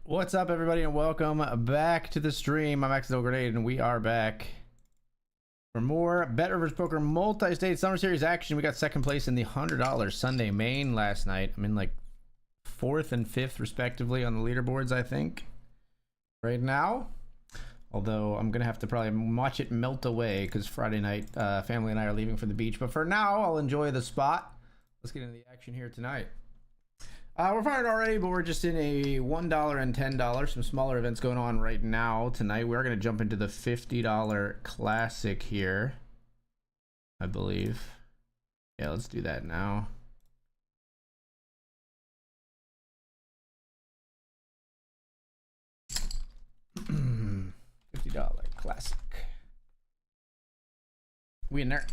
What's up, everybody, and welcome back to the stream. I'm Accidental Grenade, and we are back for more BetRivers Poker Multi-State Summer Series action. We got second place in the $100 Sunday main last night. I'm in like 4th and 5th, respectively, on the leaderboards, I think, right now. Although I'm going to have to probably watch it melt away because Friday night, family and I are leaving for the beach. But for now, I'll enjoy the spot. Let's get into the action here tonight. We're fired already, but we're just in a $1 and $10. Some smaller events going on right now tonight. We're going to jump into the $50 Classic here, I believe. Yeah, let's do that now. $50 Classic. We in there.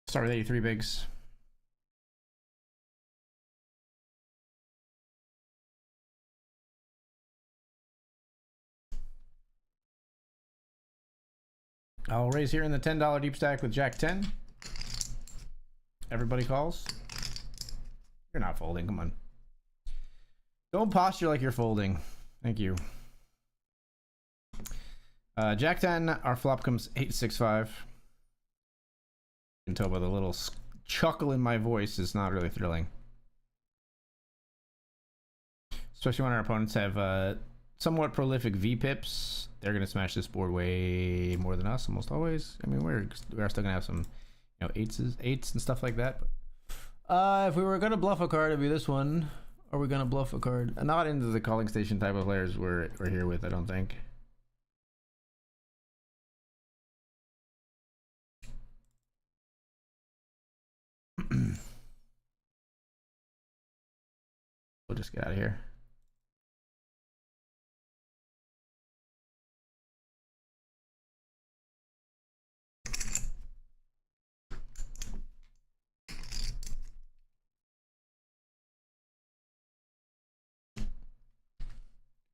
Start with 83 bigs. I'll raise here in the $10 deep stack with Jack 10. Everybody calls. You're not folding, come on. Don't posture like you're folding. Thank you. Jack 10, our flop comes 8-6-5. You can tell by the little chuckle in my voice, it's not really thrilling. Especially when our opponents have somewhat prolific V-pips. They're going to smash this board way more than us, almost always. I mean, we are still going to have some, you know, eights and stuff like that. But if we were going to bluff a card, it'd be this one. Are we going to bluff a card? Not into the calling station type of players we're here with, I don't think. We'll just get out of here.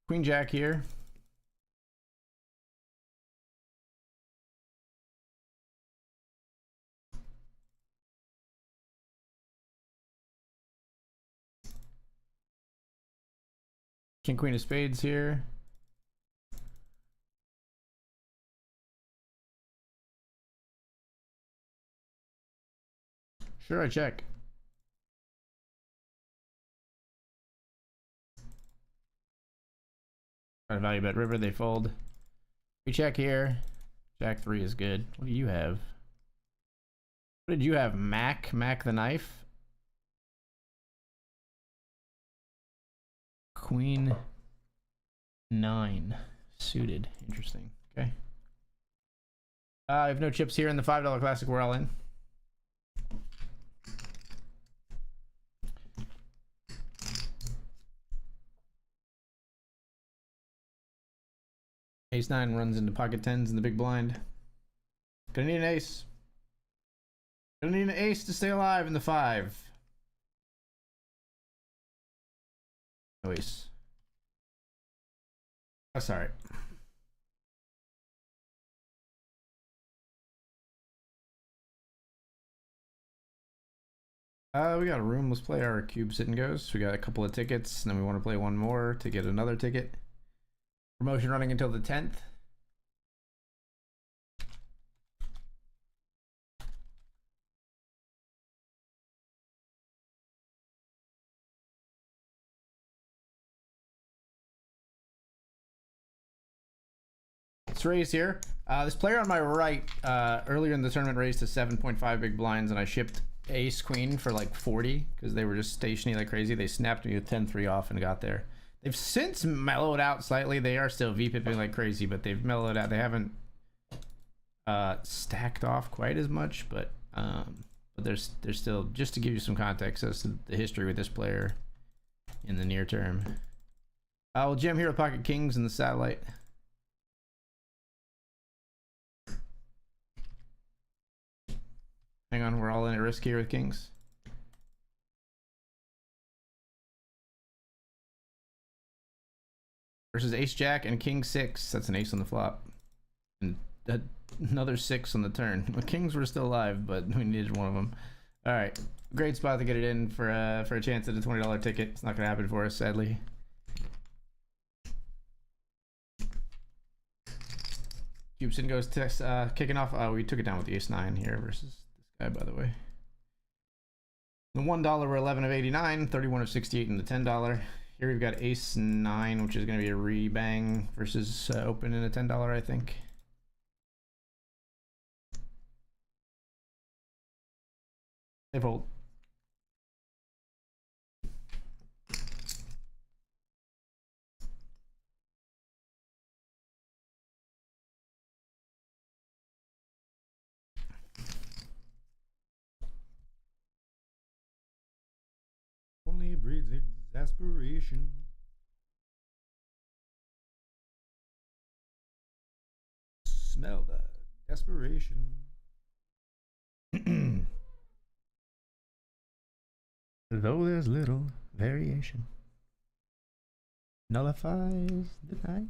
Queen Jack here. King Queen of Spades here. Sure, I check. Trying to value bet river, they fold. We check here. Jack 3 is good. What do you have? What did you have? Mac the knife? Queen 9 suited. Interesting. Okay. I have no chips here in the $5 Classic. We're all in. Ace 9 runs into pocket 10s in the big blind. Gonna need an ace. Gonna need an ace to stay alive in the 5. No ace. Oh, sorry. We got a room. Let's play our cube sit and goes. We got a couple of tickets, and then we want to play one more to get another ticket. Promotion running until the 10th. Let's raise here. This player on my right earlier in the tournament raised to 7.5 big blinds, and I shipped ace queen for like 40 because they were just stationing like crazy. They snapped me with 10-3 off and got there. They've since mellowed out slightly. They are still V-pipping like crazy, but they've mellowed out. They haven't stacked off quite as much, but there's still, just to give you some context as to the history with this player in the near term. I'll jam here with pocket kings and the satellite. Hang on, we're all in at risk here with kings. Versus ace jack and king 6. That's an ace on the flop. And another 6 on the turn. The kings were still alive, but we needed one of them. All right. Great spot to get it in for a chance at a $20 ticket. It's not gonna happen for us, sadly. Gibson goes text, kicking off. We took it down with the ace-9 here versus this guy, by the way. The $1 were 11 of 89, 31 of 68 in the $10. Here we've got ace-9, which is going to be a rebang versus open in a $10, I think. They fold. Only breeds exasperation. Smell the desperation. Though there's little variation, nullifies the night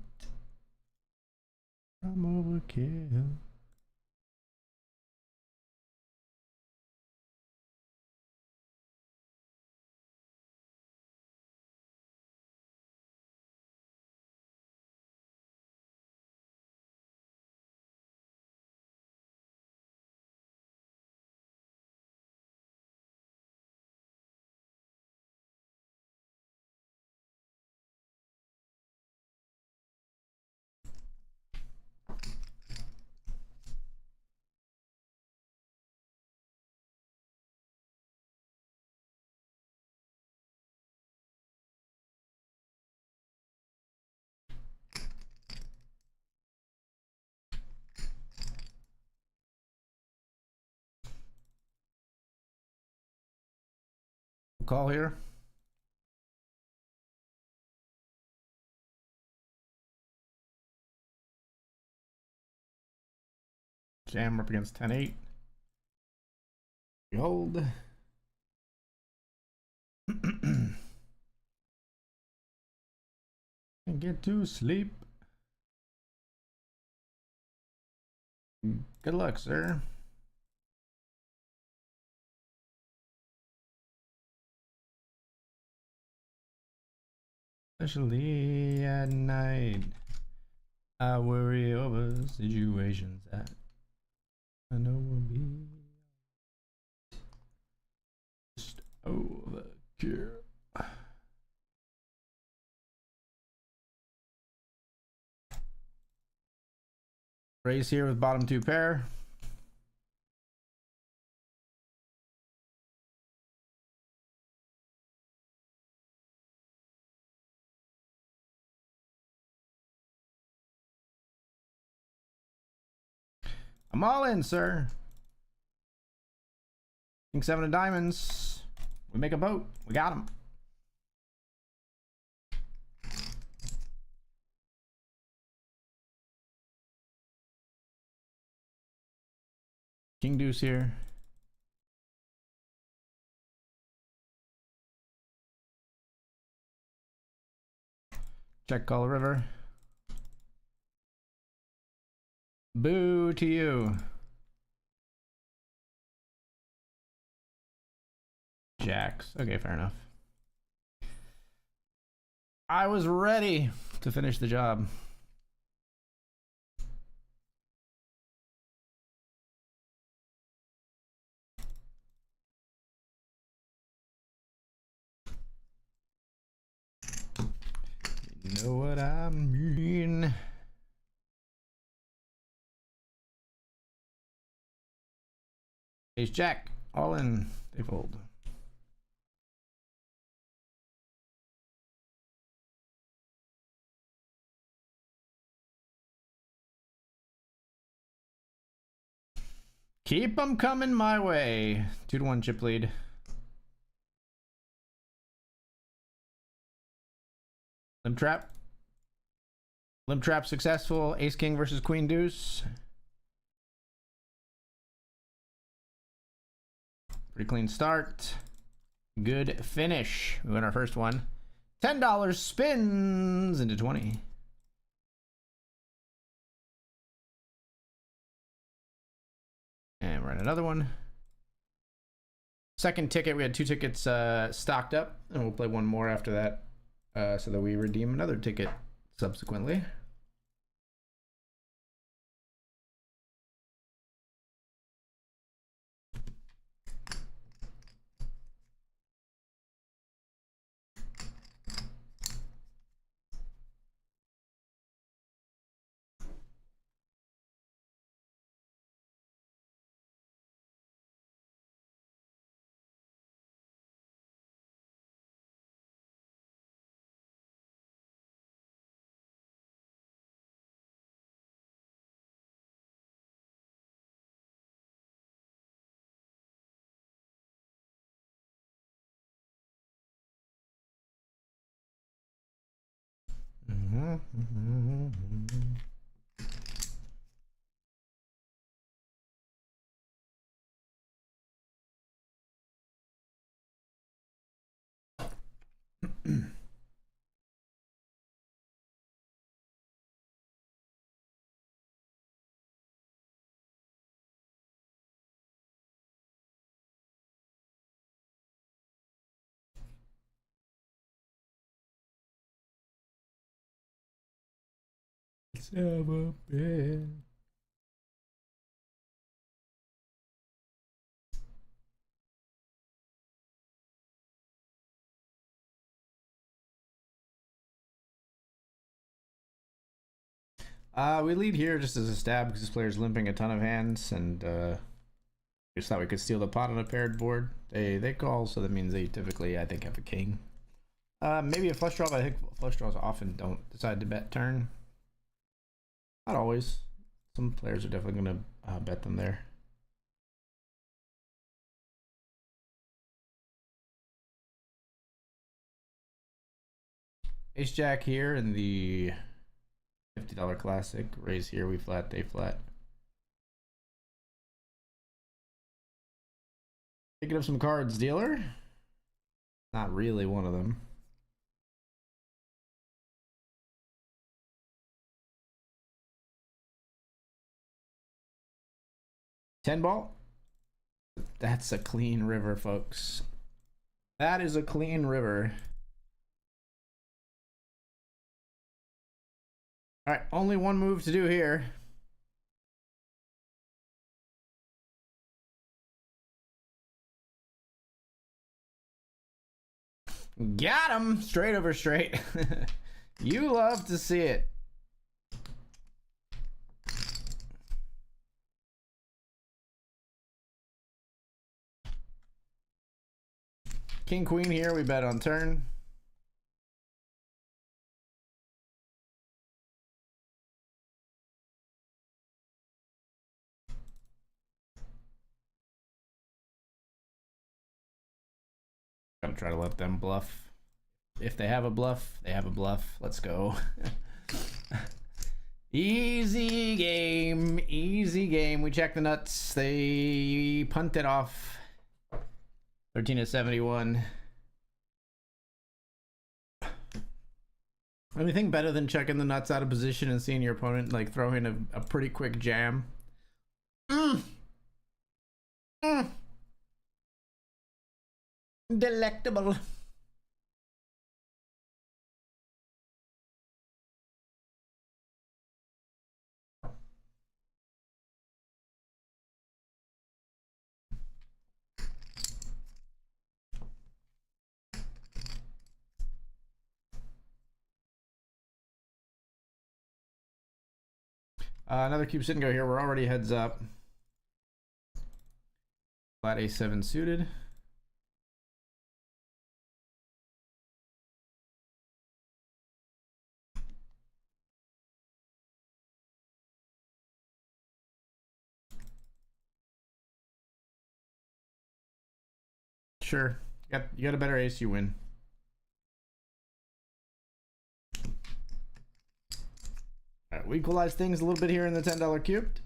from overkill. Call here. Jam up against 10-8. We hold. And get to sleep. Good luck, sir. Especially at night, I worry over situations that I know will be just overkill. Raise here with bottom 2 pair. I'm all in, sir. King 7 of diamonds. We make a boat. We got him. King deuce here. Check call the river. Boo to you. Jacks. Okay, fair enough. I was ready to finish the job. You know what I mean? Ace jack, all in, they fold. Keep them coming my way. 2-1 chip lead. Limp trap. Limp trap successful. Ace king versus queen deuce. Pretty clean start. Good finish. We win our first one. $10 spins into 20. And we're in another one. Second ticket, we had 2 tickets stocked up, and we'll play one more after that so that we redeem another ticket subsequently. Let's have a bit. We lead here just as a stab because this player's limping a ton of hands, and just thought we could steal the pot on a paired board. They call, so that means they typically, I think, have a king. Maybe a flush draw, but I think flush draws often don't decide to bet turn. Not always. Some players are definitely going to bet them there. Ace Jack here in the $50 classic. Raise here, we flat, they flat. Picking up some cards, dealer. Not really one of them. Ten ball. That's a clean river, folks. That is a clean river. All right, only one move to do here. Got him! Straight over straight. You love to see it. King queen here, we bet on turn. Gotta try to let them bluff. If they have a bluff, they have a bluff. Let's go. Easy game, easy game. We check the nuts. They punt it off. 13-71. Anything better than checking the nuts out of position and seeing your opponent like throw in a pretty quick jam? Delectable. Another cube sit and go here. We're already heads up. Flat A7 suited. Sure. You got a better ace, you win. All right, we equalize things a little bit here in the $10 cubed.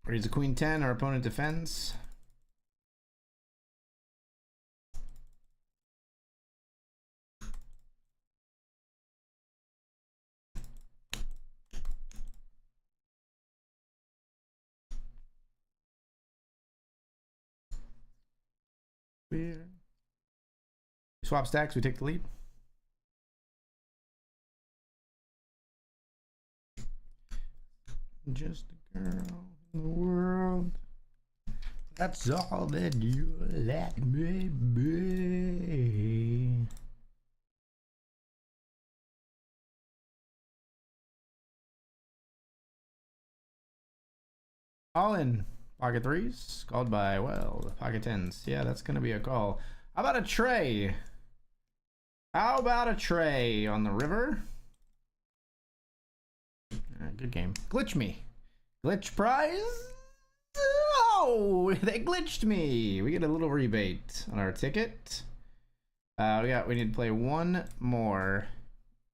Raise a queen 10, our opponent defends. fear. Swap stacks, we take the lead. Just a girl in the world. That's all that you let me be. All in. Pocket threes, called by, well, the pocket tens. Yeah, that's going to be a call. How about a tray? How about a tray on the river? Good game. Glitch me. Glitch prize? Oh, they glitched me. We get a little rebate on our ticket. We need to play one more.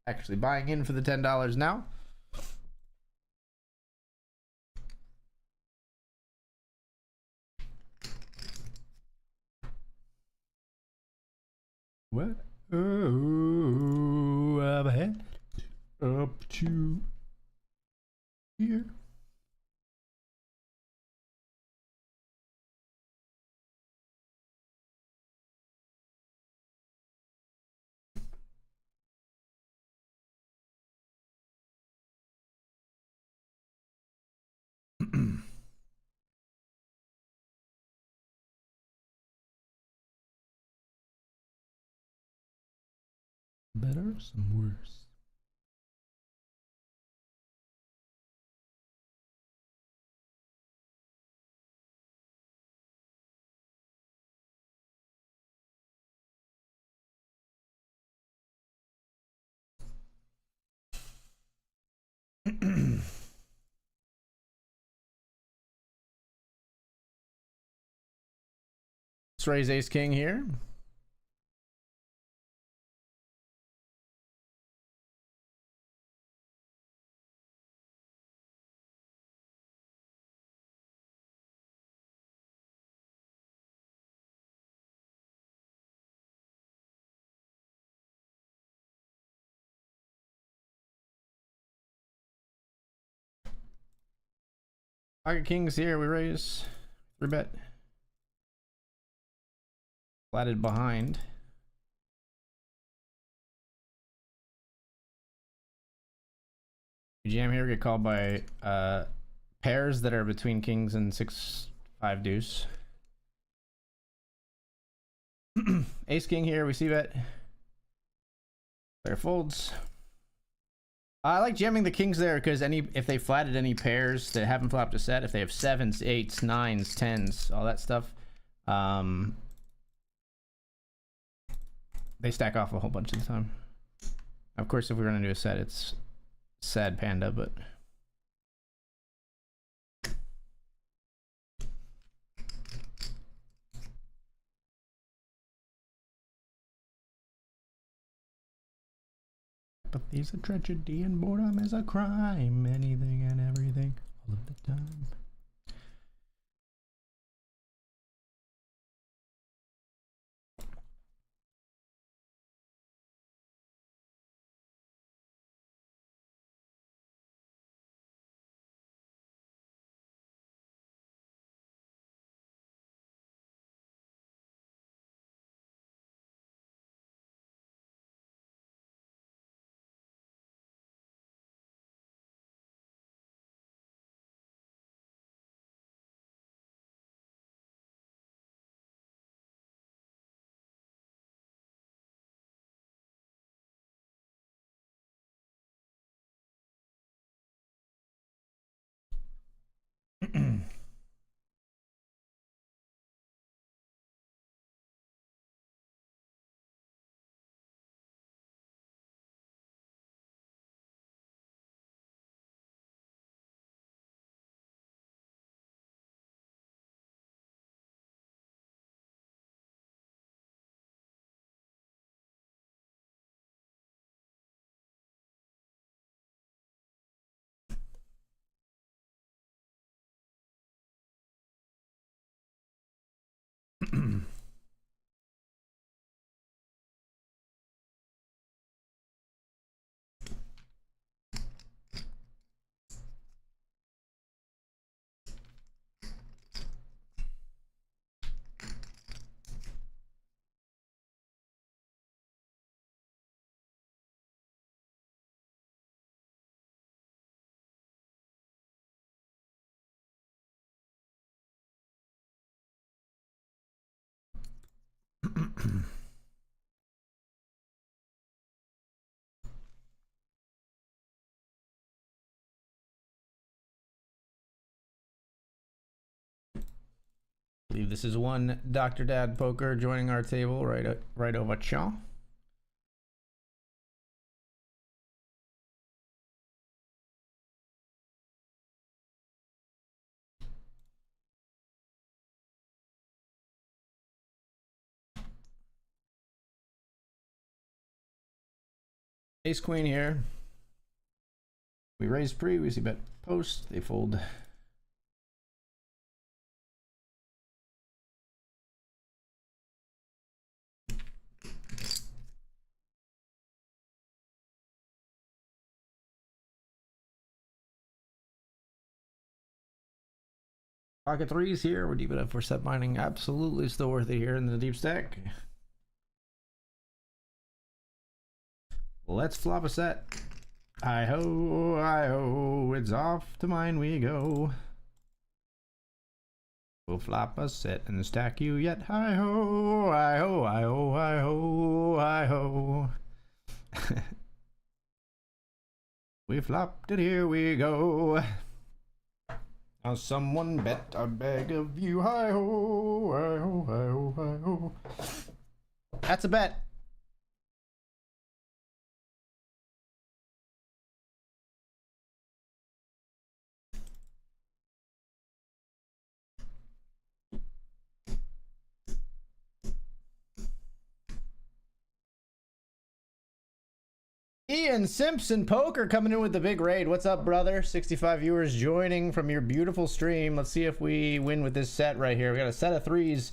Actually buying in for the $10 now. What? Oh, I've had up to here. Better, some worse. Let's raise ace king here. Pocket kings here, we raise. 3-bet. Flatted behind. Jam here, get called by pairs that are between kings and 6-5 deuce. Ace king here, we see bet. Player folds. I like jamming the kings there because if they flatted any pairs that haven't flopped a set, if they have 7s, 8s, 9s, 10s, all that stuff, they stack off a whole bunch of the time. Of course, if we're gonna do a set, it's sad panda, but apathy's a tragedy and boredom is a crime. Anything and everything, all of the time. I believe this is one Dr. Dad Poker joining our table right over here. Ace Queen here. We raise pre, we see bet post, they fold. Pocket threes here. We're deep enough for set mining. Absolutely still worth it here in the deep stack. Let's flop a set. Hi ho, it's off to mine we go. We'll flop a set and stack you yet. Hi ho, hi ho, hi ho, hi ho, hi ho. We flopped it, here we go. Now someone bet, I beg of you. Hi ho, hi ho, hi ho, hi ho. That's a bet. Ian Simpson Poker coming in with the big raid. What's up, brother? 65 viewers joining from your beautiful stream. Let's see if we win with this set right here. We got a set of threes.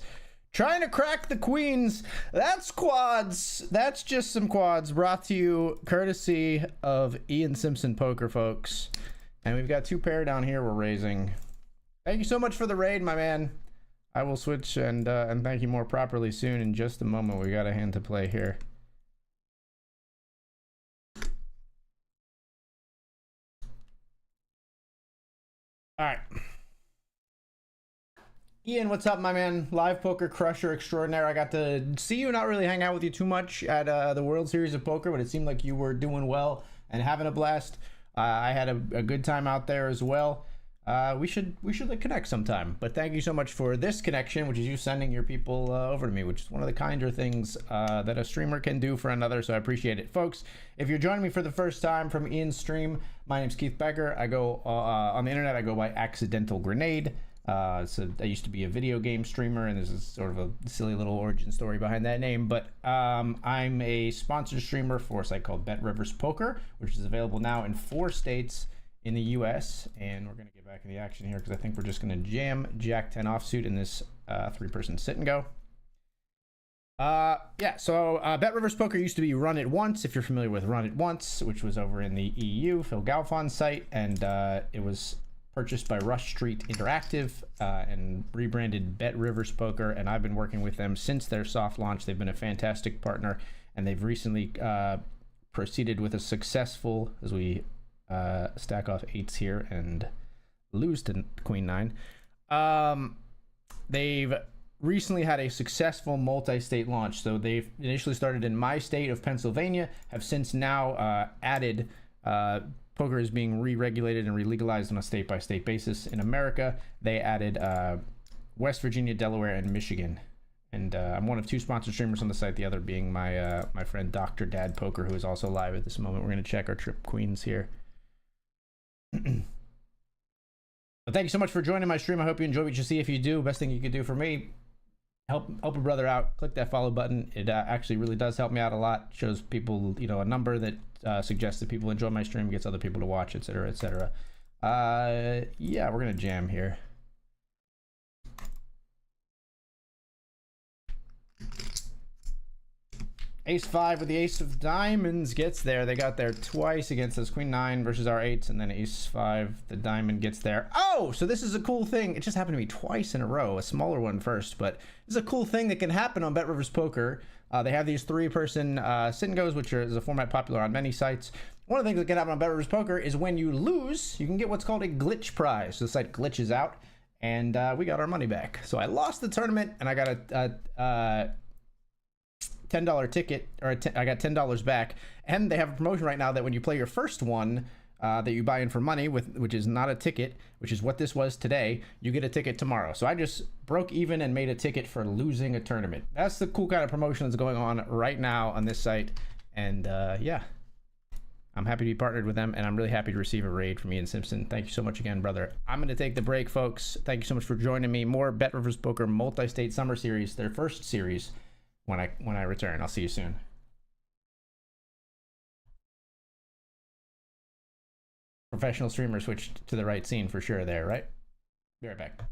Trying to crack the queens. That's quads. That's just some quads brought to you courtesy of Ian Simpson Poker, folks. And we've got two pair down here we're raising. Thank you so much for the raid, my man. I will switch and thank you more properly soon in just a moment. We got a hand to play here. All right. Ian, what's up, my man? Live poker crusher extraordinaire. I got to see you, not really hang out with you too much at the World Series of Poker, but it seemed like you were doing well and having a blast. I had a good time out there as well. We should like connect sometime. But thank you so much for this connection, which is you sending your people over to me, which is one of the kinder things that a streamer can do for another. So I appreciate it, folks. If you're joining me for the first time from Ian's stream, my name's Keith Becker. I go on the internet. I go by Accidental Grenade. So I used to be a video game streamer, and there's sort of a silly little origin story behind that name. But I'm a sponsored streamer for a site called BetRivers Poker, which is available now in 4 states in the US. And we're going to get back in the action here because I think we're just going to jam Jack 10 offsuit in this 3-person sit and go. Yeah, so BetRivers Poker used to be Run It Once, if you're familiar with Run It Once, which was over in the EU, Phil Galfon's site, and it was purchased by Rush Street Interactive and rebranded BetRivers Poker, and I've been working with them since their soft launch. They've been a fantastic partner, and they've recently proceeded with a successful, as we stack off 8s here and lose to Queen 9. They've recently had a successful multi-state launch. So they've initially started in my state of Pennsylvania, have since now added poker is being re-regulated and re-legalized on a state-by-state basis in America. They added West Virginia, Delaware, and Michigan. And I'm one of 2 sponsored streamers on the site, the other being my my friend Dr. Dad Poker, who is also live at this moment. We're going to check our trip queens here. But thank you so much for joining my stream. I hope you enjoy what you see. If you do, best thing you could do for me, help a brother out. Click that follow button. It actually really does help me out a lot. Shows people, you know, a number that suggests that people enjoy my stream, gets other people to watch, etc., etc. Yeah, we're gonna jam here. Ace 5 with the ace of diamonds gets there. They got there twice against us. Queen 9 versus our 8s, and then ace 5, the diamond gets there. Oh, so this is a cool thing. It just happened to me twice in a row. A smaller one first, but this is a cool thing that can happen on BetRivers Poker. They have these 3-person sit and goes, which is a format popular on many sites. One of the things that can happen on BetRivers Poker is when you lose, you can get what's called a glitch prize. So the site glitches out, and we got our money back. So I lost the tournament, and I got $10 ticket, or I got $10 back. And they have a promotion right now that when you play your first one, that you buy in for money with, which is not a ticket, which is what this was today, you get a ticket tomorrow. So I just broke even and made a ticket for losing a tournament. That's the cool kind of promotion that's going on right now on this site. And yeah, I'm happy to be partnered with them, and I'm really happy to receive a raid from Ian Simpson. Thank you so much again, brother. I'm going to take the break, folks. Thank you so much for joining me. More BetRivers Poker Multi-State Summer Series, their first series, when I return. I'll see you soon. Professional streamer switched to the right scene for sure there, right? Be right back.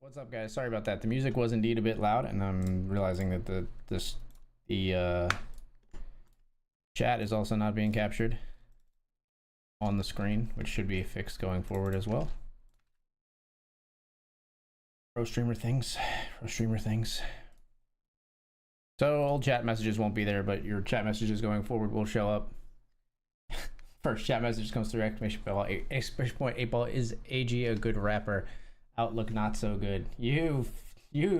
What's up, guys? Sorry about that. The music was indeed a bit loud, and I'm realizing that the chat is also not being captured on the screen, which should be fixed going forward as well. Pro streamer things. So old chat messages won't be there, but your chat messages going forward will show up. First chat message comes through exclamation point 8 ball, is AG a good rapper? Outlook not so good. You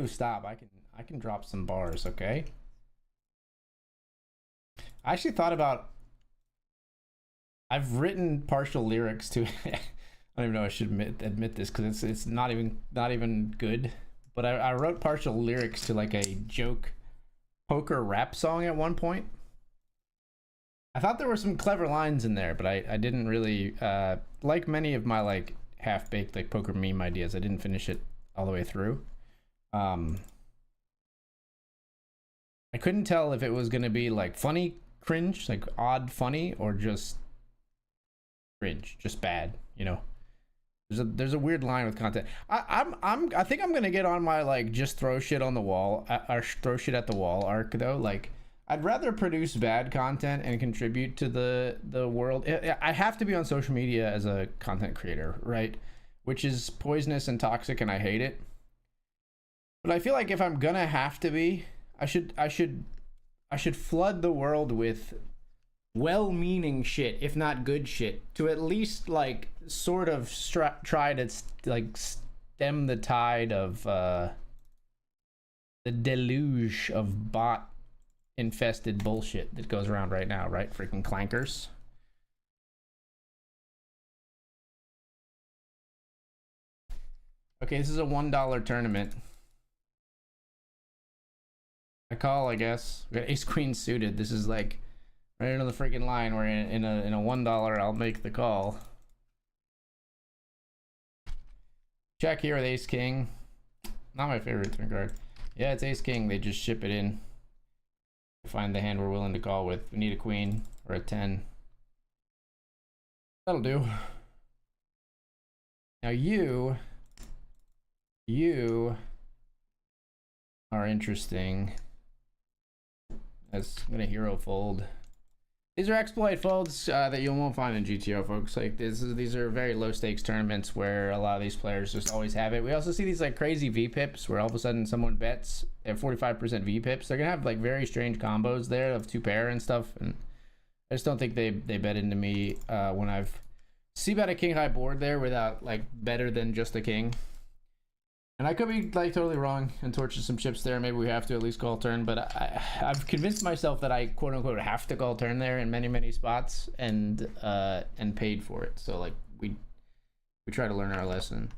stop. I can drop some bars, okay? I actually thought about, I've written partial lyrics to I don't even know I should admit this because it's not even good, but I wrote partial lyrics to like a joke poker rap song at one point. I thought there were some clever lines in there, but I didn't really like many of my like half-baked like poker meme ideas. I didn't finish it all the way through. I couldn't tell if it was gonna be like funny cringe, like odd funny, or just cringe, just bad, you know. There's a weird line with content. I think I'm gonna get on my like just throw shit on the wall or throw shit at the wall arc though. Like I'd rather produce bad content and contribute to the world. I have to be on social media as a content creator, right? Which is poisonous and toxic, and I hate it. But I feel like if I'm gonna have to be, I should flood the world with well-meaning shit, if not good shit, to at least like sort of try to like stem the tide of the deluge of bot infested bullshit that goes around right now, right? Freaking clankers. Okay, this is a $1 tournament. I call, I guess. We got ace queen suited. This is like right into the freaking line. We're in a $1. I'll make the call. Check here with ace king. Not my favorite turn card. Yeah, it's ace king. They just ship it in. Find the hand we're willing to call with. We need a queen or a 10. That'll do. Now you are interesting. I'm gonna hero fold. These are exploit folds that you won't find in GTO, folks. Like these are very low stakes tournaments where a lot of these players just always have it. We also see these like crazy VPIPs where all of a sudden someone bets at 45% VPIPs. They're gonna have like very strange combos there of 2-pair and stuff. And I just don't think they bet into me when I've c-bet a king high board there without like better than just a king. And I could be like totally wrong and torches some chips there. Maybe we have to at least call turn, but I've convinced myself that I quote unquote have to call turn there in many spots and paid for it. So like we try to learn our lesson.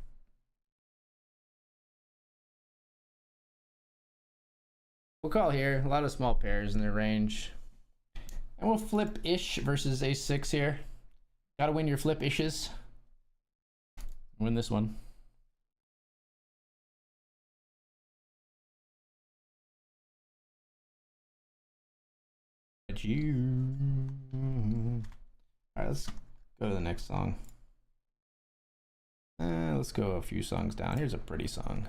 We'll call here. A lot of small pairs in their range, and we'll flip ish versus ace 6 here. Gotta win your flip ishes. Win this one. You. All right, let's go to the next song. Let's go a few songs down. Here's a pretty song.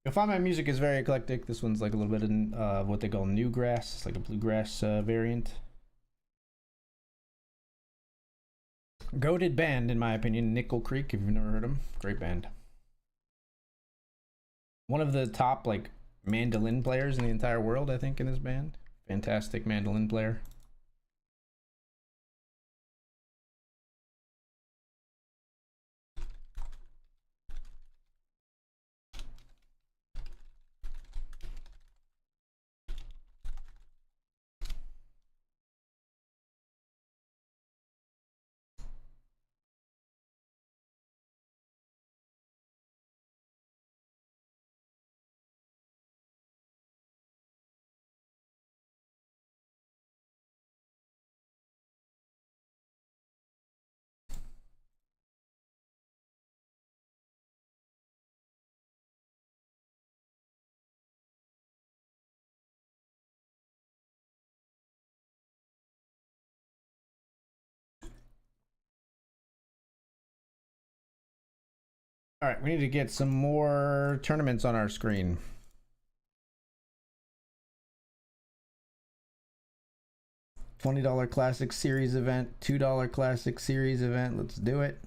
You'll find my music is very eclectic. This one's like a little bit of what they call new grass. It's like a bluegrass variant. Goated band, in my opinion. Nickel Creek, if you've never heard them. Great band. One of the top like mandolin players in the entire world, I think, in this band. Fantastic mandolin player. All right, we need to get some more tournaments on our screen. $20 Classic Series event, $2 Classic Series event. Let's do it.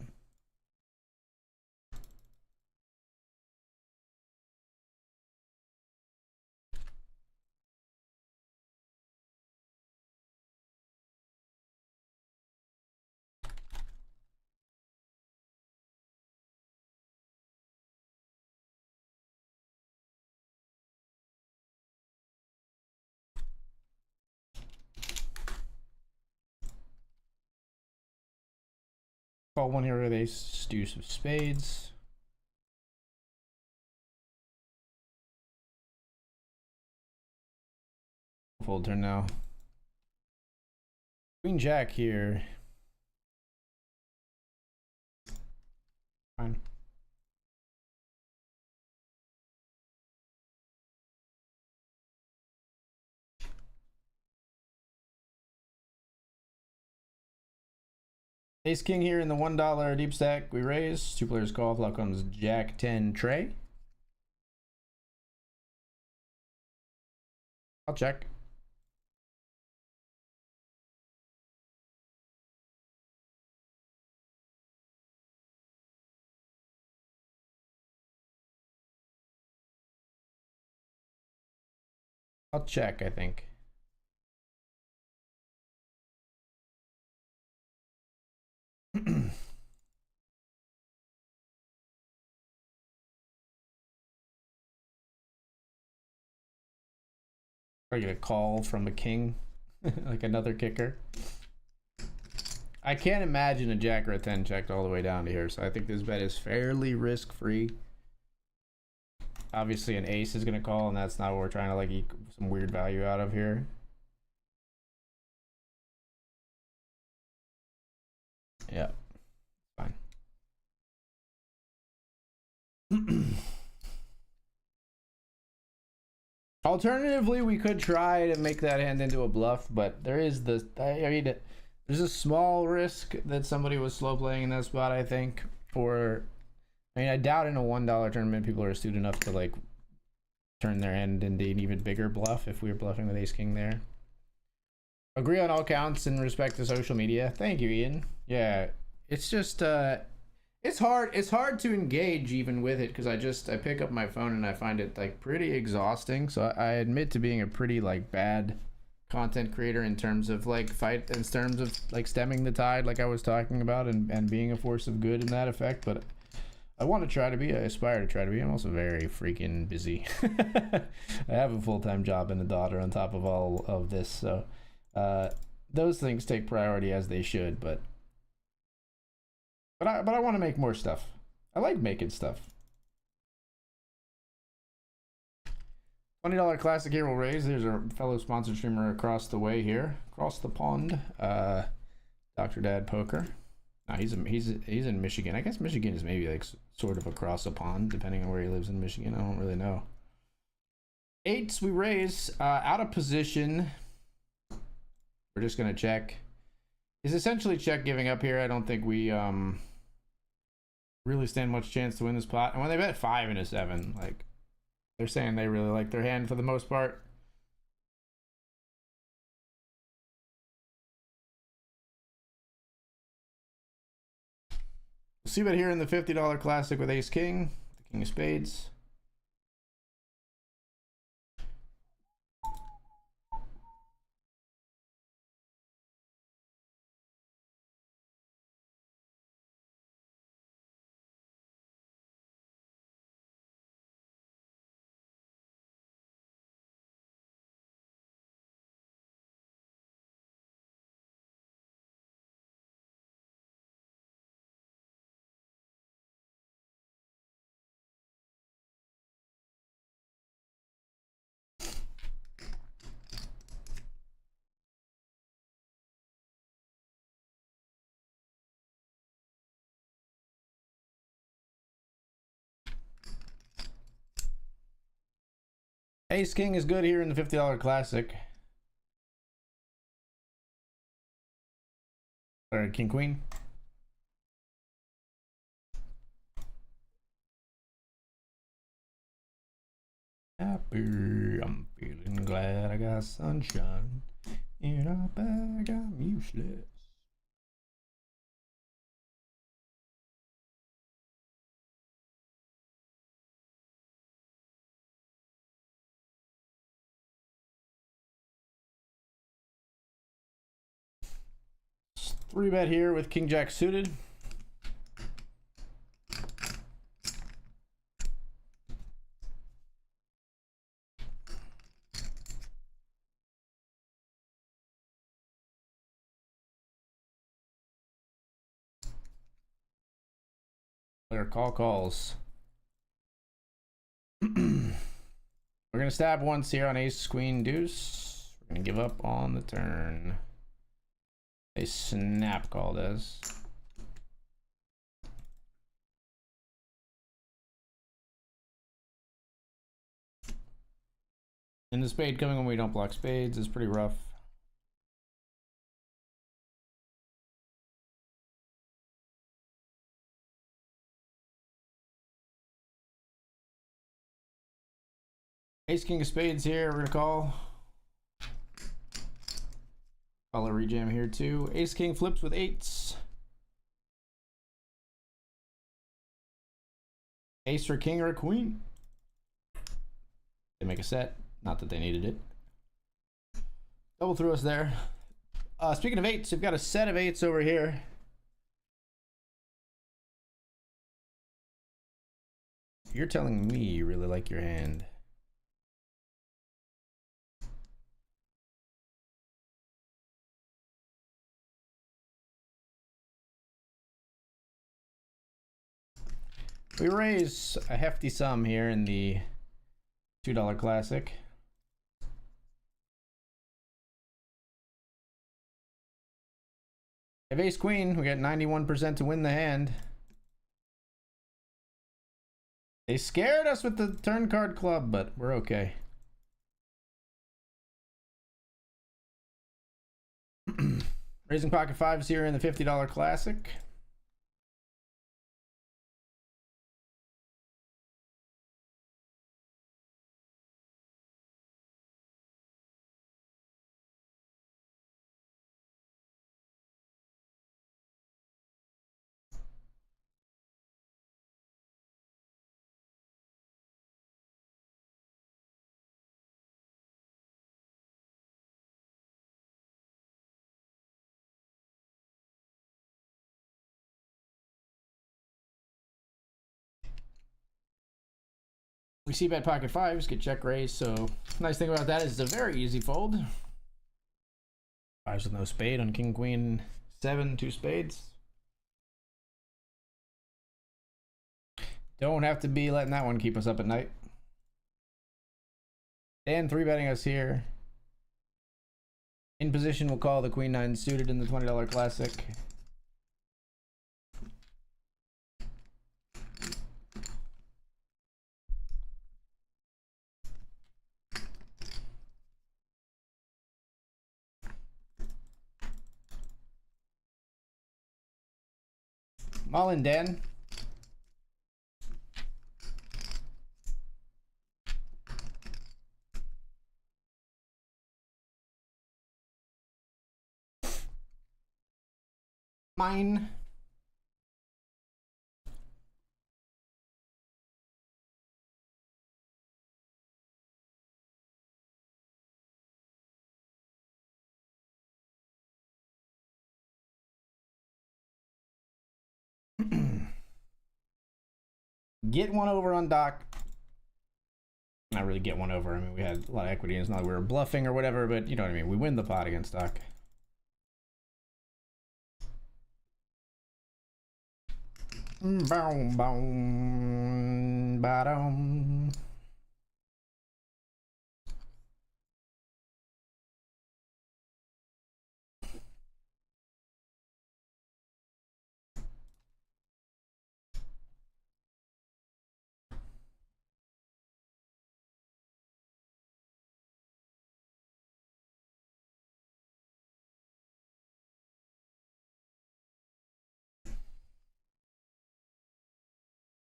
Call one here with ace, deuce of spades. Fold turn now. Queen jack here. Fine. Ace king here in the $1 deep stack. We raise. Two players call. Flop comes jack 10 tray. I'll check. I'll check, I think. I get a call from a king, like another kicker. I can't imagine a jack or a 10 checked all the way down to here, so I think this bet is fairly risk-free. Obviously an ace is gonna call, and that's not what we're trying to like eke some weird value out of here. Yeah, fine. Alternatively, we could try to make that hand into a bluff, but there is the, I mean, there's a small risk that somebody was slow playing in that spot, I think. Or, I mean, I doubt in a $1 tournament people are astute enough to like turn their hand into an even bigger bluff if we were bluffing with ace king there. Agree on all counts in respect to social media. Thank you, Ian. Yeah, it's just it's hard to engage even with it because I pick up my phone and I find it like pretty exhausting. So I admit to being a pretty like bad content creator in terms of like stemming the tide like I was talking about and being a force of good in that effect. But I want to try to be, I aspire to try to be. I'm also very freaking busy. I have a full-time job and a daughter on top of all of this, so those things take priority as they should. But I want to make more stuff. I like making stuff. $20 classic here will raise. There's our fellow sponsored streamer across the way here, across the pond. Dr. Dad Poker. No, he's in Michigan. I guess Michigan is maybe like sort of across a pond, depending on where he lives in Michigan. I don't really know. Eights we raise, out of position. We're just gonna check. Is essentially check giving up here. I don't think we really stand much chance to win this pot. And when they bet 5 and a 7, like they're saying they really like their hand for the most part. We'll see that here in the $50 classic with ace king, the king of spades. Ace king is good here in the $50 classic. Or king queen. Happy, I'm feeling glad I got sunshine in a bag. I'm useless. Three bet here with King Jack suited. Player call calls. We're gonna stab once here on ace, queen, deuce. We're gonna give up on the turn. A snap call does. And the spade coming when we don't block spades is pretty rough. Ace, king of spades here, we're gonna call. Call a rejam here too. Ace, king flips with eights. Ace or king or a queen. They make a set, not that they needed it. Double through us there. Speaking of eights, we've got a set of eights over here. You're telling me you really like your hand. We raise a hefty sum here in the $2 classic. If ace queen, we got 91% to win the hand. They scared us with the turn card club, but we're okay. Raising pocket fives here in the $50 classic. We see bet pocket fives, get check raise, so nice thing about that is it's a very easy fold. Fives with no spade on king, queen, seven, two spades. Don't have to be letting that one keep us up at night. Dan three betting us here. In position, we'll call the queen nine suited in the $20 classic. All in, Dan. Mine. Get one over on Doc. Not really get one over. I mean, we had a lot of equity. It's not like we were bluffing or whatever, but you know what I mean. We win the pot against Doc. Boom, boom, bottom.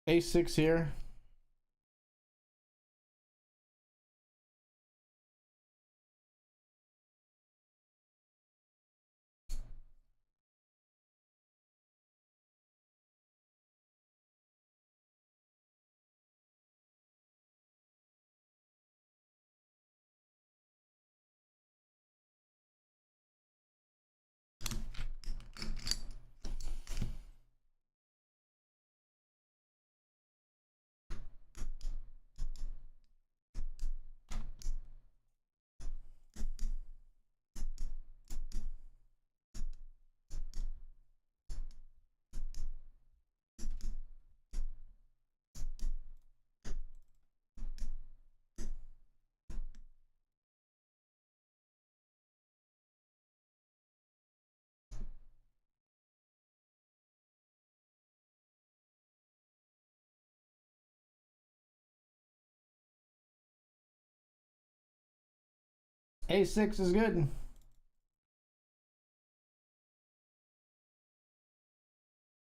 Ace six here. A6 is good.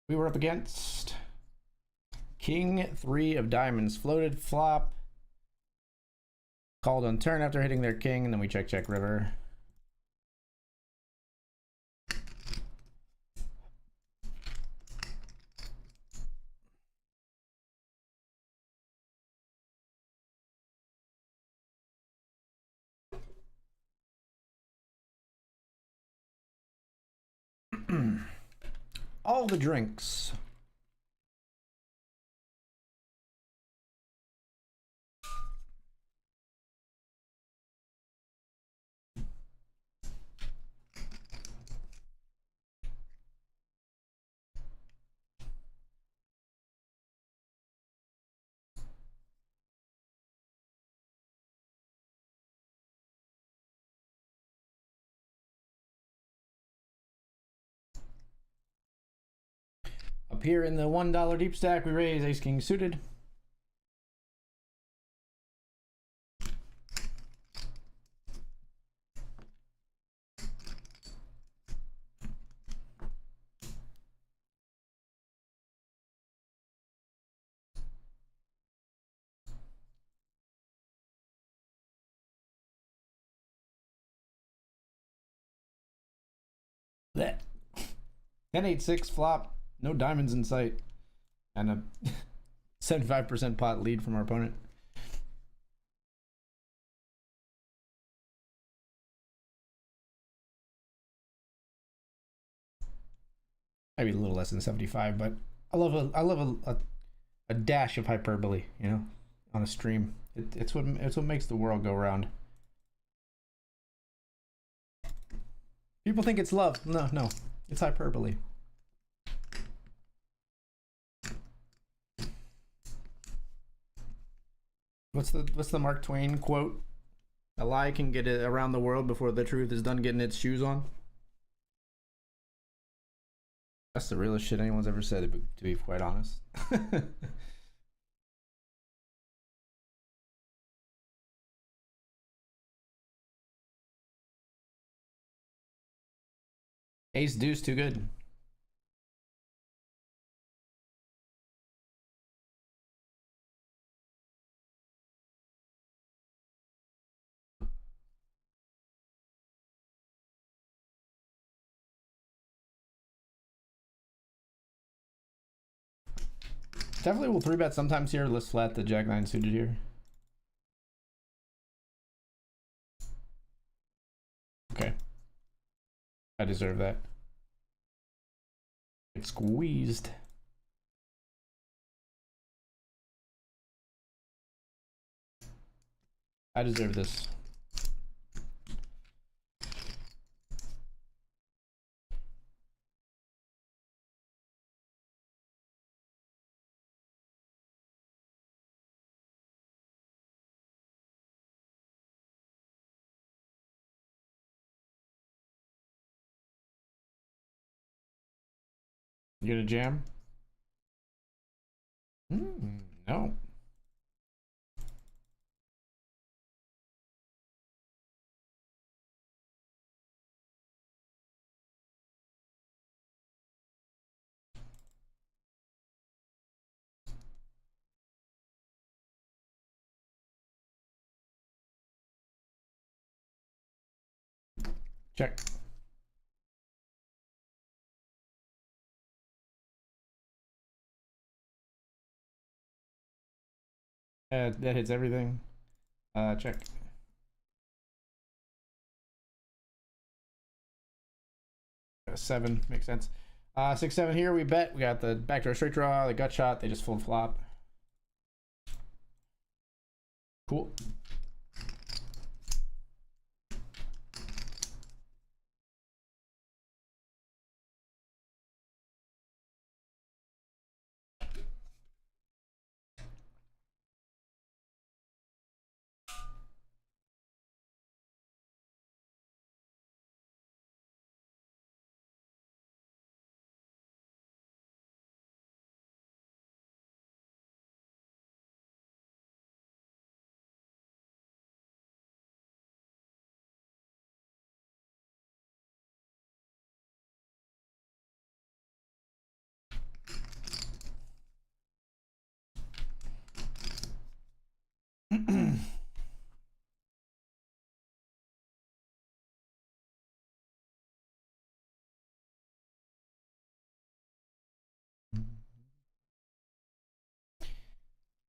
We were up against King 3 of diamonds. Floated flop. Called on turn after hitting their king, and then we check river. All the drinks. Up here in the $1 deep stack, we raise ace king suited. That 10-8-6 flop, no diamonds in sight, and a 75% pot lead from our opponent. Maybe a little less than 75, but I love a dash of hyperbole, you know, on a stream. It's what makes the world go round. People think it's love. No, it's hyperbole. What's the Mark Twain quote? A lie can get it around the world before the truth is done getting its shoes on. That's the realest shit anyone's ever said, to be quite honest. Ace deuce too good. Definitely will 3-bet sometimes here. Let's flat the jack 9 suited here. Okay. I deserve that. Get squeezed. I deserve this. You gonna jam? No. Check. That hits everything. Check. Seven makes sense. 6-7 here. We bet. We got the backdoor straight draw, the gut shot. They just full flop. Cool.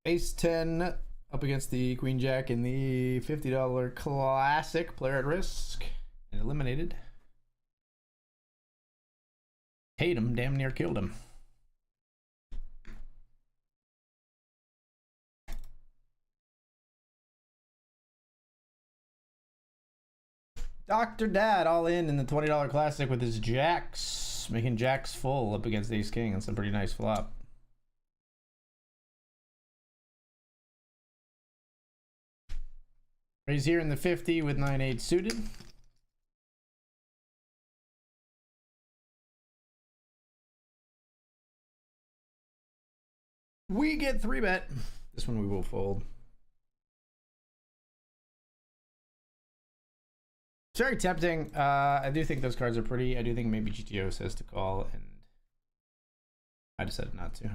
Ace 10 up against the Queen Jack in the $50 classic. Player at risk. And eliminated. Tatum damn near killed him. Dr. Dad all in the $20 classic with his jacks. Making jacks full up against Ace King. That's a pretty nice flop. Raise here in the 50 with 9-8 suited. We get 3-bet. This one we will fold. It's very tempting. I do think those cards are pretty. I do think maybe GTO says to call, and I decided not to.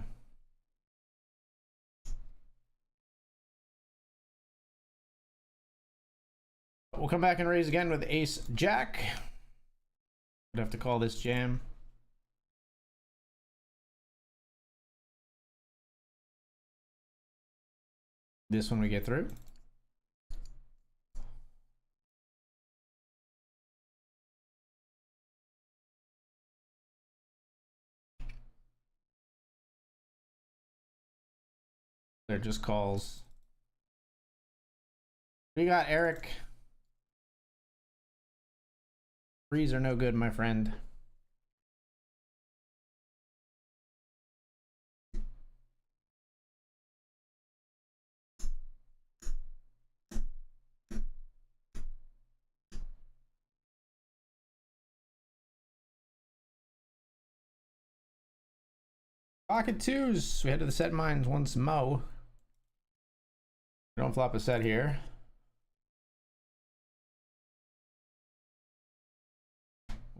We'll come back and raise again with Ace Jack. I'd have to call this jam. This one we get through. They're just calls. We got Eric. Threes are no good, my friend. Pocket twos. We head to the set mines once mo. Don't flop a set here.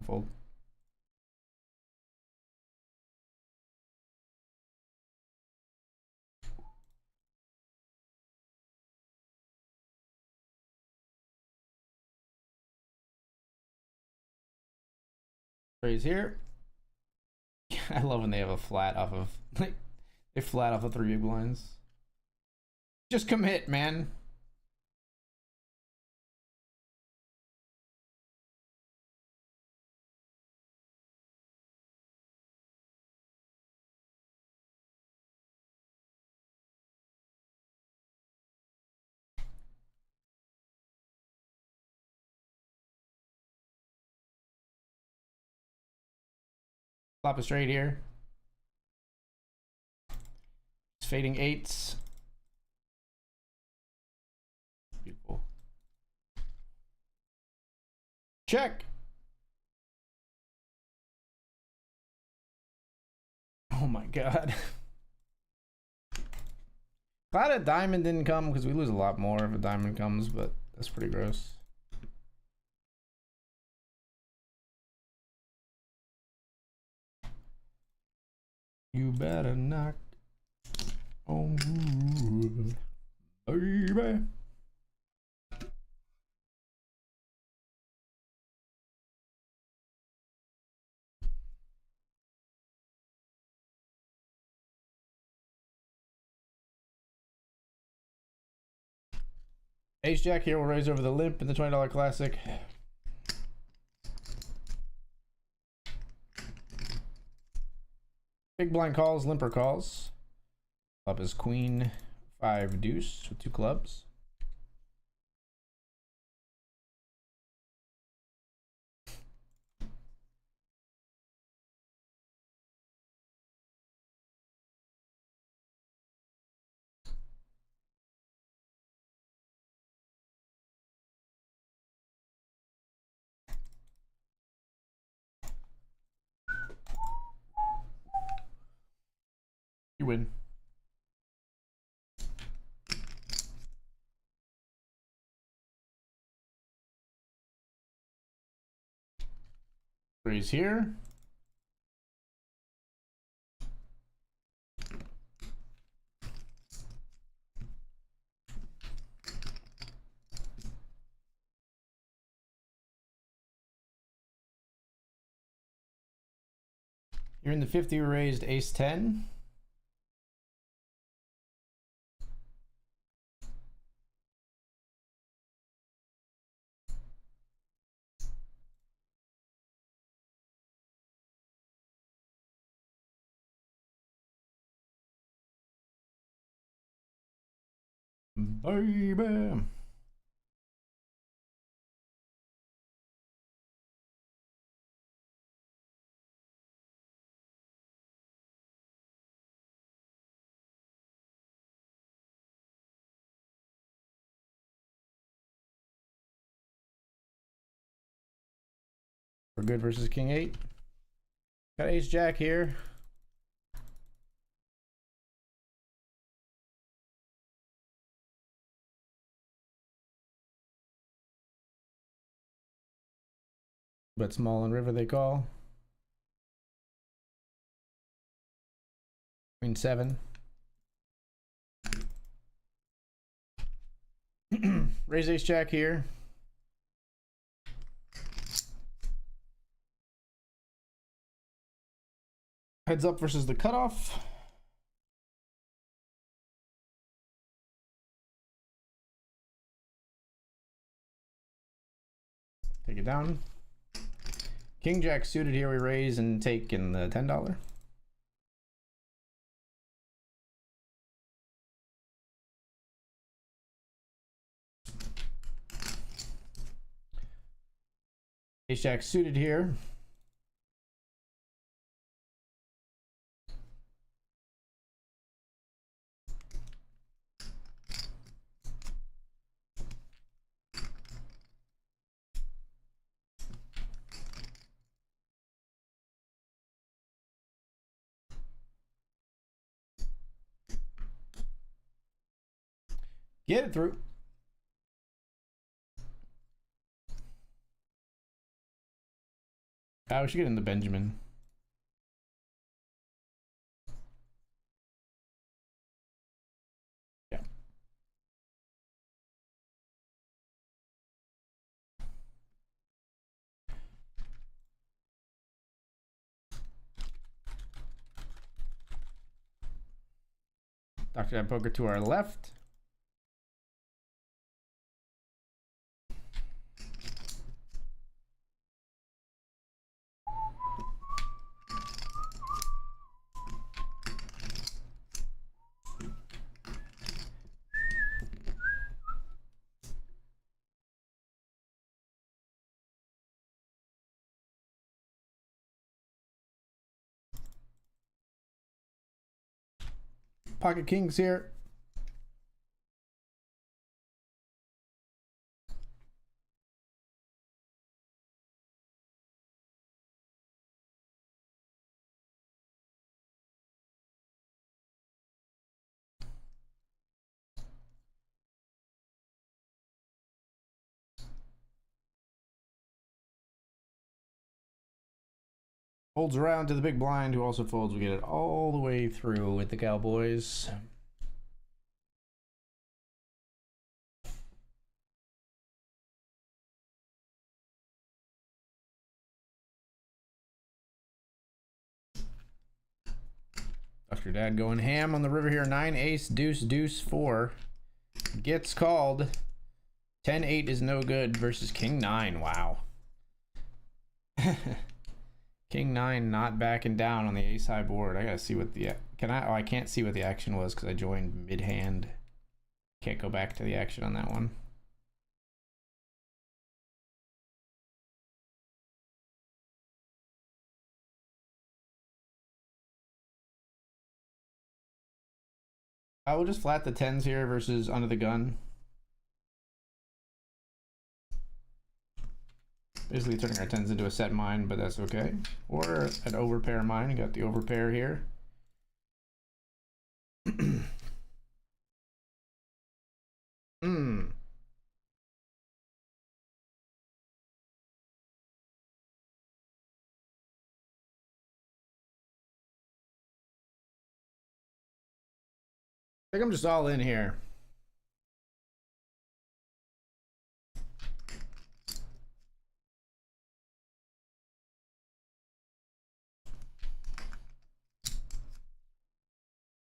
Fold. Raise here. I love when they have a flat off of, like, they flat off of 3 big blinds. Just commit, man. Flop a straight here. It's fading 8s. Beautiful. Check. Oh my god. Glad a diamond didn't come because we lose a lot more if a diamond comes, but that's pretty gross. You better knock on wood, baby. Ace Jack here will raise over the limp in the $20 classic. Big blind calls, limper calls. Up is queen, 5 deuce with 2 clubs. You win. Raise here. You're in the 50, raised ace 10. baby. We're good versus King 8. Got Ace Jack here. But small and river they call. Queen 7. Raise Ace Jack here. Heads up versus the cutoff. Take it down. King Jack suited here. We raise and take in the $10. Ace Jack suited here. Get it through. We should get in the Benjamin. Yeah. Dr. Dad Poker to our left. Pocket Kings here. Folds around to the big blind, who also folds. We get it all the way through with the Cowboys. Dr. Dad going ham on the river here. 9 ace deuce deuce 4 gets called. 10-8 is no good versus King 9. Wow. King 9 not backing down on the ace high board. I gotta see what the I can't see what the action was because I joined mid hand. Can't go back to the action on that one. I will just flat the 10s here versus under the gun. Basically turning our 10s into a set mine, but that's okay. Or an overpair mine. You got the overpair here. I think I'm just all in here.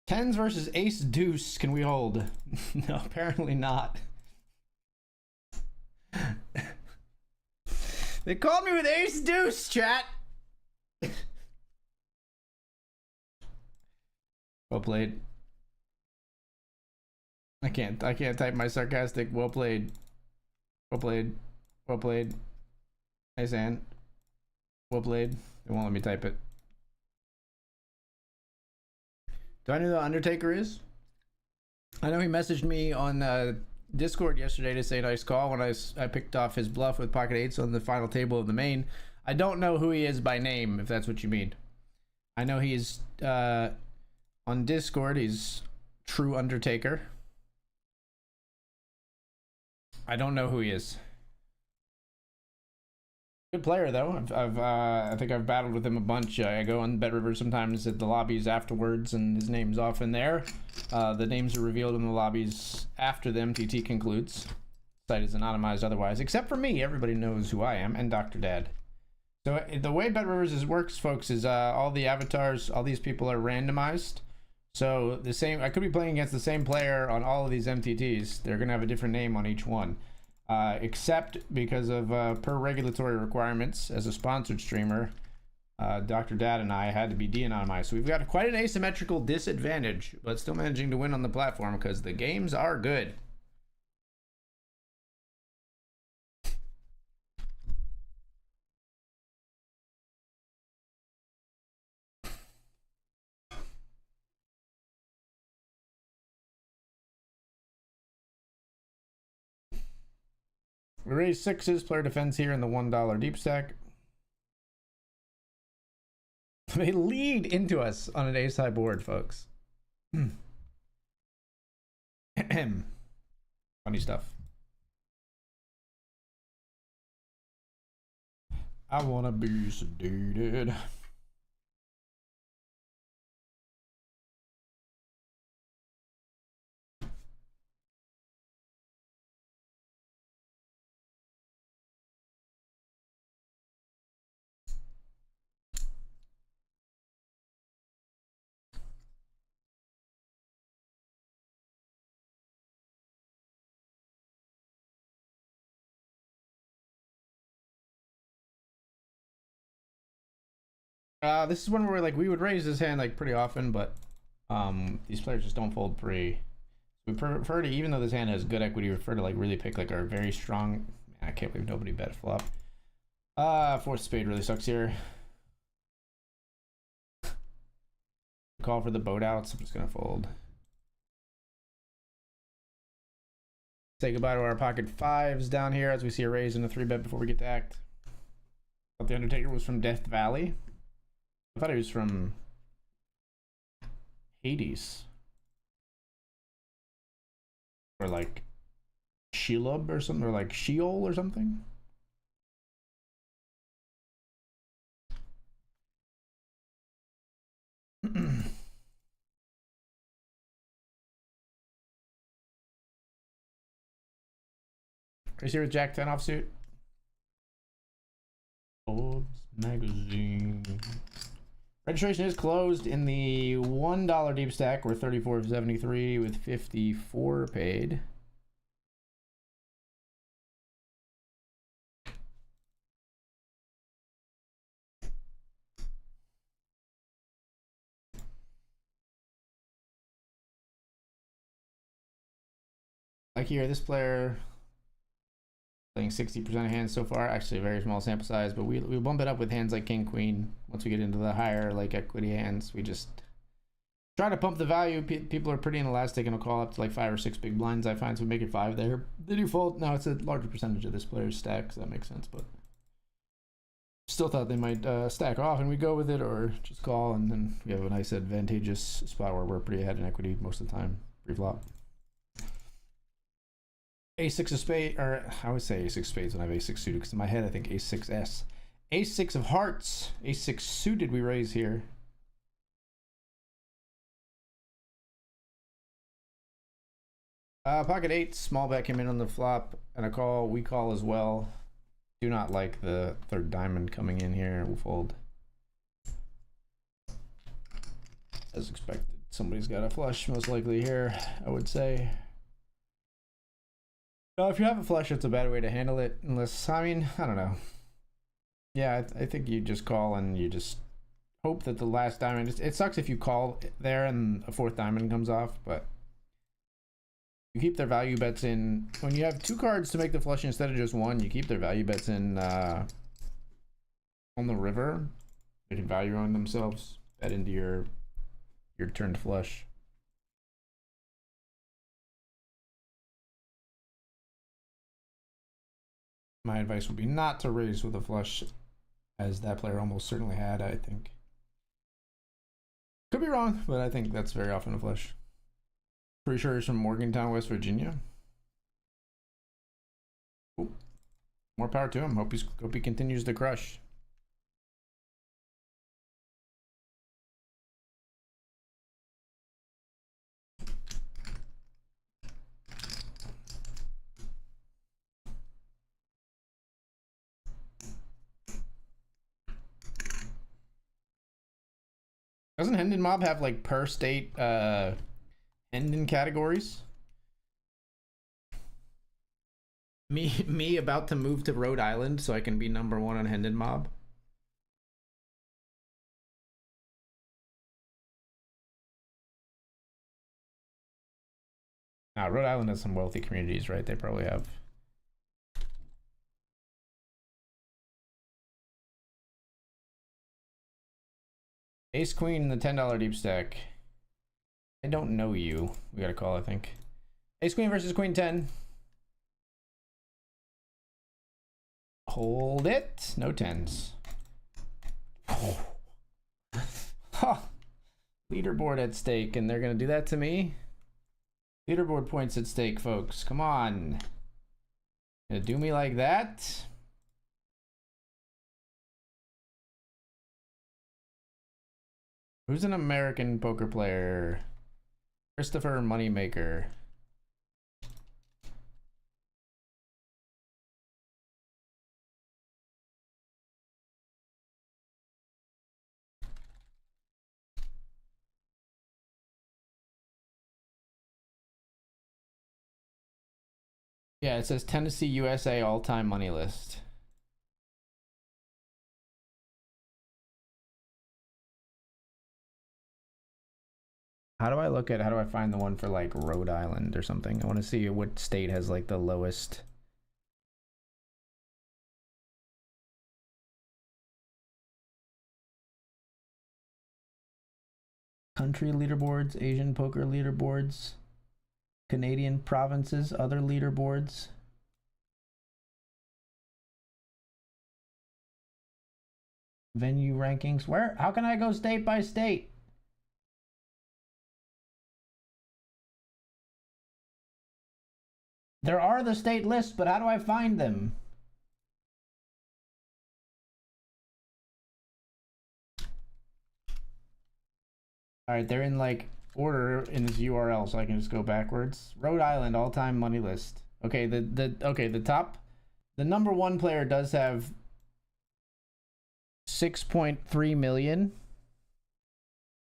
Tens versus ace deuce. Can we hold? No, apparently not. They called me with ace deuce, chat. Well played. I can't type my sarcastic well played. Well played. Well played. Nice hand. Well played. It won't let me type it. Do I know who the Undertaker is? I know he messaged me on Discord yesterday to say nice call when I picked off his bluff with pocket eights on the final table of the main. I don't know who he is by name, if that's what you mean. I know he's on Discord. He's True Undertaker. I don't know who he is. Good player though. I think I've battled with him a bunch. I go on BetRivers sometimes at the lobbies afterwards, and his name's often there. The names are revealed in the lobbies after the MTT concludes. The site is anonymized otherwise, except for me. Everybody knows who I am and Dr. Dad. So the way BetRivers works, folks, is all the avatars, all these people are randomized. So I could be playing against the same player on all of these MTTs. They're gonna have a different name on each one. Except because of per regulatory requirements as a sponsored streamer, Dr. Dad and I had to be de-anonymized. So we've got quite an asymmetrical disadvantage, but still managing to win on the platform because the games are good. We raise sixes, player defends here in the $1 deep stack. They lead into us on an ace high board, folks. Funny stuff. I wanna be sedated. This is one where like we would raise this hand like pretty often, but these players just don't fold pre. We prefer to, even though this hand has good equity, we prefer to like really pick like our very strong. Man, I can't believe nobody bet flop. Fourth spade really sucks here. Call for the boat outs. I'm just gonna fold. Say goodbye to our pocket fives down here as we see a raise and a 3-bet before we get to act. Thought the Undertaker was from Death Valley. I thought he was from Hades. Or like Shelob or something, or like Sheol or something. Chris here with Jack 10 offsuit. Forbes magazine. Registration is closed in the $1 deep stack. We're 34.73 with 54 paid. Like here, this player playing 60% of hands so far. Actually, a very small sample size, but we bump it up with hands like King, Queen. Once we get into the higher like equity hands, we just try to pump the value. People are pretty inelastic and will call up to like 5 or 6 big blinds. I find, so we make it 5 there. The default now it's a larger percentage of this player's stack, so that makes sense. But still thought they might stack off, and we go with it or just call, and then we have a nice advantageous spot where we're pretty ahead in equity most of the time pre-flop. A6 of spades, or I would say A6 spades when I have A6 suited, because in my head I think A6S. A6 of hearts, A6 suited we raise here. Pocket 8, small bet came in on the flop, and a call, we call as well. Do not like the third diamond coming in here, we'll fold. As expected, somebody's got a flush most likely here, I would say. No, if you have a flush, it's a bad way to handle it. Unless, I mean, I don't know. Yeah, I think you just call and you just hope that the last diamond. It sucks if you call there and a fourth diamond comes off, but You keep their value bets in. When you have 2 cards to make the flush instead of just 1, you keep their value bets in on the river. They can value on themselves. Bet into your turn to flush. My advice would be not to raise with a flush, as that player almost certainly had, I think. Could be wrong, but I think that's very often a flush. Pretty sure he's from Morgantown, West Virginia. Ooh. More power to him. Hope he continues to crush. Doesn't Hendon Mob have like per state Hendon categories? Me about to move to Rhode Island so I can be #1 on Hendon Mob. Rhode Island has some wealthy communities, right? They probably have. Ace Queen in the $10 deep stack. I don't know you. We got a call, I think. Ace Queen versus Queen 10. Hold it. No 10s. Oh. Huh. Leaderboard at stake, and they're gonna do that to me? Leaderboard points at stake, folks. Come on. Gonna do me like that? Who's an American poker player? Christopher Moneymaker. Yeah, it says Tennessee, USA all-time money list. How do I find the one for like Rhode Island or something? I want to see what state has like the lowest. Country leaderboards, Asian poker leaderboards, Canadian provinces, other leaderboards. Venue rankings. Where? How can I go state by state? There are the state lists, but how do I find them? All right, they're in like order in this URL, so I can just go backwards. Rhode Island all-time money list. Okay, the #1 player does have 6.3 million.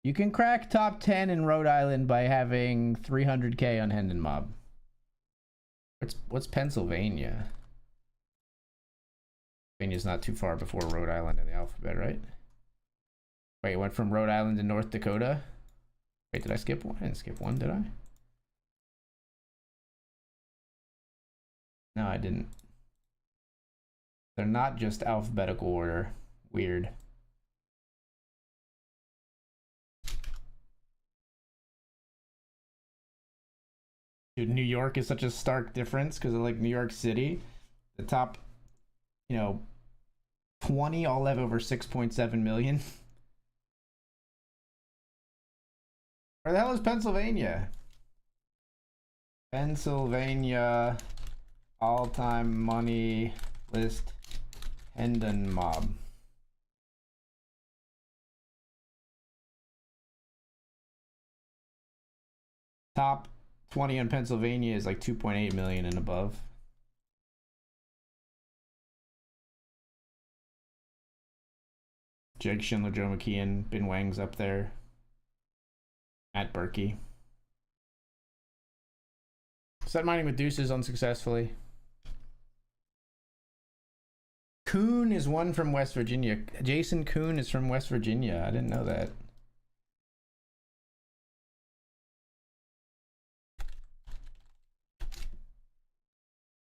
You can crack top 10 in Rhode Island by having 300K on Hendon Mob. What's Pennsylvania? Pennsylvania's not too far before Rhode Island in the alphabet, right? Wait, it went from Rhode Island to North Dakota? Wait, did I skip one? I didn't skip one, did I? No, I didn't. They're not just alphabetical order. Weird. Dude, New York is such a stark difference because of like New York City. The top, 20 all have over 6.7 million. Where the hell is Pennsylvania? Pennsylvania all-time money list Hendon Mob. Top 20 on Pennsylvania is like 2.8 million and above. Jake Schindler, Joe McKeon, Ben Wang's up there. Matt Berkey. Set mining with deuces unsuccessfully. Kuhn is one from West Virginia. Jason Kuhn is from West Virginia. I didn't know that.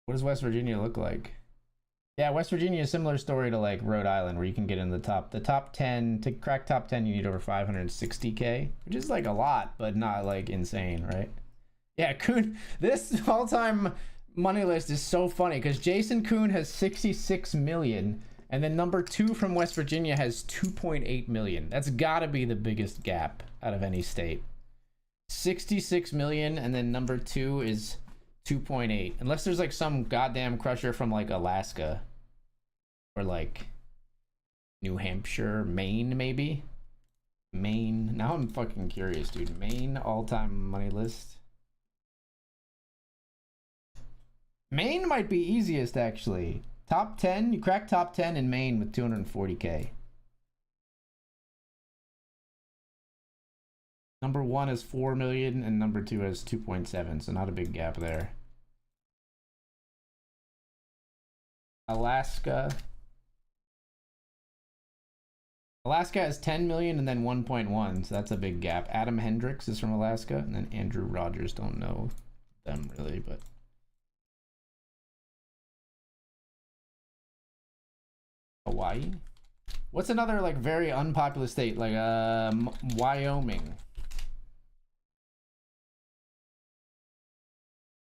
What does West Virginia look like? Yeah, West Virginia is a similar story to like Rhode Island, where you can get in the top 10. To crack top 10, you need over 560K, which is like a lot, but not like insane, right? Yeah, Kuhn. This all-time money list is so funny because Jason Kuhn has 66 million, and then number 2 from West Virginia has 2.8 million. That's got to be the biggest gap out of any state. 66 million, and then number 2 is 2.8, unless there's like some goddamn crusher from like Alaska or like New Hampshire, Maine, maybe. Maine. Now I'm fucking curious, dude. Maine all-time money list. Maine might be easiest, actually. Top 10, you crack top 10 in Maine with 240K. Number 1 is 4 million and number 2 has 2.7, so not a big gap there. Alaska. Alaska has 10 million and then 1.1, so that's a big gap. Adam Hendricks is from Alaska, and then Andrew Rogers, don't know them really, but Hawaii. What's another like very unpopulous state like Wyoming?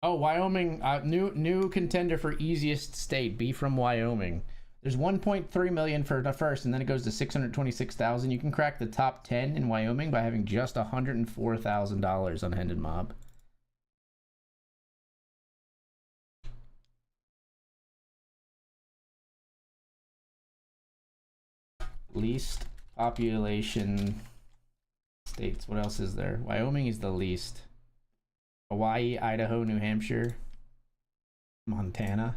Oh, Wyoming, new contender for easiest state. Be from Wyoming. There's 1.3 million for the first, and then it goes to 626,000. You can crack the top 10 in Wyoming by having just $104,000 on Hendon Mob. Least population states. What else is there? Wyoming is the least. Hawaii, Idaho, New Hampshire, Montana.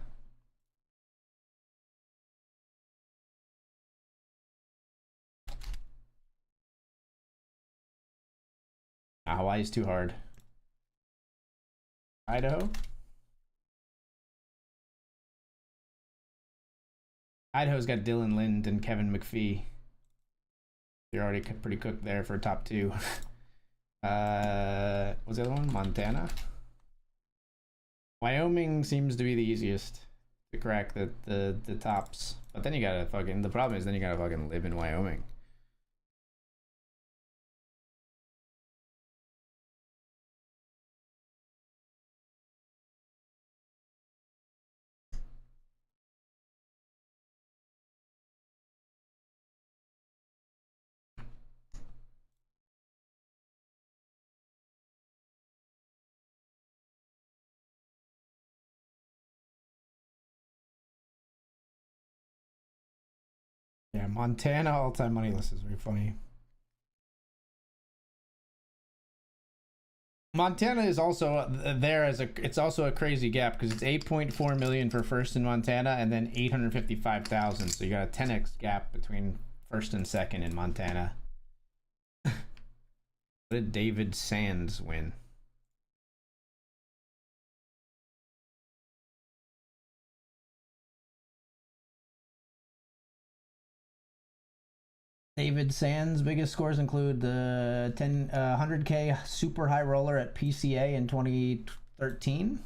Hawaii's too hard. Idaho. Idaho's got Dylan Lind and Kevin McPhee. They're already pretty cooked there for top 2. What's the other one? Montana. Wyoming seems to be the easiest to crack the tops, but then you gotta fucking. The problem is then you gotta fucking live in Wyoming. Yeah, Montana all-time money list is very funny. Montana is also there as it's also a crazy gap because it's 8.4 million for first in Montana and then 855,000. So you got a 10x gap between first and second in Montana. What did David Sands win? David Sands' biggest scores include the 100K super high roller at PCA in 2013.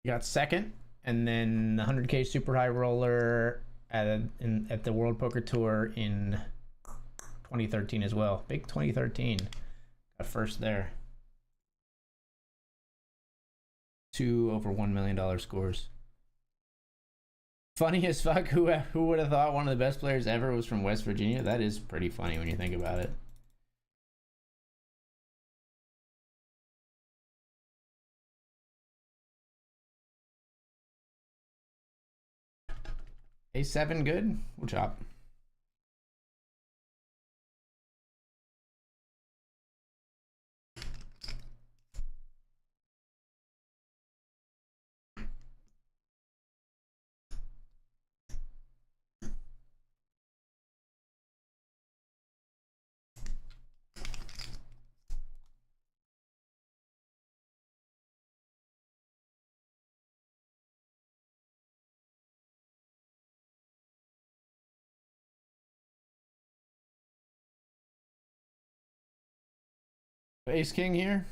You got second, and then the 100K super high roller at the World Poker Tour in 2013 as well. Big 2013. Got first there. 2 over $1 million scores. Funny as fuck. Who would have thought one of the best players ever was from West Virginia? That is pretty funny when you think about it. A7 good? We'll chop. Ace King here.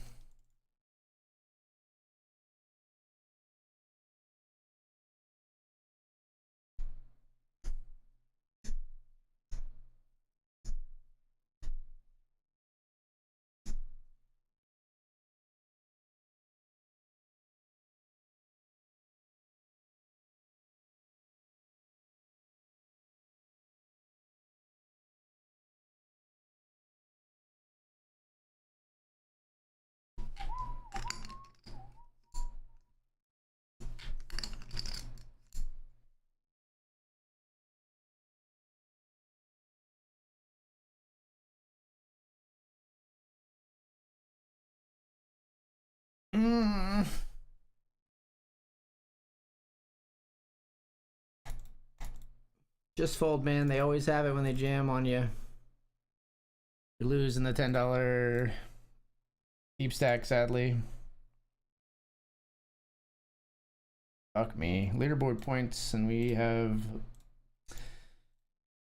Mm. Just fold, man. They always have it when they jam on you. You're losing the $10 deep stack, sadly. Fuck me. Leaderboard points, and we have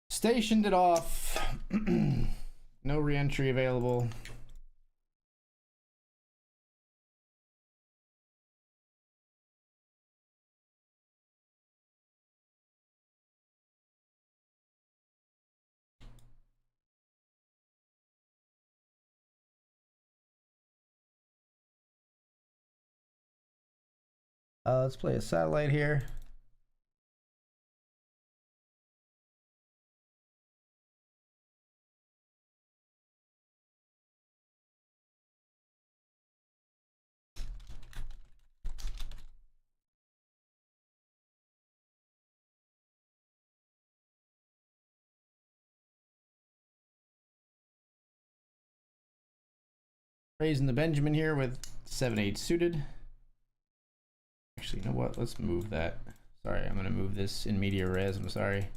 stationed it off. No re-entry available. Let's play a satellite here. Raising the Benjamin here with 7-8 suited. Actually, you know what? Let's move that. Sorry, I'm gonna move this in media res. I'm sorry.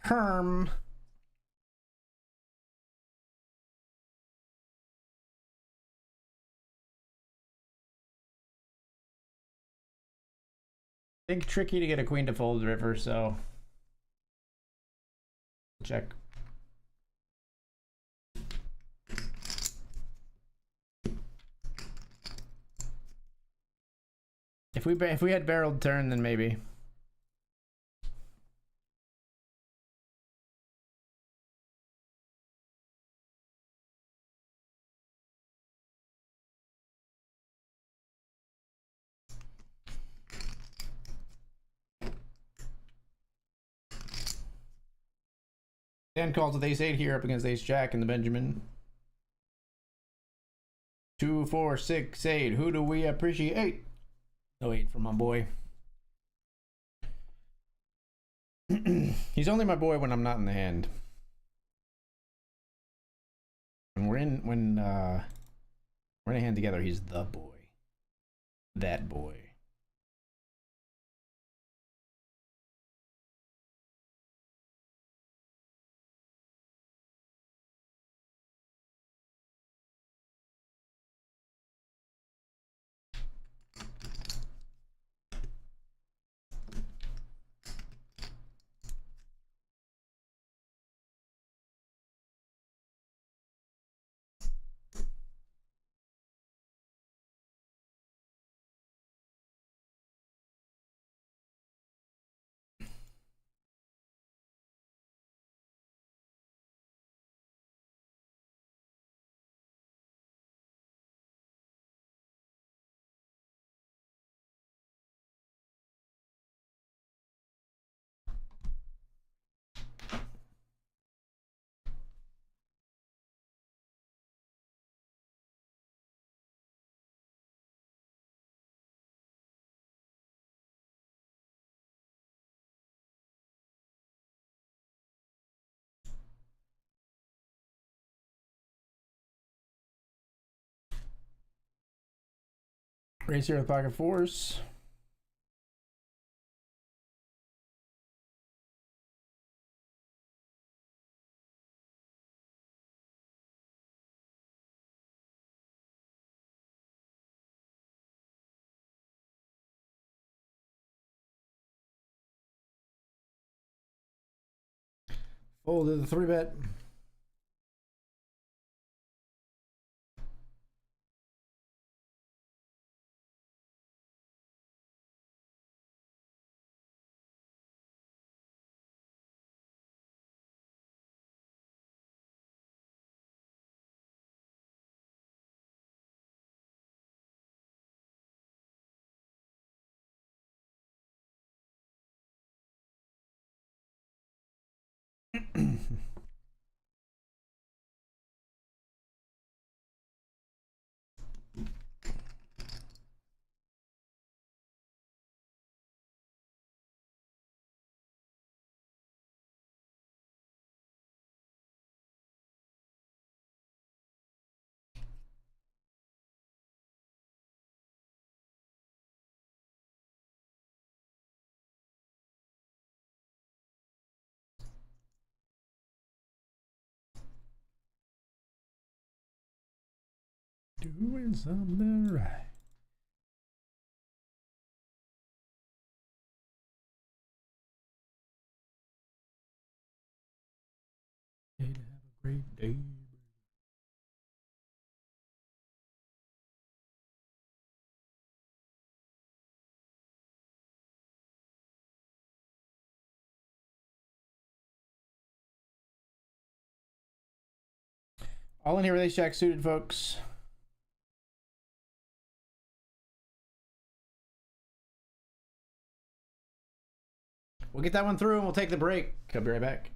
Herm. I think tricky to get a queen to fold river, so check. If we had barreled turn, then maybe. Dan calls with ace-8 here up against ace-jack in the Benjamin. 2, 4, 6, 8. Who do we appreciate? No 8 from my boy. He's only my boy when I'm not in the hand. When we're in a hand together, he's the boy. That boy. Raise here with pocket fours. Folded the 3-bet. Doing something right. Have a great day. All in here with ace jack suited, folks. We'll get that one through and we'll take the break. I'll be right back.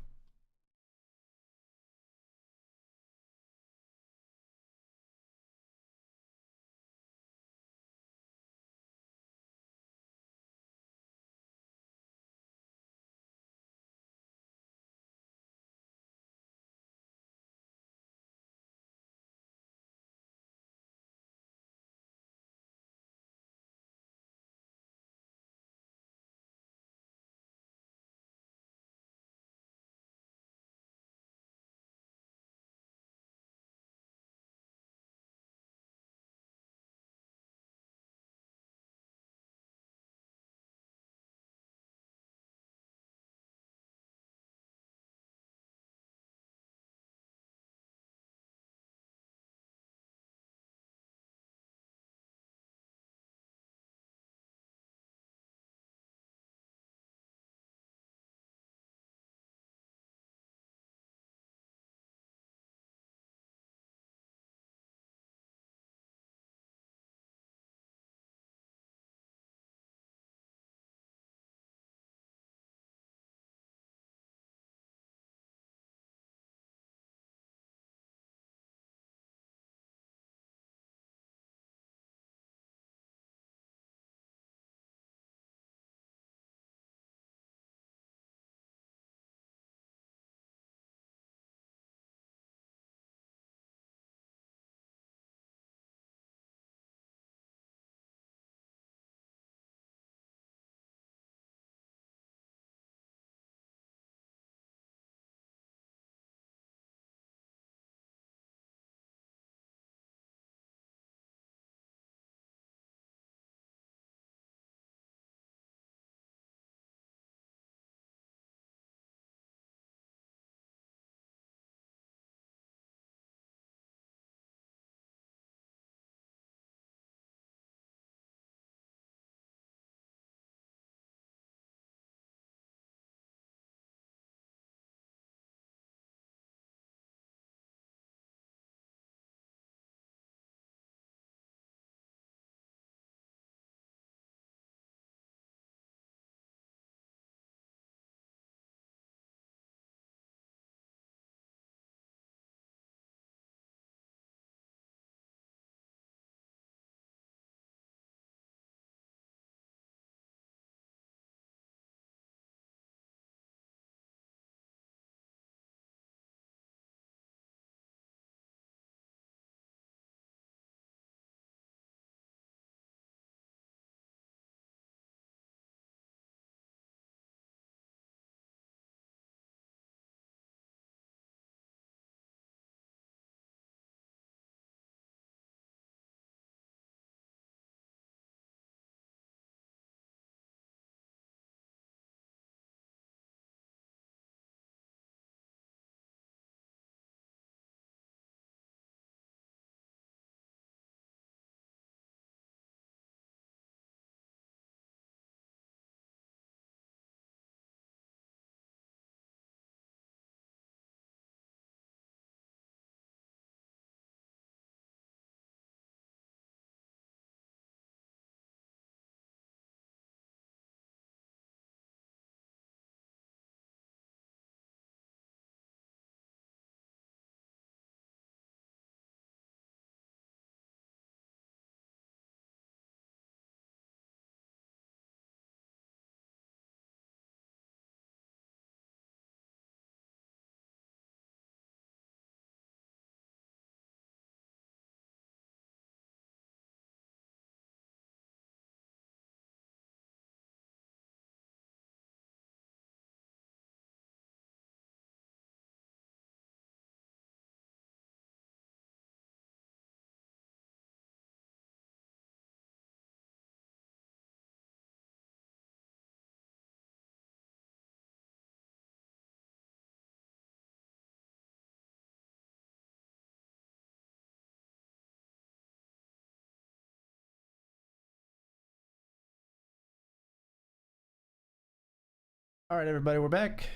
All right, everybody, we're back.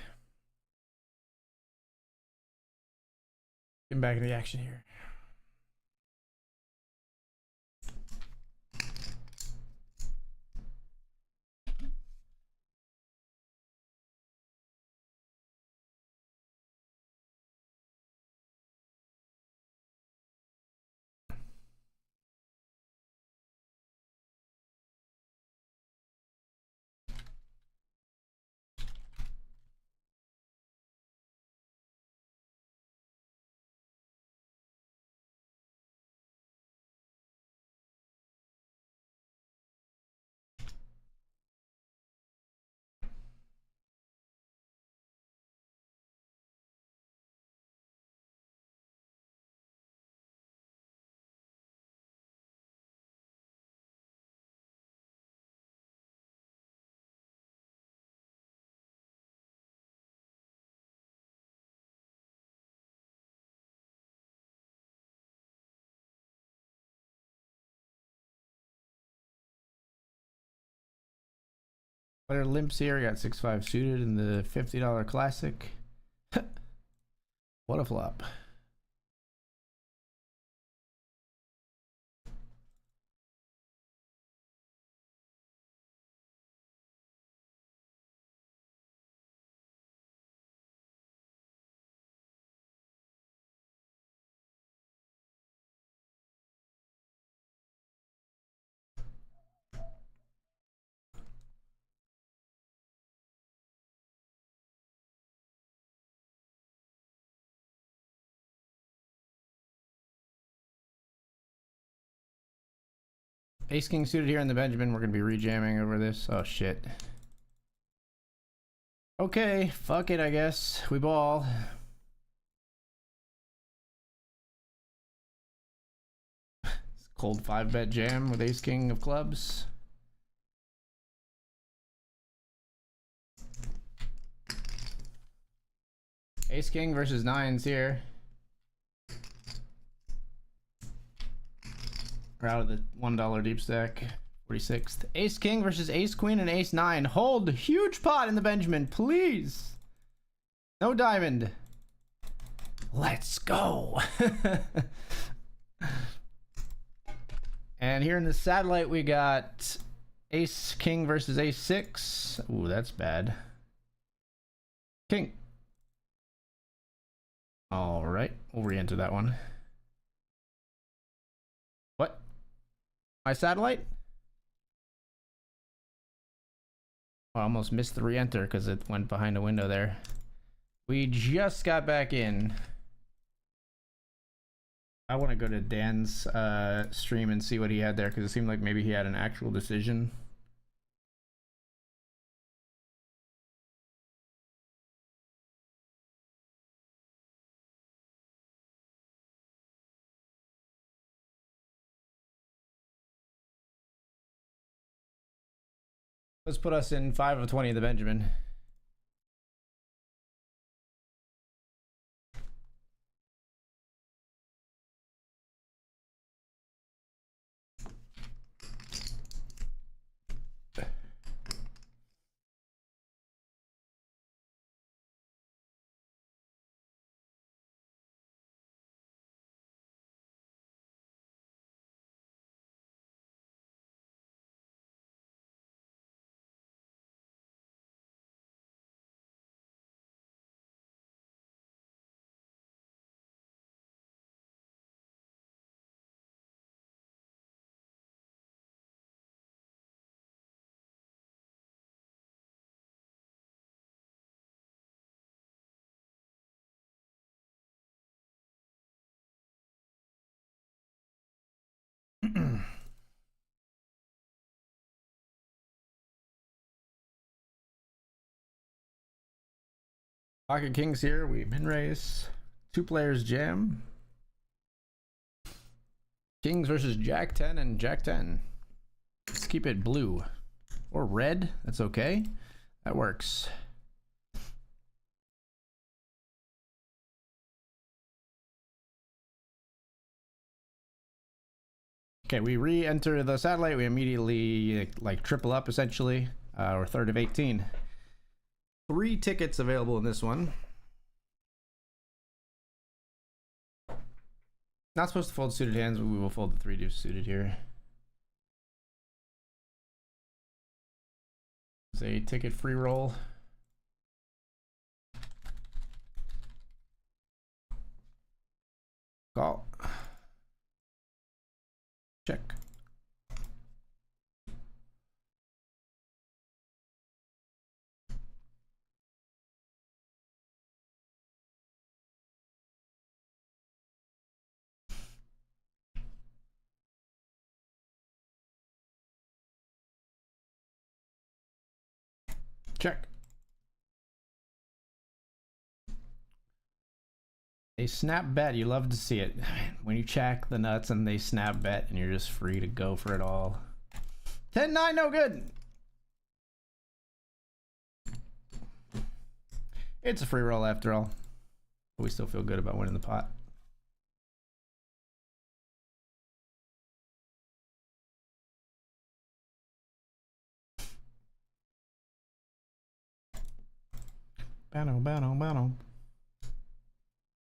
Getting back into the action here. Player limps here. Got 6-5 suited in the $50 classic. What a flop. Ace King suited here in the Benjamin. We're going to be rejamming over this. Oh, shit. Okay, fuck it, I guess. We ball. Cold 5-bet jam with Ace King of clubs. Ace King versus nines here. We're out of the $1 deep stack. 46th. Ace King versus Ace Queen and Ace 9. Hold. Huge pot in the Benjamin, please. No diamond. Let's go. And here in the satellite, we got Ace King versus Ace 6. Ooh, that's bad. King. All right, we'll re-enter that one. What? My satellite? I almost missed the re-enter because it went behind a window there. We just got back in. I want to go to Dan's stream and see what he had there because it seemed like maybe he had an actual decision. Let's put us in 5 of 20 of the Benjamin. Pocket Kings here. We min raise. 2 players jam. Kings versus Jack 10 and Jack 10. Let's keep it blue. Or red. That's okay. That works. Okay, we re-enter the satellite. We immediately like triple up essentially. We're third of 18. 3 tickets available in this one. Not supposed to fold suited hands, but we will fold the 3 deuce suited here. It's a ticket free roll. Call. Check. Check. A snap bet, you love to see it. When you check the nuts and they snap bet and you're just free to go for it all. 10-9, no good. It's a free roll after all. But we still feel good about winning the pot. Bano, bano, bano.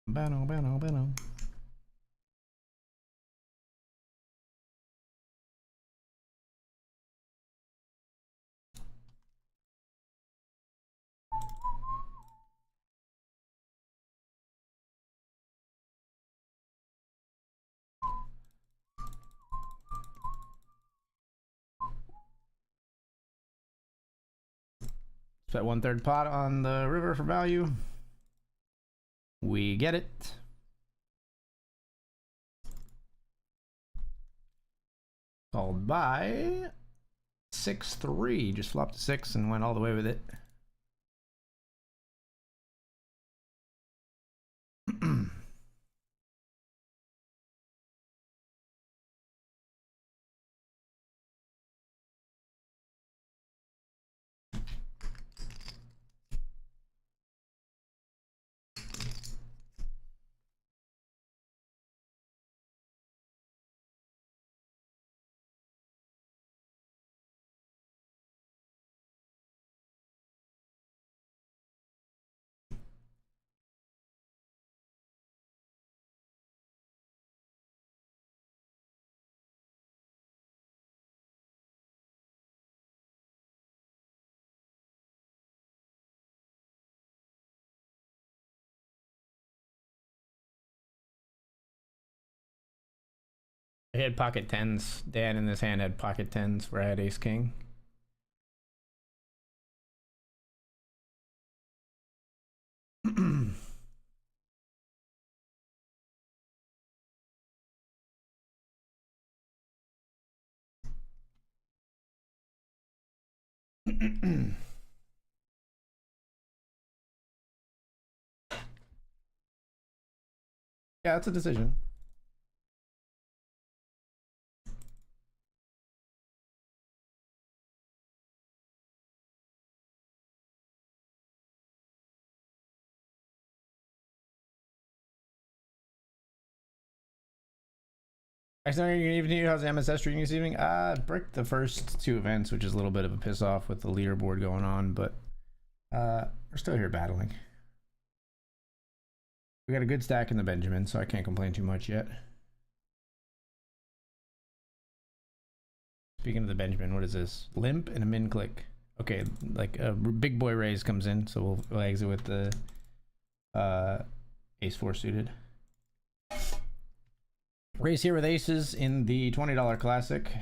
Bano, bano, bano. Bet 1/3 pot on the river for value. We get it. Called by 6-3. Just flopped to 6 and went all the way with it. He had pocket 10s. Dan in his hand had pocket 10s where I had ace king. Yeah, it's a decision. How's the MSS streaming this evening? Bricked the first 2 events, which is a little bit of a piss off with the leaderboard going on, but we're still here battling. We got a good stack in the Benjamin, so I can't complain too much yet. Speaking of the Benjamin, what is this? Limp and a min click. Okay, like a big boy raise comes in, so we'll exit with the ace 4 suited. Raise here with aces in the $20 classic.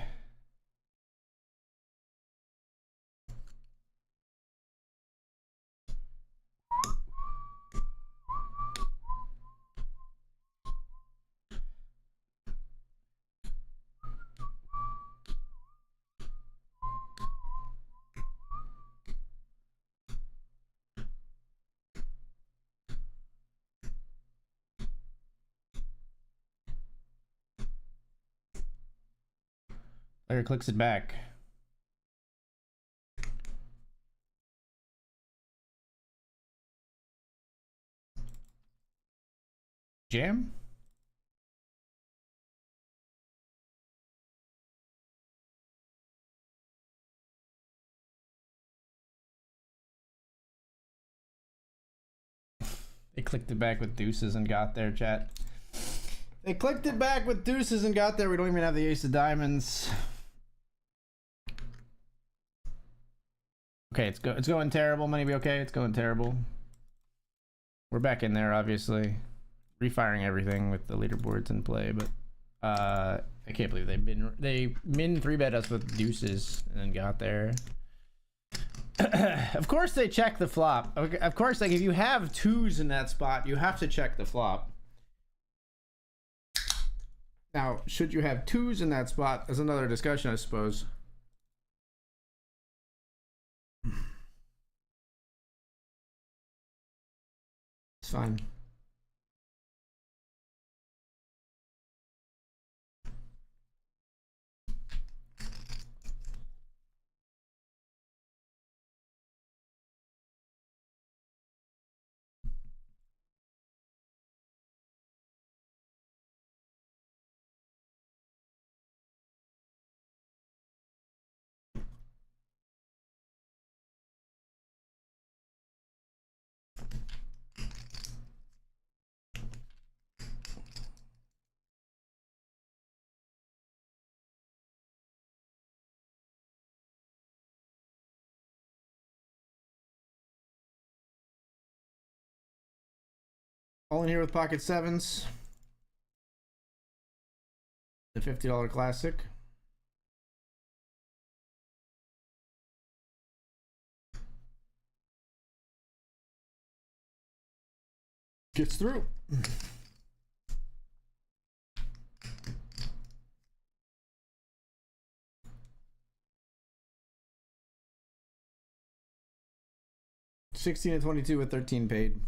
Player clicks it back. Jam? They clicked it back with deuces and got there, chat. They clicked it back with deuces and got there. We don't even have the ace of diamonds. Okay, it's going terrible. Money be okay. It's going terrible. We're back in there, obviously. Refiring everything with the leaderboards in play, but I can't believe they min 3-bet us with deuces and then got there. Of course they check the flop. Okay, of course, like if you have twos in that spot, you have to check the flop. Now, should you have twos in that spot is another discussion, I suppose. It's fine. All in here with pocket sevens. The $50 classic. Gets through. $16 and $22 with 13 paid.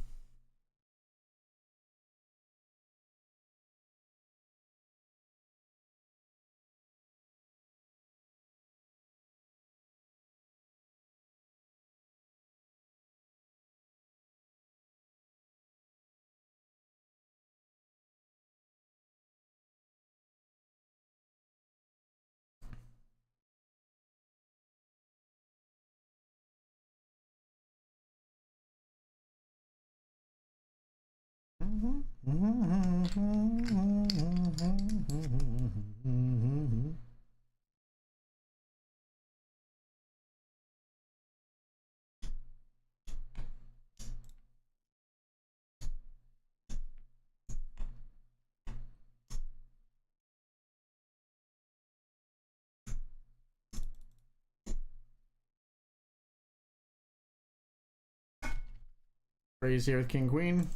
Raise here with King Queen.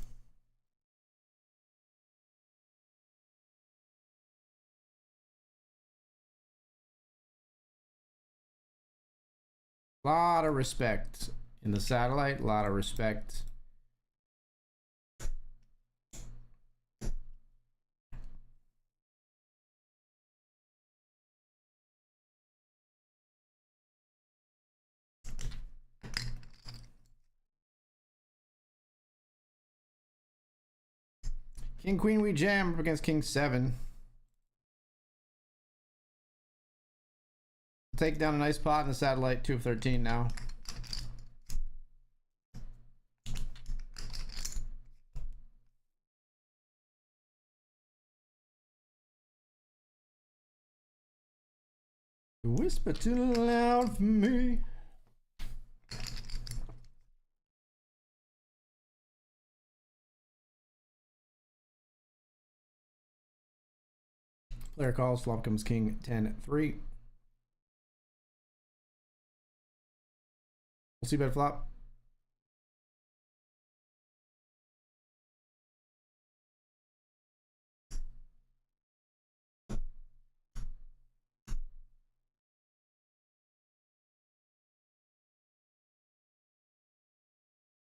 Lot of respect in the satellite, lot of respect. King Queen we jam up against King 7. Take down a nice pot in the satellite, 2 of 13 now. Whisper too loud for me. Player calls, flop comes King 10-3. We'll see bet flop.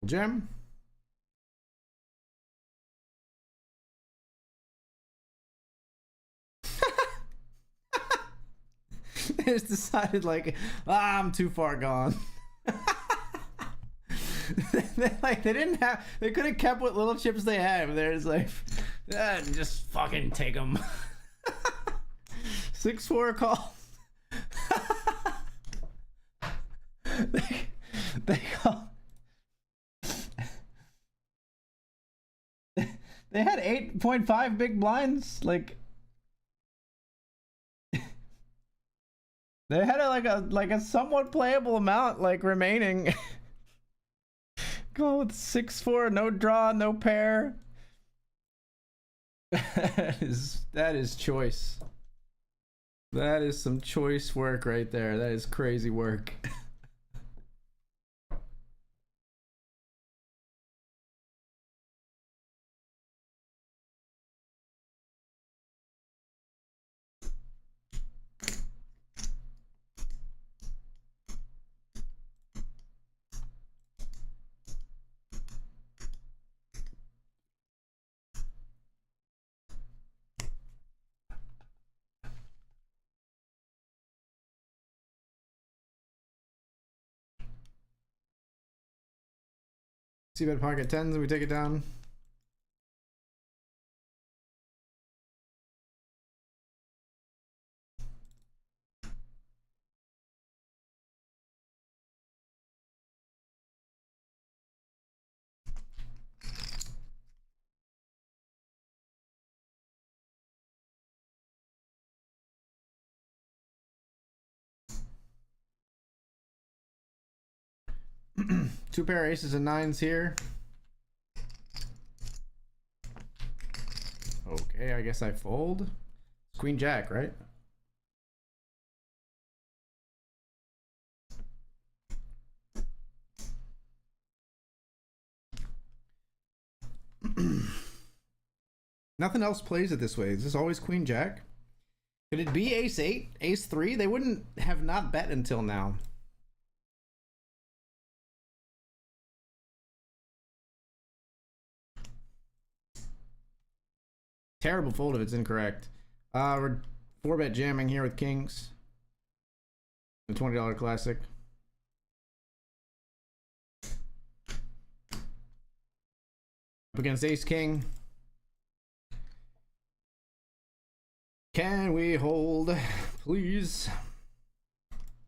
Jam. They just decided like, I'm too far gone. They could have kept what little chips they have. They're just like, just fucking take them. 6-4 call. they call. They had 8.5 big blinds. Like they had like a somewhat playable amount like remaining. Go with 6-4, no draw, no pair. That is choice. That is some choice work right there. That is crazy work. See bet pocket tens and we take it down. Two pair of aces and nines here. Okay, I guess I fold. Queen jack, right? Nothing else plays it this way. Is this always queen jack? Could it be ace 8, ace 3? They wouldn't have not bet until now. Terrible fold if it's incorrect. We're 4-bet jamming here with kings. The $20 classic. Up against ace king. Can we hold, please?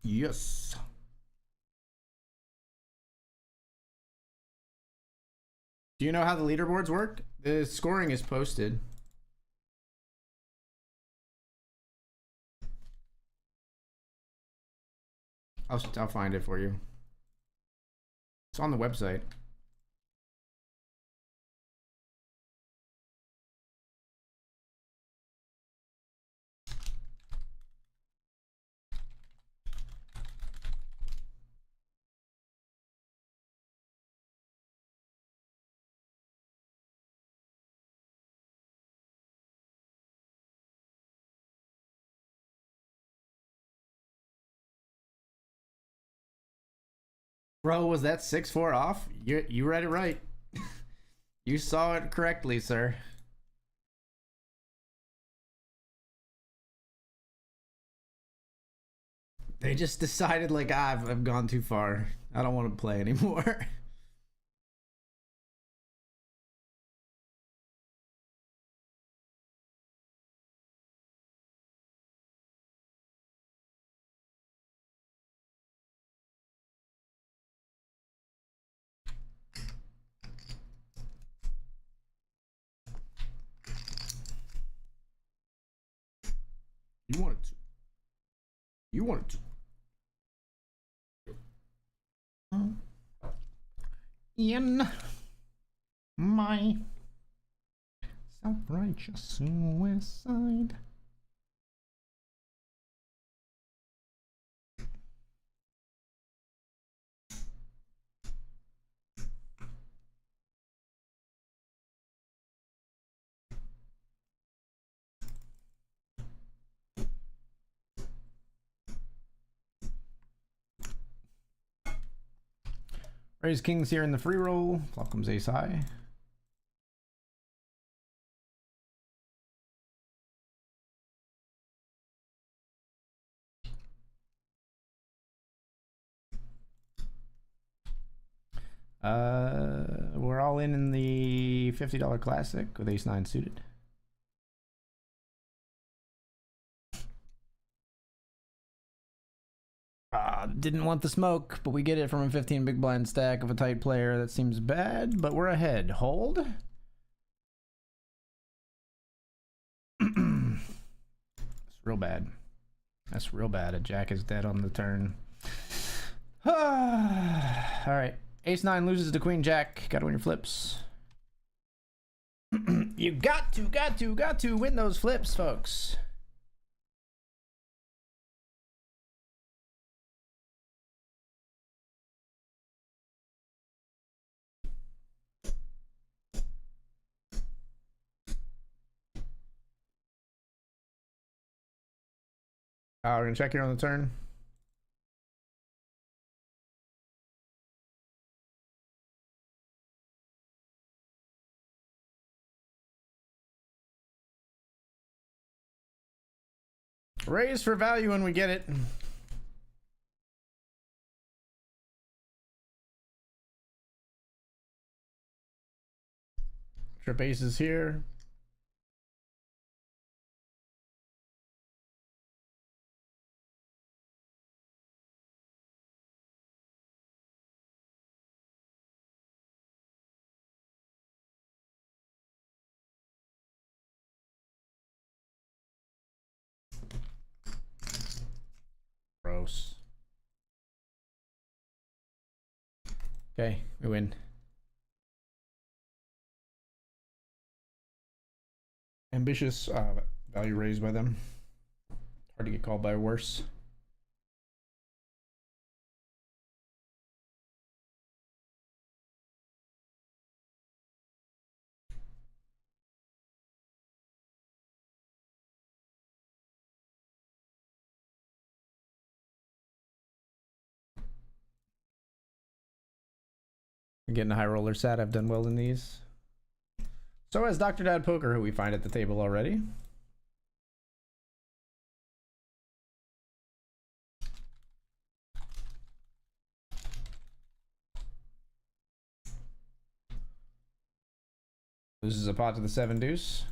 Yes. Do you know how the leaderboards work? The scoring is posted. I'll find it for you. It's on the website. Bro, was that 6-4 off? You read it right. You saw it correctly, sir. They just decided like, I've gone too far. I don't want to play anymore. You wanted to. You wanted to. In my self-righteous suicide. Raise kings here in the free roll. Flop comes ace high. We're all in the $50 classic with ace 9 suited. Didn't want the smoke, but we get it from a 15 big blind stack of a tight player. That seems bad, but we're ahead. Hold. Real bad. That's real bad. A jack is dead on the turn. All right. Ace 9 loses to Queen Jack. Gotta win your flips. You got to win those flips, folks. We're gonna check here on the turn. Raise for value when we get it. Trip aces here. Gross. Okay, we win. Ambitious value raised by them. Hard to get called by worse. Getting a high roller set. I've done well in these. So has Dr. Dad Poker, who we find at the table already. Loses a pot to the 7 deuce.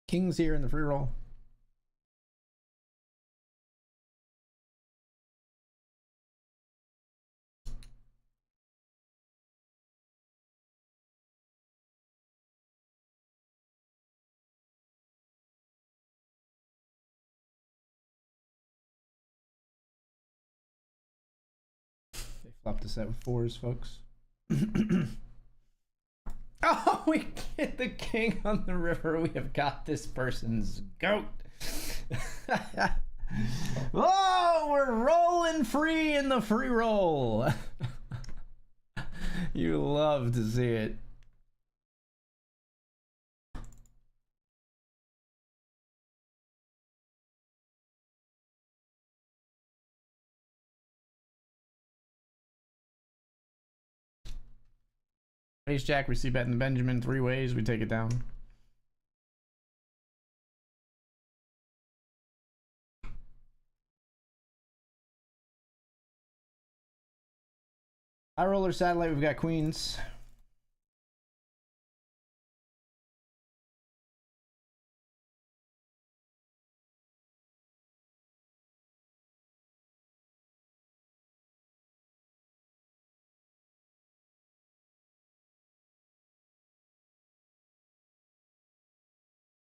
Kings here in the free roll. They flopped the set with 4s, folks. Oh, we get the king on the river. We have got this person's goat. Oh, we're rolling free in the free roll. You love to see it. Ace Jack, we see bet in the Benjamin 3 ways. We take it down. High roller satellite, we've got queens.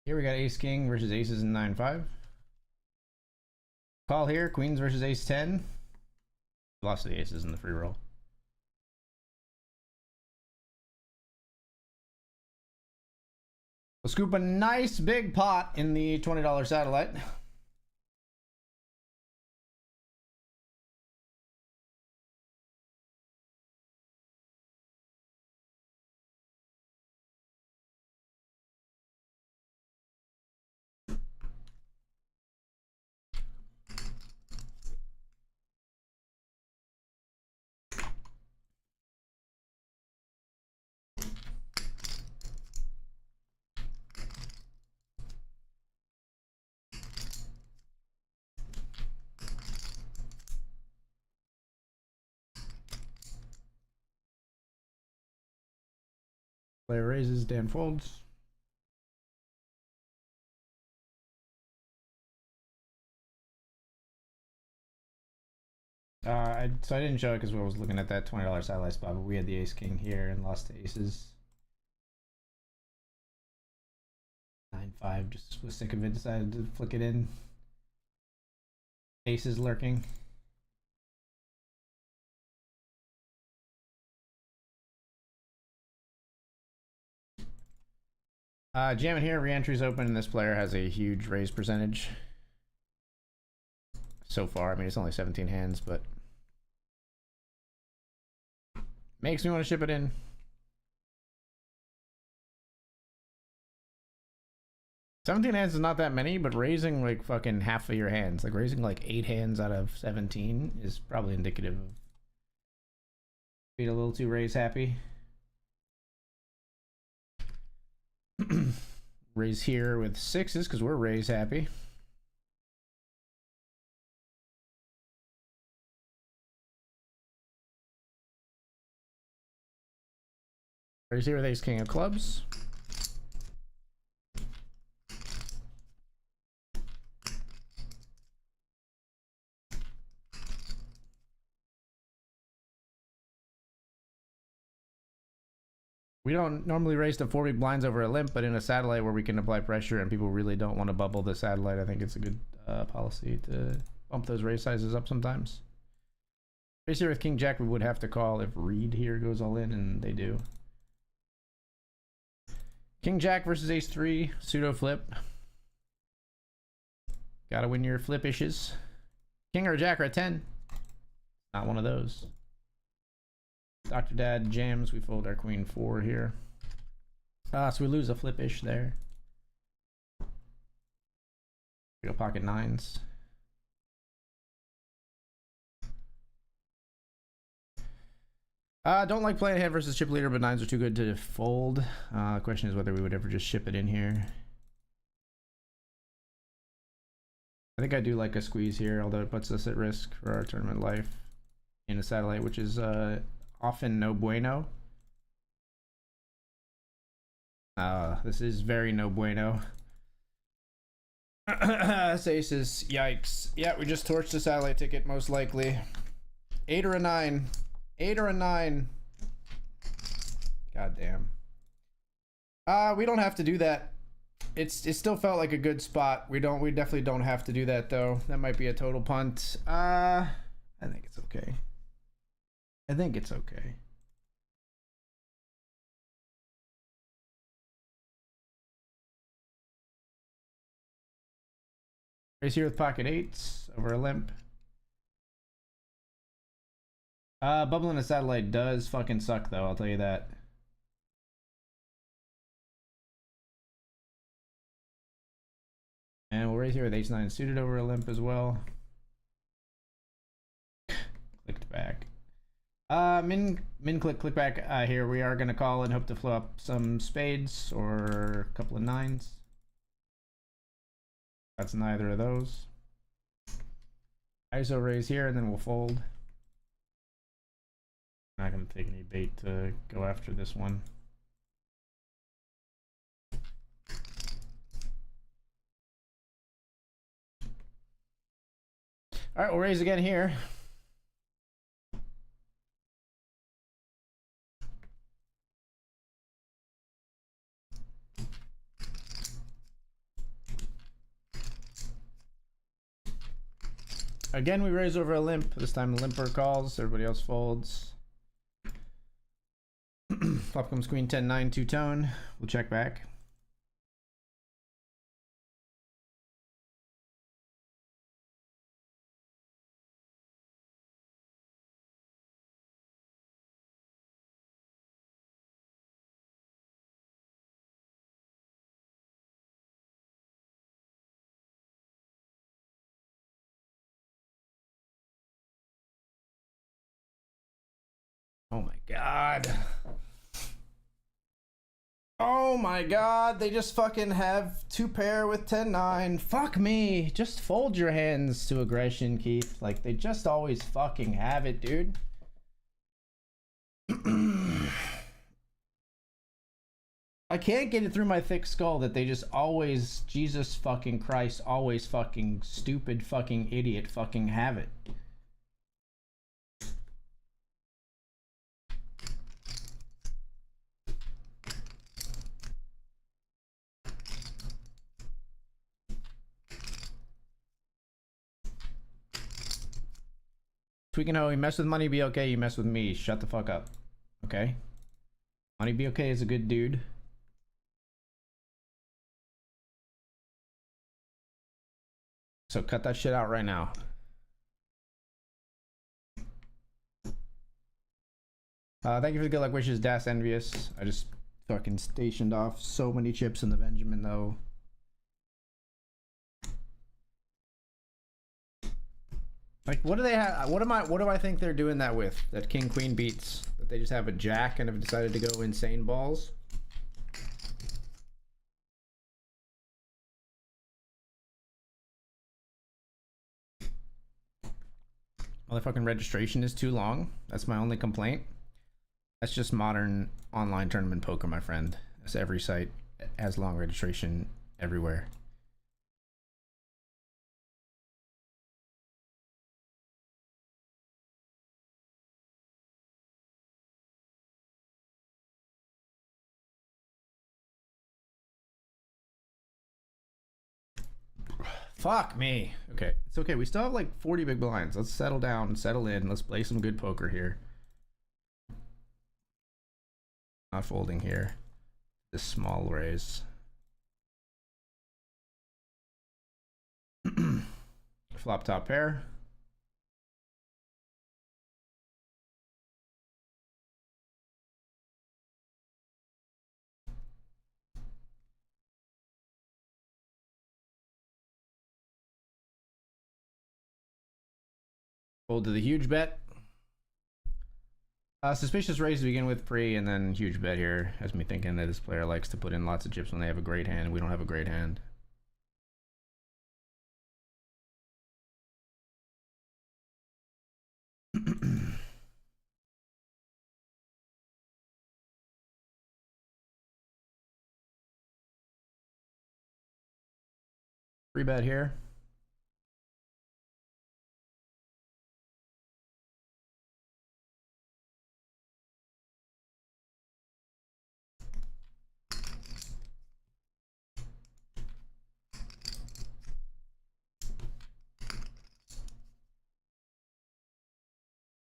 Here we got ace king versus aces and 9-5. Call here, queens versus ace 10. Lost the aces in the free roll. We'll scoop a nice big pot in the $20 satellite. Player raises, Dan folds. So I didn't show it because I was looking at that $20 satellite spot, but we had the ace king here and lost to aces. 9-5, just was sick of it, decided to flick it in. Aces lurking. Jamming here, re-entry's open, and this player has a huge raise percentage. So far, I mean, it's only 17 hands, but makes me want to ship it in. 17 hands is not that many, but raising like fucking half of your hands, like raising like 8 hands out of 17 is probably indicative of being a little too raise happy. Raise here with 6s because we're raise happy. Raise here with ace king of clubs. We don't normally raise to 4 big blinds over a limp, but in a satellite where we can apply pressure and people really don't want to bubble the satellite, I think it's a good policy to bump those raise sizes up sometimes. Raise here with king jack, we would have to call if reed here goes all in, and they do. King jack versus ace 3, pseudo flip. Gotta win your flip issues. King or jack are at 10. Not one of those. Dr. Dad jams, we fold our queen 4 here. So we lose a flip ish there. We go pocket 9s. Don't like playing ahead versus chip leader, but 9s are too good to fold. The question is whether we would ever just ship it in here. I think I do like a squeeze here, although it puts us at risk for our tournament life in a satellite, which is often no bueno. This is very no bueno. This ace is yikes. Yeah, we just torched a satellite ticket, most likely. 8 or a 9. 8 or a 9. God damn. We don't have to do that. It still felt like a good spot. We definitely don't have to do that though. That might be a total punt. I think it's okay. I think it's okay. Raise here with pocket 8s over a limp. Bubbling a satellite does fucking suck though, I'll tell you that. And we'll raise here with h9 suited over a limp as well. Clicked back. Min click back here. We are gonna call and hope to flow up some spades or a couple of 9s. That's neither of those. ISO raise here and then we'll fold. Not gonna take any bait to go after this one. All right, we'll raise again here. Again, we raise over a limp. This time the limper calls, everybody else folds. Flop comes queen 10-9 two-tone. We'll check back. Oh my god. Oh my god, they just fucking have 2 pair with 10-9. Fuck me. Just fold your hands to aggression, Keith. Like, they just always fucking have it, dude. I can't get it through my thick skull that they just always, Jesus fucking Christ, always fucking stupid fucking idiot fucking have it. Tweaking how you mess with money be okay, you mess with me. Shut the fuck up. Okay? Money be okay is a good dude. So cut that shit out right now. Thank you for the good luck wishes, Das Envious. I just fucking stationed off so many chips in the Benjamin though. Like, what do they have? What do I think they're doing that with? That King Queen beats? That they just have a jack and have decided to go insane balls? Motherfucking registration is too long. That's my only complaint. That's just modern online tournament poker, my friend. That's every site has long registration everywhere. Fuck me. Okay, it's okay. We still have like 40 big blinds. Let's settle down, settle in. Let's play some good poker here. Not folding here. This small raise. Flop top pair. Fold to the huge bet. Suspicious raise to begin with pre, and then huge bet here has me thinking that this player likes to put in lots of chips when they have a great hand, and we don't have a great hand. Free bet here.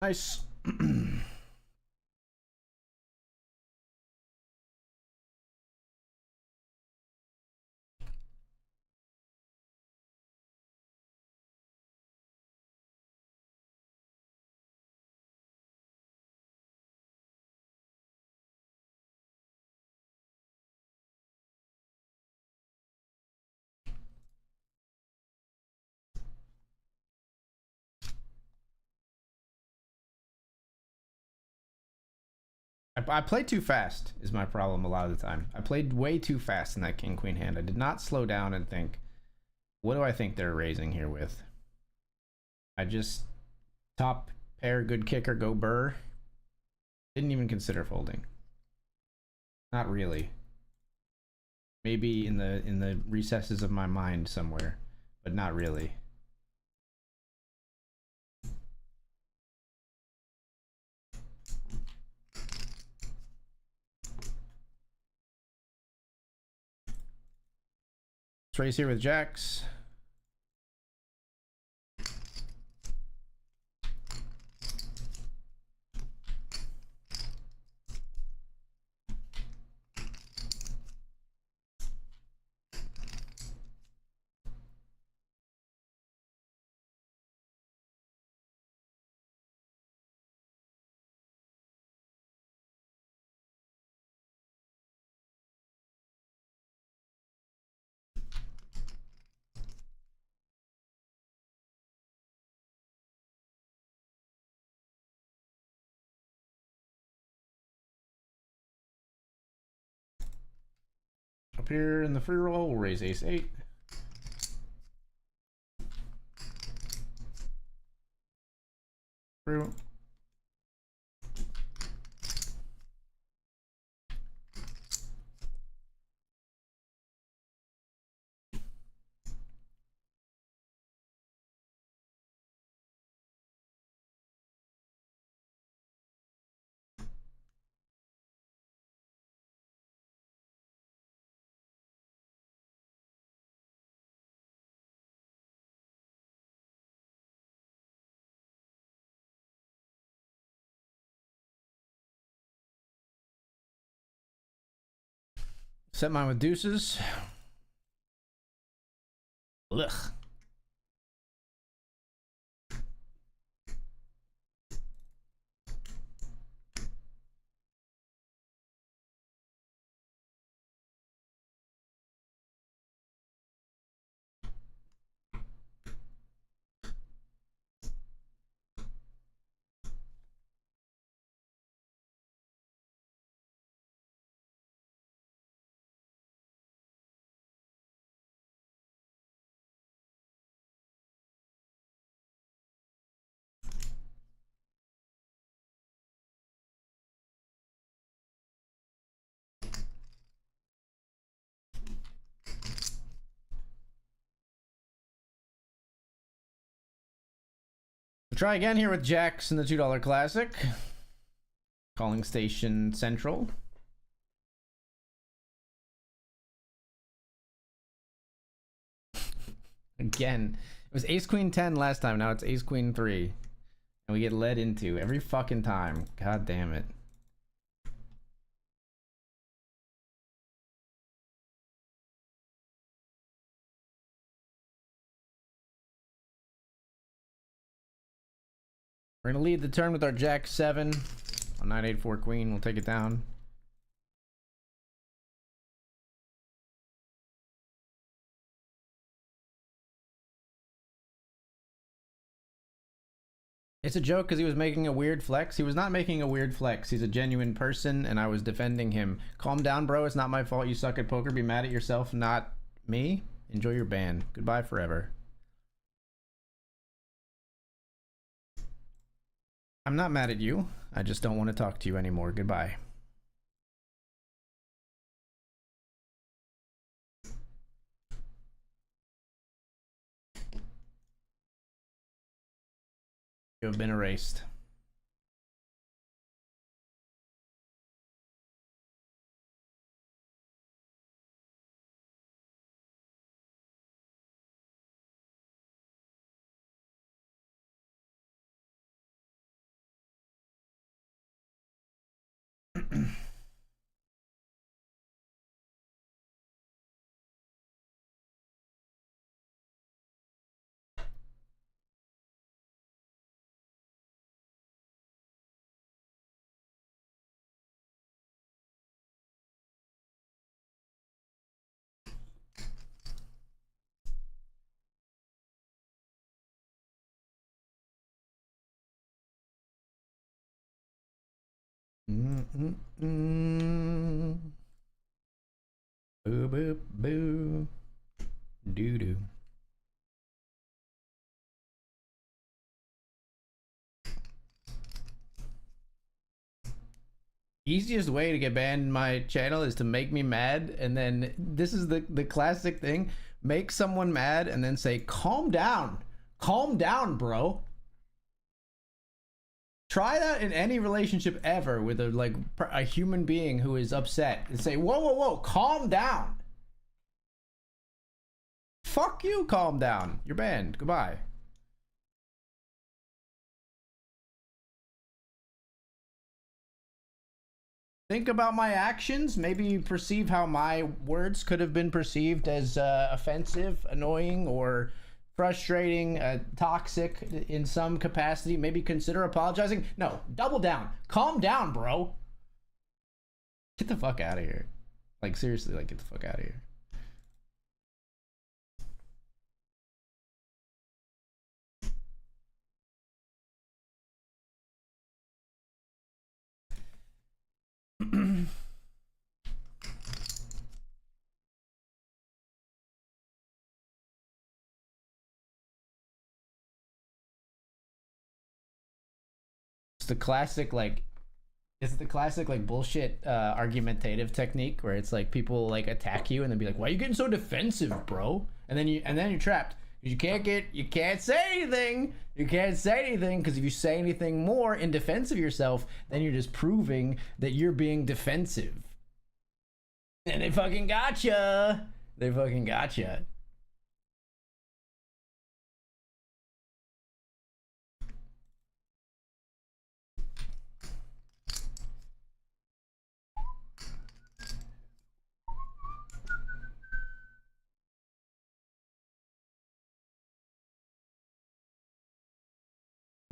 Nice. I played too fast is my problem a lot of the time. I played way too fast in that king queen hand. I did not slow down and think, what do I think they're raising here with? I just top pair, good kicker, go burr. Didn't even consider folding. Not really. Maybe in the recesses of my mind somewhere, but not really. Let's raise here with jacks. Up here in the free roll, we'll raise ace 8. Through. Set mine with deuces. Ugh. We'll try again here with jacks in the $2 classic. Calling station central. Again, it was ace queen 10 last time. Now it's ace queen 3. And we get led into every fucking time. God damn it. We're gonna lead the turn with our jack 7 on 9-8-4 queen. We'll take it down. It's a joke because he was making a weird flex. He was not making a weird flex. He's a genuine person, and I was defending him. Calm down, bro. It's not my fault you suck at poker. Be mad at yourself, not me. Enjoy your ban. Goodbye forever. I'm not mad at you. I just don't want to talk to you anymore. Goodbye. You have been erased. Boo boo boo. Doo doo. Easiest way to get banned in my channel is to make me mad, and then this is the classic thing: make someone mad and then say, calm down, bro. Try that in any relationship ever with a human being who is upset, and say, whoa, calm down. Fuck you, calm down. You're banned. Goodbye. Think about my actions. Maybe perceive how my words could have been perceived as offensive, annoying, or frustrating, toxic in some capacity. Maybe consider apologizing. No, double down. Calm down, bro. Get the fuck out of here. Like, seriously, like, get the fuck out of here. The classic like it's the classic like bullshit argumentative technique where it's like people like attack you and then be like, why are you getting so defensive, bro? And then you're trapped. You can't say anything. You can't say anything because if you say anything more in defense of yourself, then you're just proving that you're being defensive. And they fucking gotcha. They fucking gotcha.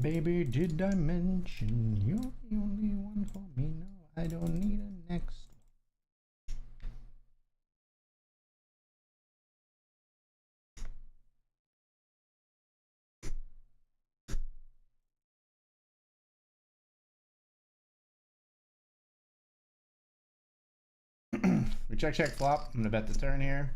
Baby, did I mention you're the only one for me? No, I don't need a next. We check flop. I'm gonna bet the turn here.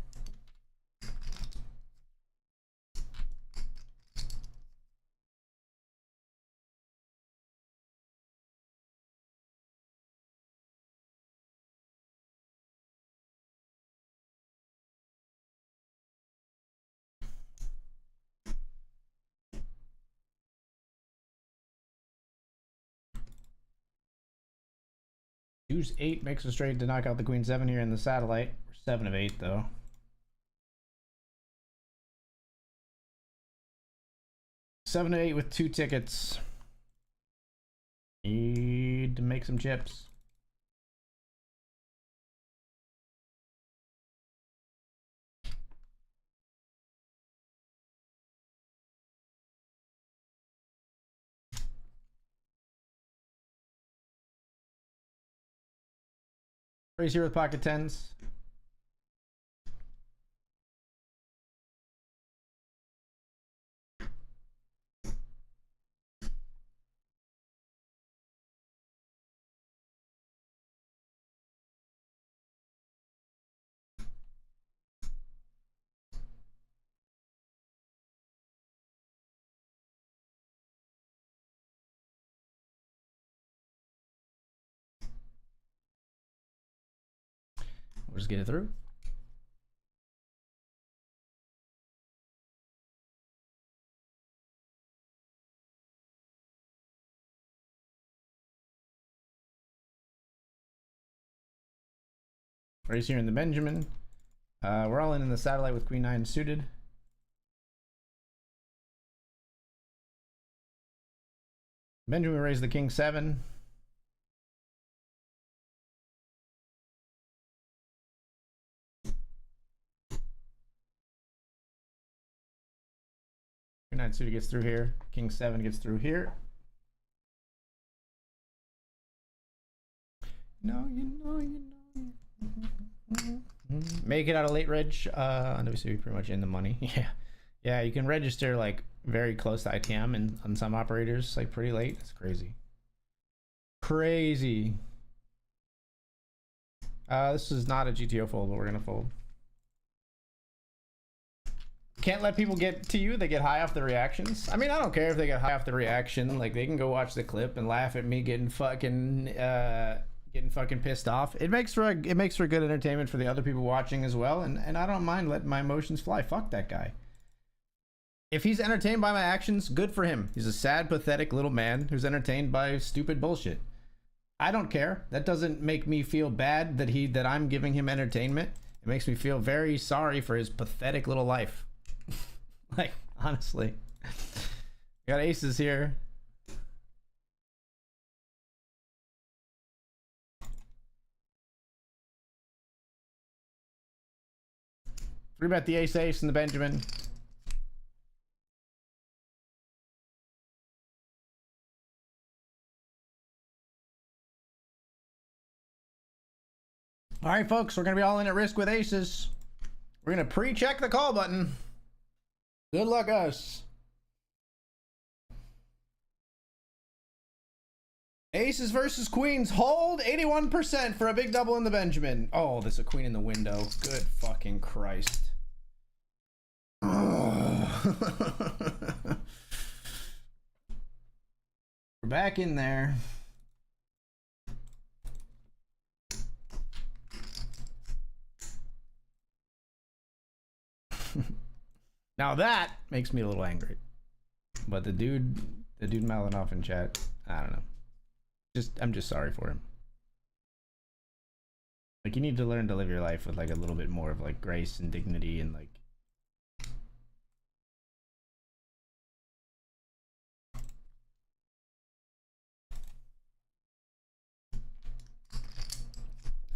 Deuce 8 makes a straight to knock out the queen 7 here in the satellite. We're 7 of 8 though. 7 of 8 with 2 tickets. Need to make some chips. Raise here with pocket tens. We'll just get it through. Raise here in the Benjamin. We're all in the satellite with queen 9 suited. Benjamin raise the king 7. Queen 9 suited gets through here. King 7 gets through here. No, you know. Make it out of late reg. Obviously, pretty much in the money. Yeah, you can register like very close to ITM and on some operators like pretty late. It's crazy. This is not a GTO fold, but we're gonna fold. Can't let people get to you. They get high off the reactions. I mean, I don't care if they get high off the reaction. Like, they can go watch the clip and laugh at me getting fucking pissed off. It makes for good entertainment for the other people watching as well. And I don't mind letting my emotions fly. Fuck that guy. If he's entertained by my actions, good for him. He's a sad, pathetic little man who's entertained by stupid bullshit. I don't care. That doesn't make me feel bad that I'm giving him entertainment. It makes me feel very sorry for his pathetic little life. Like, honestly. Got aces here. Three bet the ace and the Benjamin. All right, folks, we're going to be all in at risk with aces. We're going to pre-check the call button. Good luck, us. Aces versus queens. Hold 81% for a big double in the Benjamin. Oh, there's a queen in the window. Good fucking Christ. We're back in there. Now that makes me a little angry. But the dude mouthing off in chat, I don't know. I'm just sorry for him. Like, you need to learn to live your life with like a little bit more of like grace and dignity and like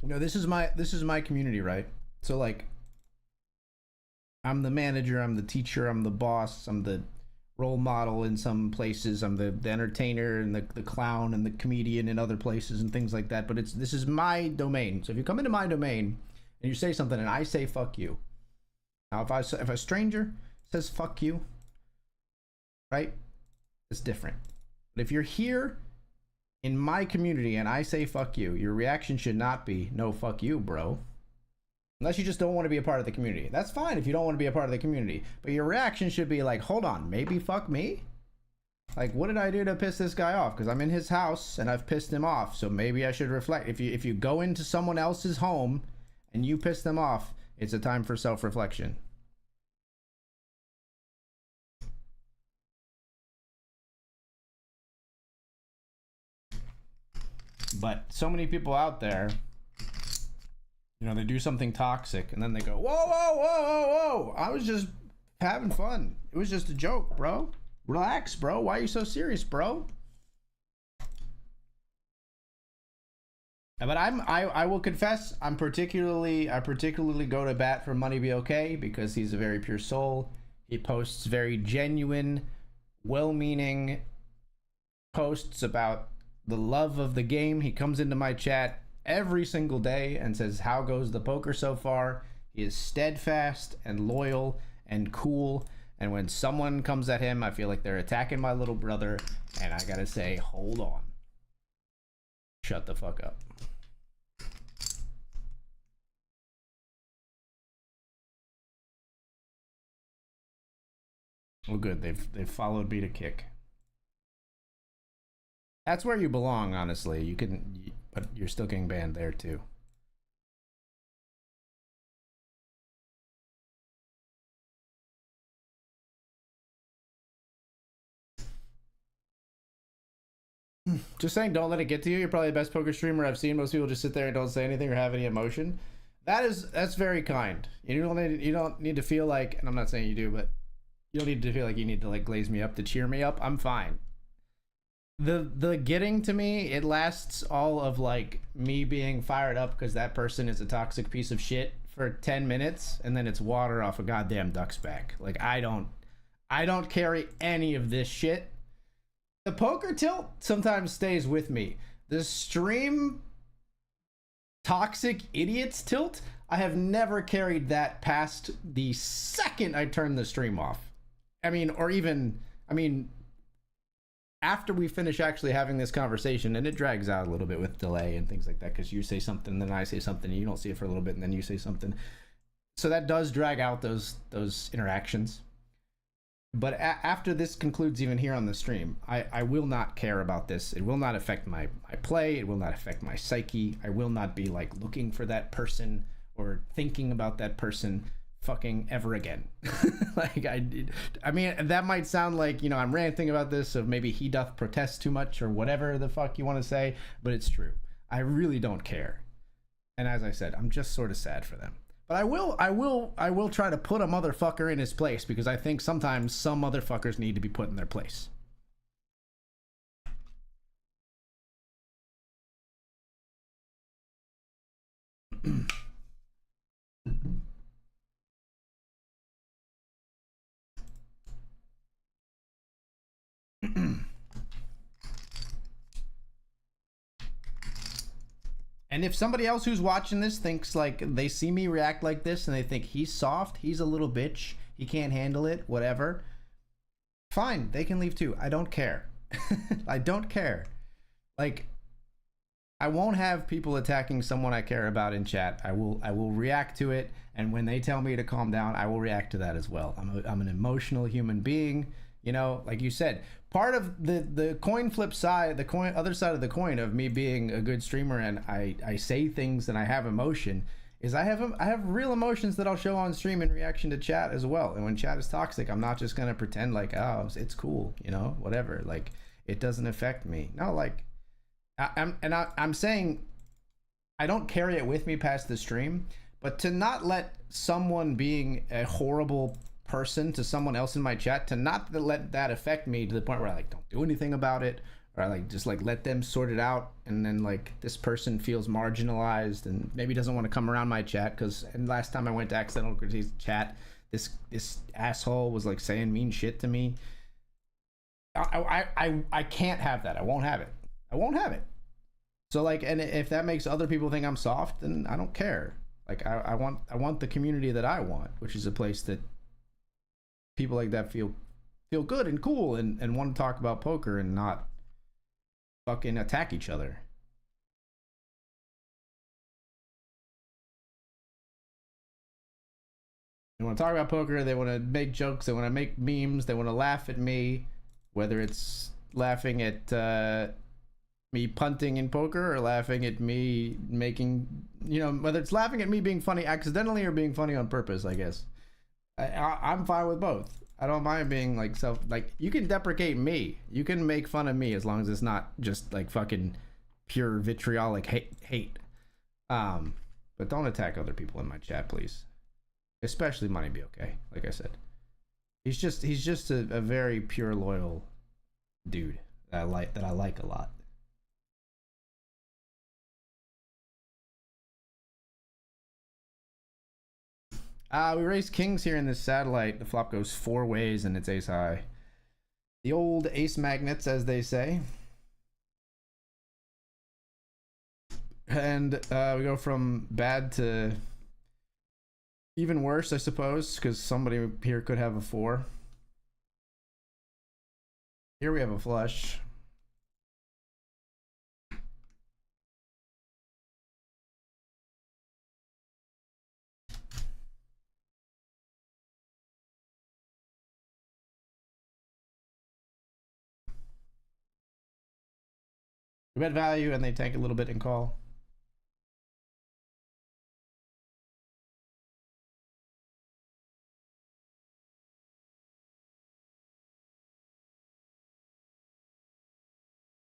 this is my community, right? So like I'm the manager, I'm the teacher, I'm the boss, I'm the role model in some places. I'm the entertainer and the clown and the comedian in other places and things like that. But this is my domain. So if you come into my domain and you say something and I say fuck you, now if a stranger says fuck you, right, it's different. But if you're here in my community and I say fuck you, your reaction should not be no fuck you, bro. Unless you just don't want to be a part of the community. That's fine if you don't want to be a part of the community. But your reaction should be like, hold on, maybe fuck me? Like, what did I do to piss this guy off? Because I'm in his house and I've pissed him off. So maybe I should reflect. If you go into someone else's home and you piss them off, it's a time for self-reflection. But so many people out there, you know, they do something toxic and then they go, whoa, whoa, whoa, whoa, whoa. I was just having fun. It was just a joke, bro. Relax, bro. Why are you so serious, bro? But I will confess, I particularly go to bat for Money Be Okay because he's a very pure soul. He posts very genuine, well-meaning posts about the love of the game. He comes into my chat every single day and says, how goes the poker so far? He is steadfast and loyal and cool. And when someone comes at him, I feel like they're attacking my little brother. And I gotta say, hold on. Shut the fuck up. Well, good. They've followed me to kick. That's where you belong, honestly. You can, but you're still getting banned there too. Just saying, don't let it get to you. You're probably the best poker streamer I've seen. Most people just sit there and don't say anything or have any emotion. That's very kind. You don't need to feel like, and I'm not saying you do, but you don't need to feel like you need to like glaze me up to cheer me up. I'm fine. The getting to me, it lasts all of like me being fired up because that person is a toxic piece of shit for 10 minutes, and then it's water off a goddamn duck's back. Like I don't carry any of this shit. The poker tilt sometimes stays with me. The stream toxic idiots tilt, I have never carried that past the second I turn the stream off. I mean, after we finish actually having this conversation, and it drags out a little bit with delay and things like that, because you say something, then I say something, and you don't see it for a little bit, and then you say something. So that does drag out those interactions. But after this concludes, even here on the stream, I will not care about this. It will not affect my play. It will not affect my psyche. I will not be like looking for that person or thinking about that person fucking ever again. Like I mean, that might sound like, you know, I'm ranting about this, so maybe he doth protest too much or whatever the fuck you want to say, but it's true. I really don't care. And as I said, I'm just sort of sad for them. But I will try to put a motherfucker in his place, because I think sometimes some motherfuckers need to be put in their place. And if somebody else who's watching this thinks like they see me react like this and they think he's soft, he's a little bitch, he can't handle it, whatever, fine, they can leave too. I don't care. I don't care. Like, I won't have people attacking someone I care about in chat. I will react to it, and when they tell me to calm down, I will react to that as well. I'm an emotional human being, you know, like you said. Part of the coin flip side, other side of the coin of me being a good streamer and I say things and I have emotion, is I have real emotions that I'll show on stream in reaction to chat as well. And when chat is toxic, I'm not just gonna pretend like, oh, it's cool, you know, whatever. Like, it doesn't affect me. No, like, I'm saying I don't carry it with me past the stream, but to not let someone being a horrible person to someone else in my chat, to not let that affect me to the point where I like don't do anything about it, or I like just like let them sort it out, and then like this person feels marginalized and maybe doesn't want to come around my chat, because and last time I went to accidental critiques chat, this asshole was like saying mean shit to me. I can't have that. I won't have it. I won't have it. So like, and if that makes other people think I'm soft, then I don't care. Like I want the community that I want, which is a place that people like that feel good and cool and want to talk about poker and not fucking attack each other. They want to talk about poker. They want to make jokes. They want to make memes. They want to laugh at me, whether it's laughing at me punting in poker or laughing at me making, whether it's laughing at me being funny accidentally or being funny on purpose. I guess I'm fine with both. I don't mind being like you can deprecate me. You can make fun of me as long as it's not just like fucking pure vitriolic hate. But don't attack other people in my chat, please. Especially Money Be Okay. Like I said, he's just a very pure, loyal dude that I like a lot. We raise kings here in this satellite. The flop goes 4 ways and it's ace high. The old ace magnets, as they say. And we go from bad to even worse, I suppose, because somebody here could have a 4. Here we have a flush. We bet value and they tank a little bit and call.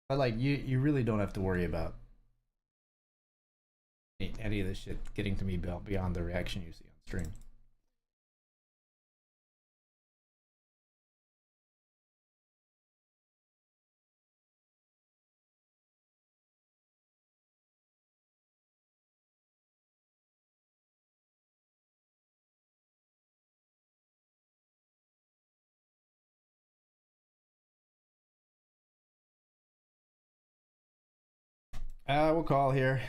But like you really don't have to worry about any of this shit getting to me beyond the reaction you see on stream. We'll call here.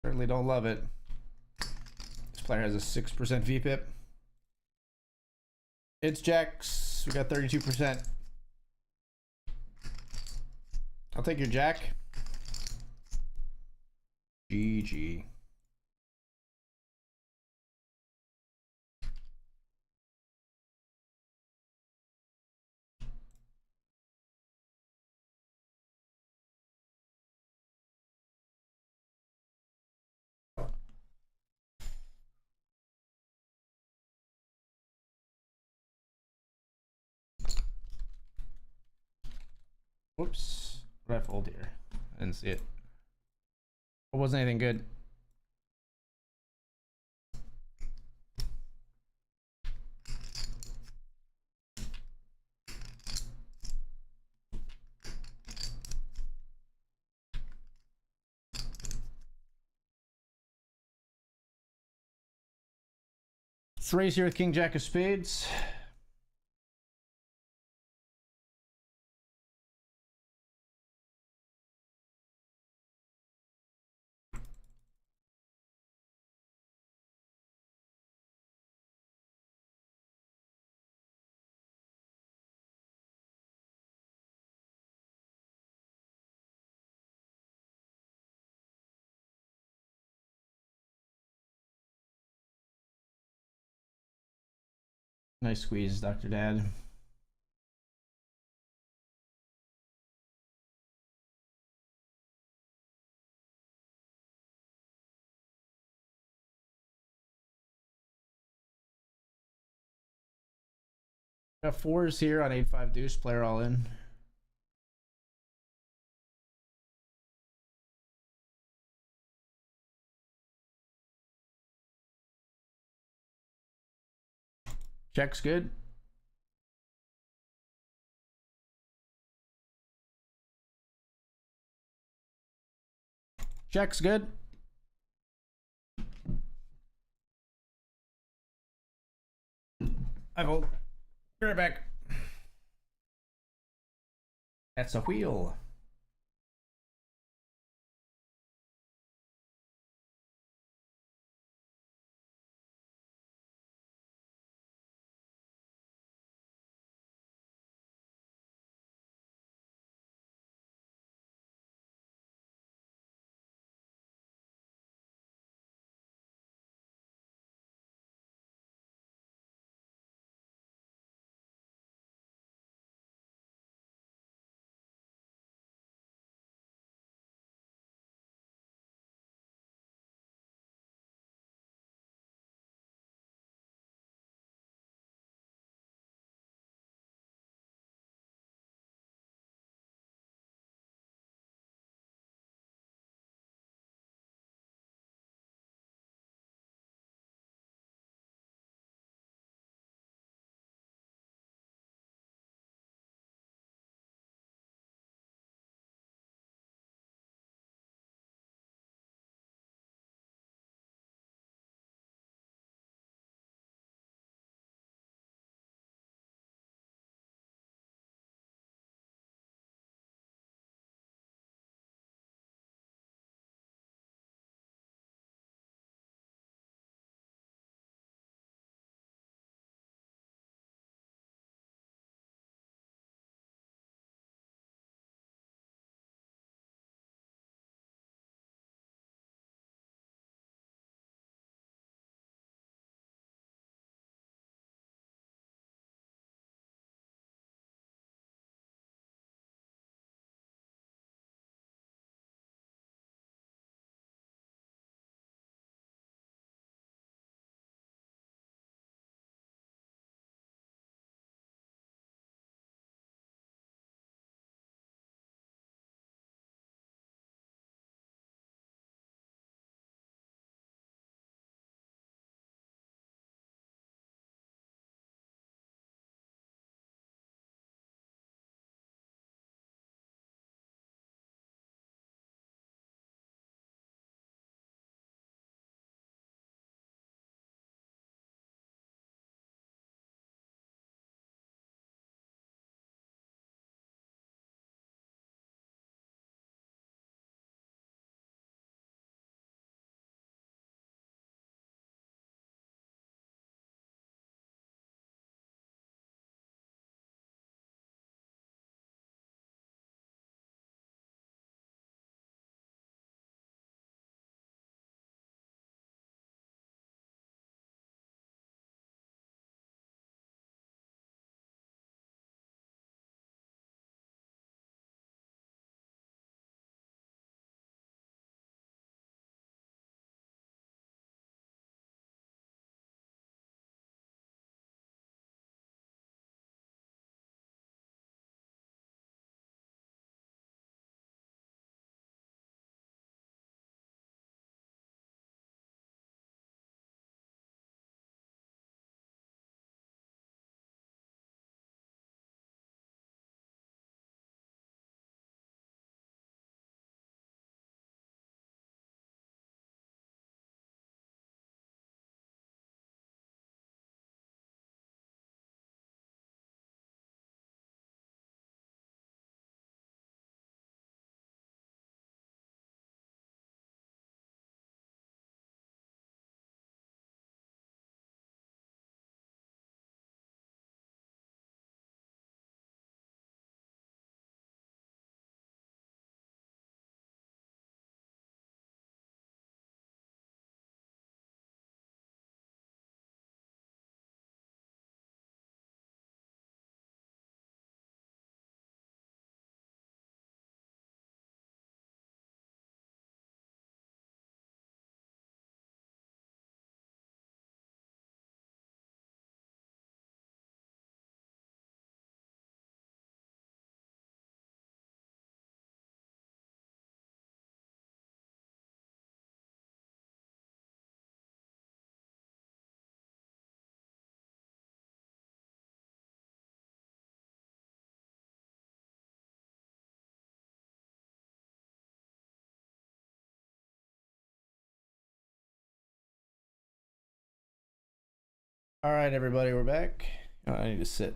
Certainly don't love it. This player has a 6% VPIP. It's jacks. We got 32%. I'll take your jack. GG. Whoops. What did I fold here? I didn't see it. It wasn't anything good. Let's raise here with King Jack of Spades. Nice squeeze, Dr. Dad. Got 4s here on 8-5 deuce, player all in. Check's good. Check's good. I vote. Be right back. That's a wheel. All right, everybody, we're back. Oh, I need to sit.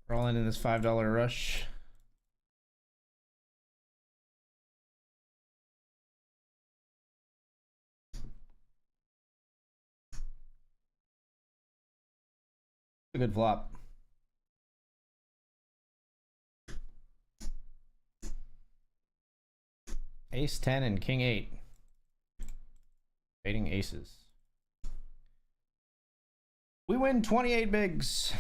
We're all in this $5 rush. A good flop. Ace 10 and King 8. Fading aces. We win 28 bigs.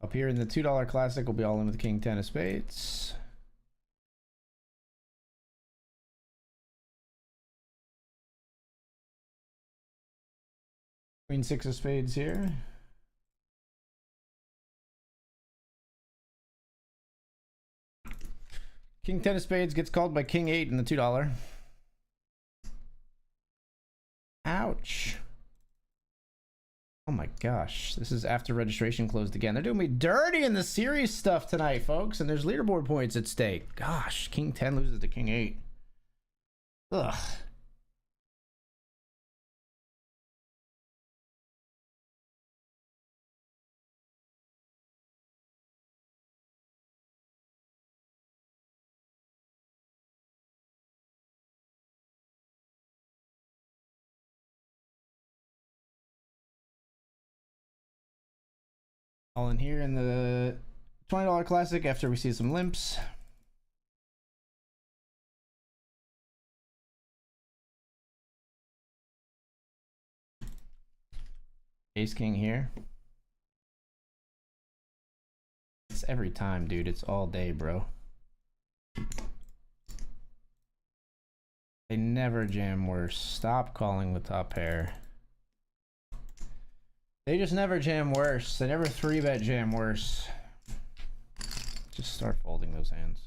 Up here in the $2 classic, we'll be all in with King 10 of spades. Queen 6 of spades here. King 10 of spades gets called by King 8 in the $2. Ouch. Oh my gosh, this is after registration closed again. They're doing me dirty in the series stuff tonight, folks, and there's leaderboard points at stake. Gosh, King 10 loses to King 8. Ugh. All in here in the $20 classic after we see some limps. Ace King here. It's every time, dude. It's all day, bro. They never jam worse. Stop calling with top pair. They just never jam worse. They never 3-bet jam worse. Just start folding those hands.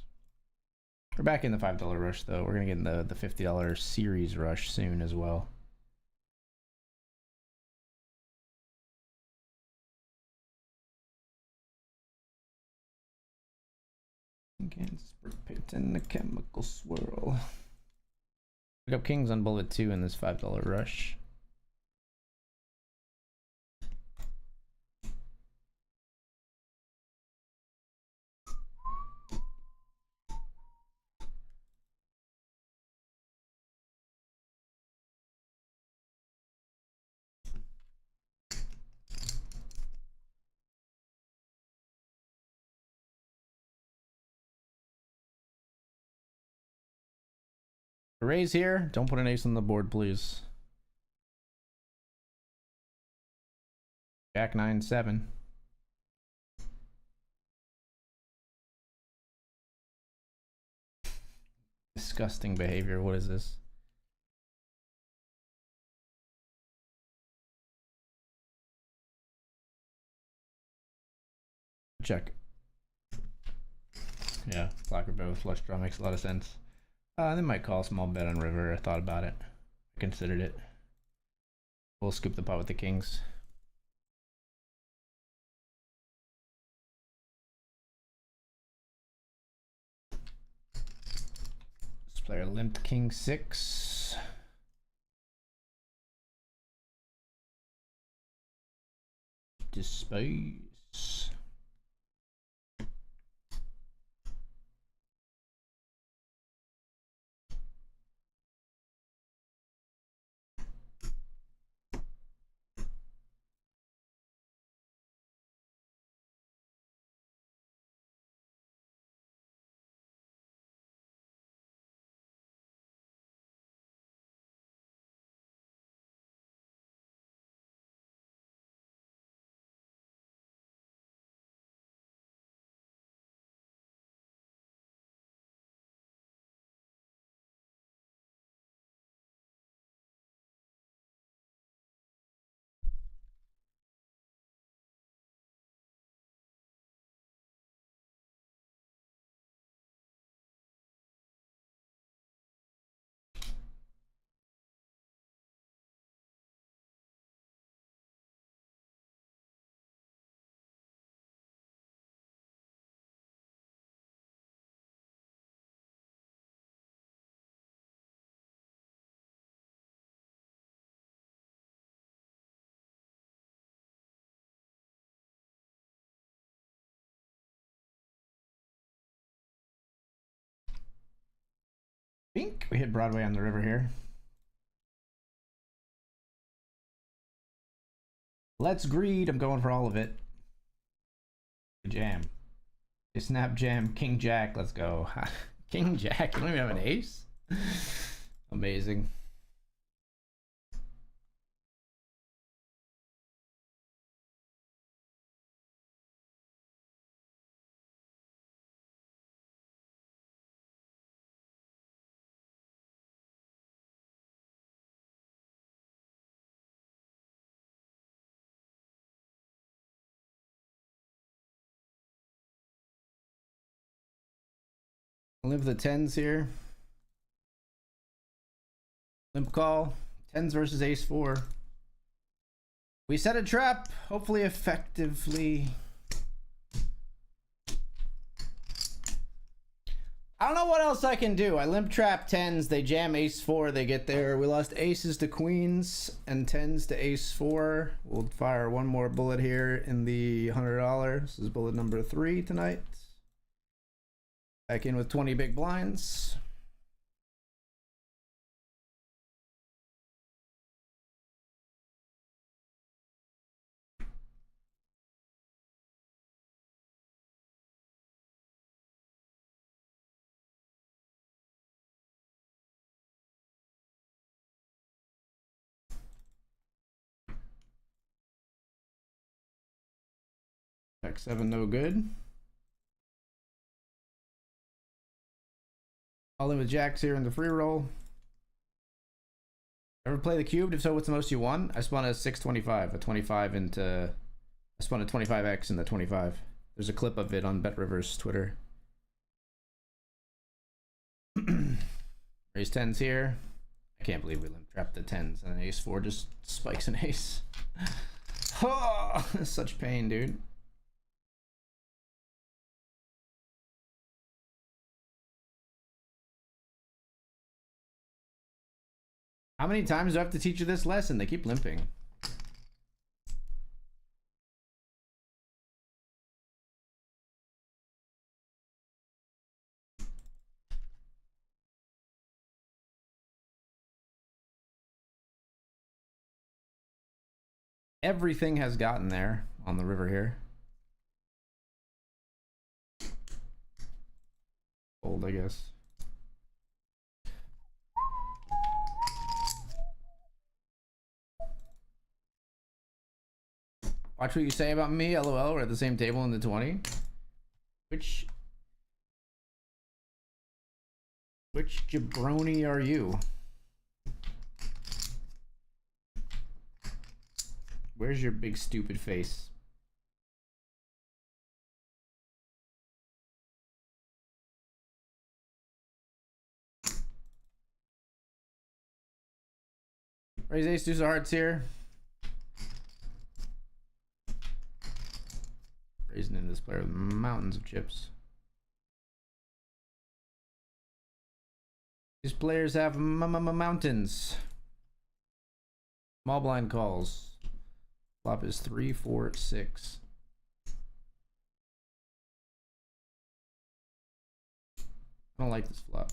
We're back in the $5 rush, though. We're going to get in the $50 series rush soon as well. Again, pit in the chemical swirl. Pick up kings on bullet 2 in this $5 rush. Raise here. Don't put an ace on the board, please. Jack 9-7. Disgusting behavior. What is this? Check. Yeah, blocker bet with flush draw makes a lot of sense. They might call a small bet on river. I thought about it. I considered it. We'll scoop the pot with the kings. This player limped king 6. Dispose. think we hit Broadway on the river here. Let's greed. I'm going for all of it. Jam. Snap jam. King Jack. Let's go. King Jack. You don't even have an ace? Amazing. Limp the tens here. Limp call. Tens versus ace four. We set a trap, hopefully effectively. I don't know what else I can do. I limp trap tens, they jam ace four, they get there. We lost aces to queens and tens to ace four. We'll fire one more bullet here in the $100. This is bullet number 3 tonight. Back in with 20 big blinds. Check 7, no good. All in with jacks here in the free roll. Ever play the cubed? If so, what's the most you won? I spun a 625, a 25 into. I spun a 25x in the 25. There's a clip of it on BetRivers Twitter. Raise tens here. I can't believe we limp trapped the tens and an ace four just spikes an ace. Oh, such pain, dude. How many times do I have to teach you this lesson? They keep limping. Everything has gotten there on the river here. Old, I guess. Watch what you say about me, lol. We're at the same table in the 20. Which jabroni are you? Where's your big stupid face? Raise ace deuce of hearts here. Raising in this player with mountains of chips. These players have mountains. Small blind calls. Flop is 3, 4, 6. I don't like this flop.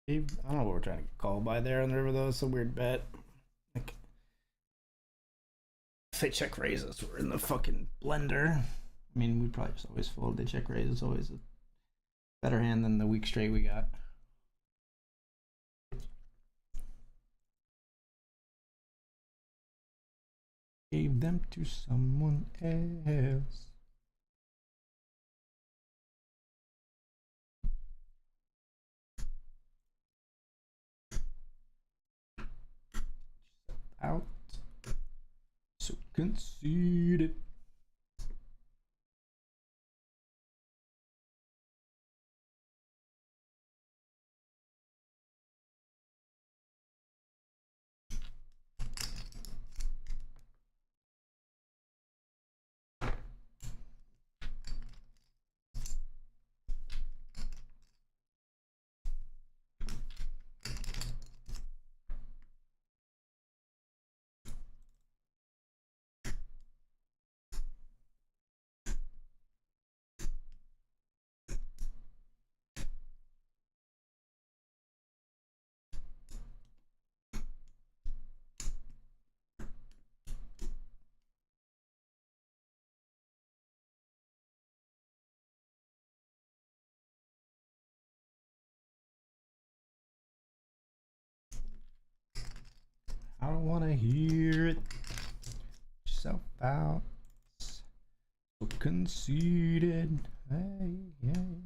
I don't know what we're trying to get called by there on the river though. It's a weird bet. Like, if they check raises, we're in the fucking blender. I mean, we probably just always fold. They check raises, always a better hand than the week straight we got. Gave them to someone else. out. So conceited. I don't want to hear it. Yourself out. So conceited. Hey, hey.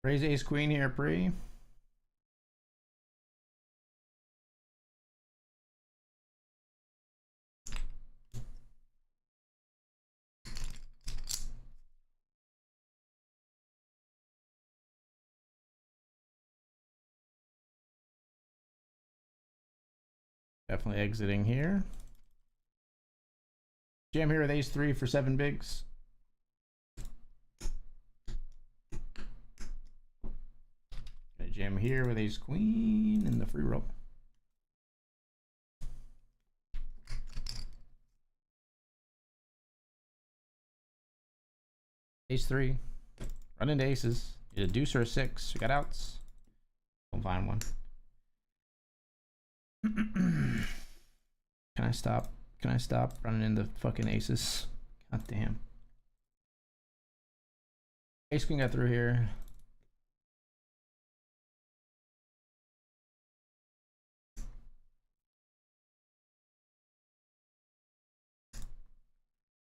Raise ace queen here, pre. Definitely exiting here. Jam here with ace 3 for 7 bigs. Gonna jam here with ace queen in the free roll. Ace 3. Run into aces. Get a deuce or a 6. We got outs. Don't find one. Can I stop? Can I stop running into fucking aces? God damn. Ace queen got through here.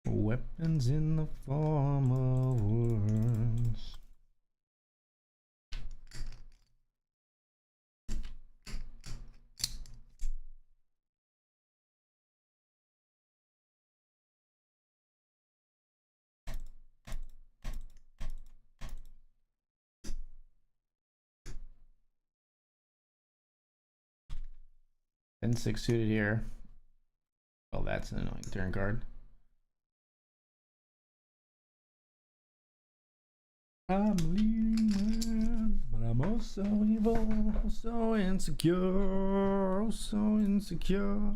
Weapons in the form of words. And 6 suited here. Well, that's an annoying turn card. I'm leading man, but I'm also evil, so insecure, so insecure.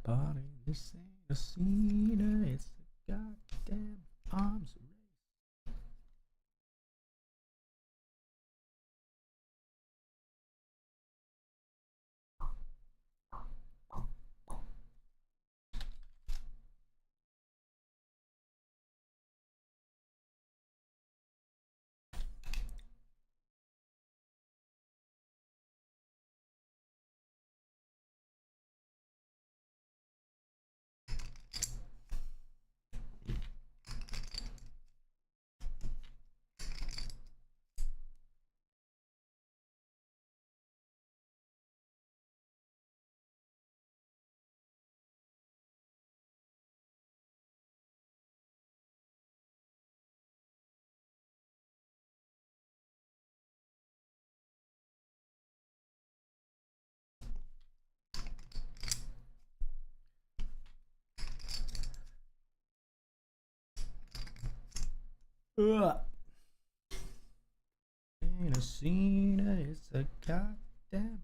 Body, this ain't a scene, it's a goddamn arms race. Ain't a scene, it's a goddamn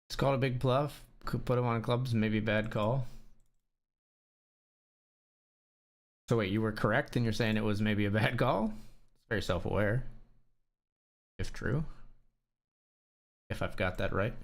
It's called a big bluff. Could put him on clubs, maybe bad call. So wait, you were correct and you're saying it was maybe a bad call? It's very self-aware. If true. If I've got that right.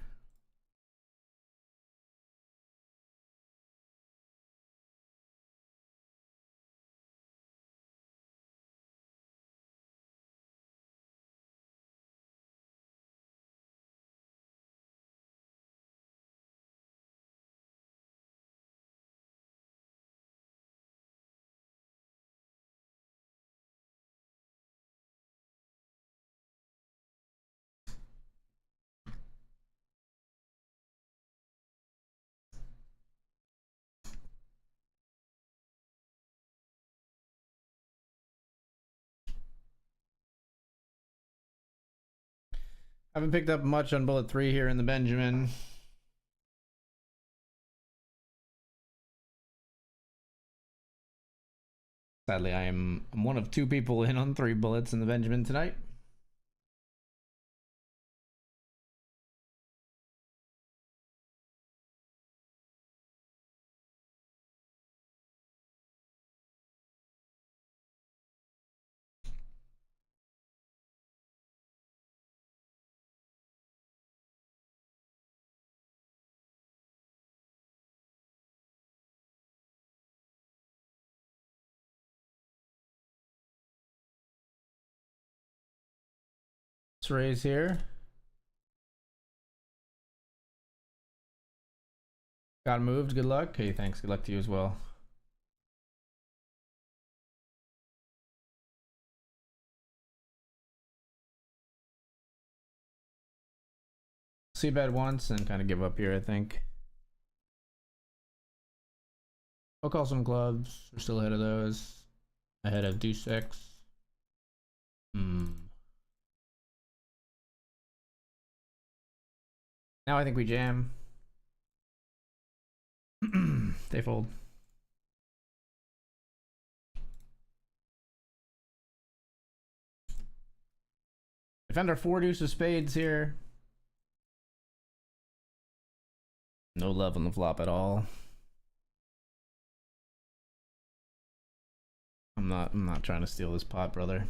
I haven't picked up much on bullet 3 here in the Benjamin. Sadly, I'm one of 2 people in on 3 bullets in the Benjamin tonight. Let's raise here. Got moved. Good luck. Hey, thanks. Good luck to you as well. See bet once and kind of give up here, I think. I'll call some clubs. We're still ahead of those. Ahead of d6. Now I think we jam. They fold. Defender 4 deuce of spades here. No love on the flop at all. I'm not trying to steal this pot, brother.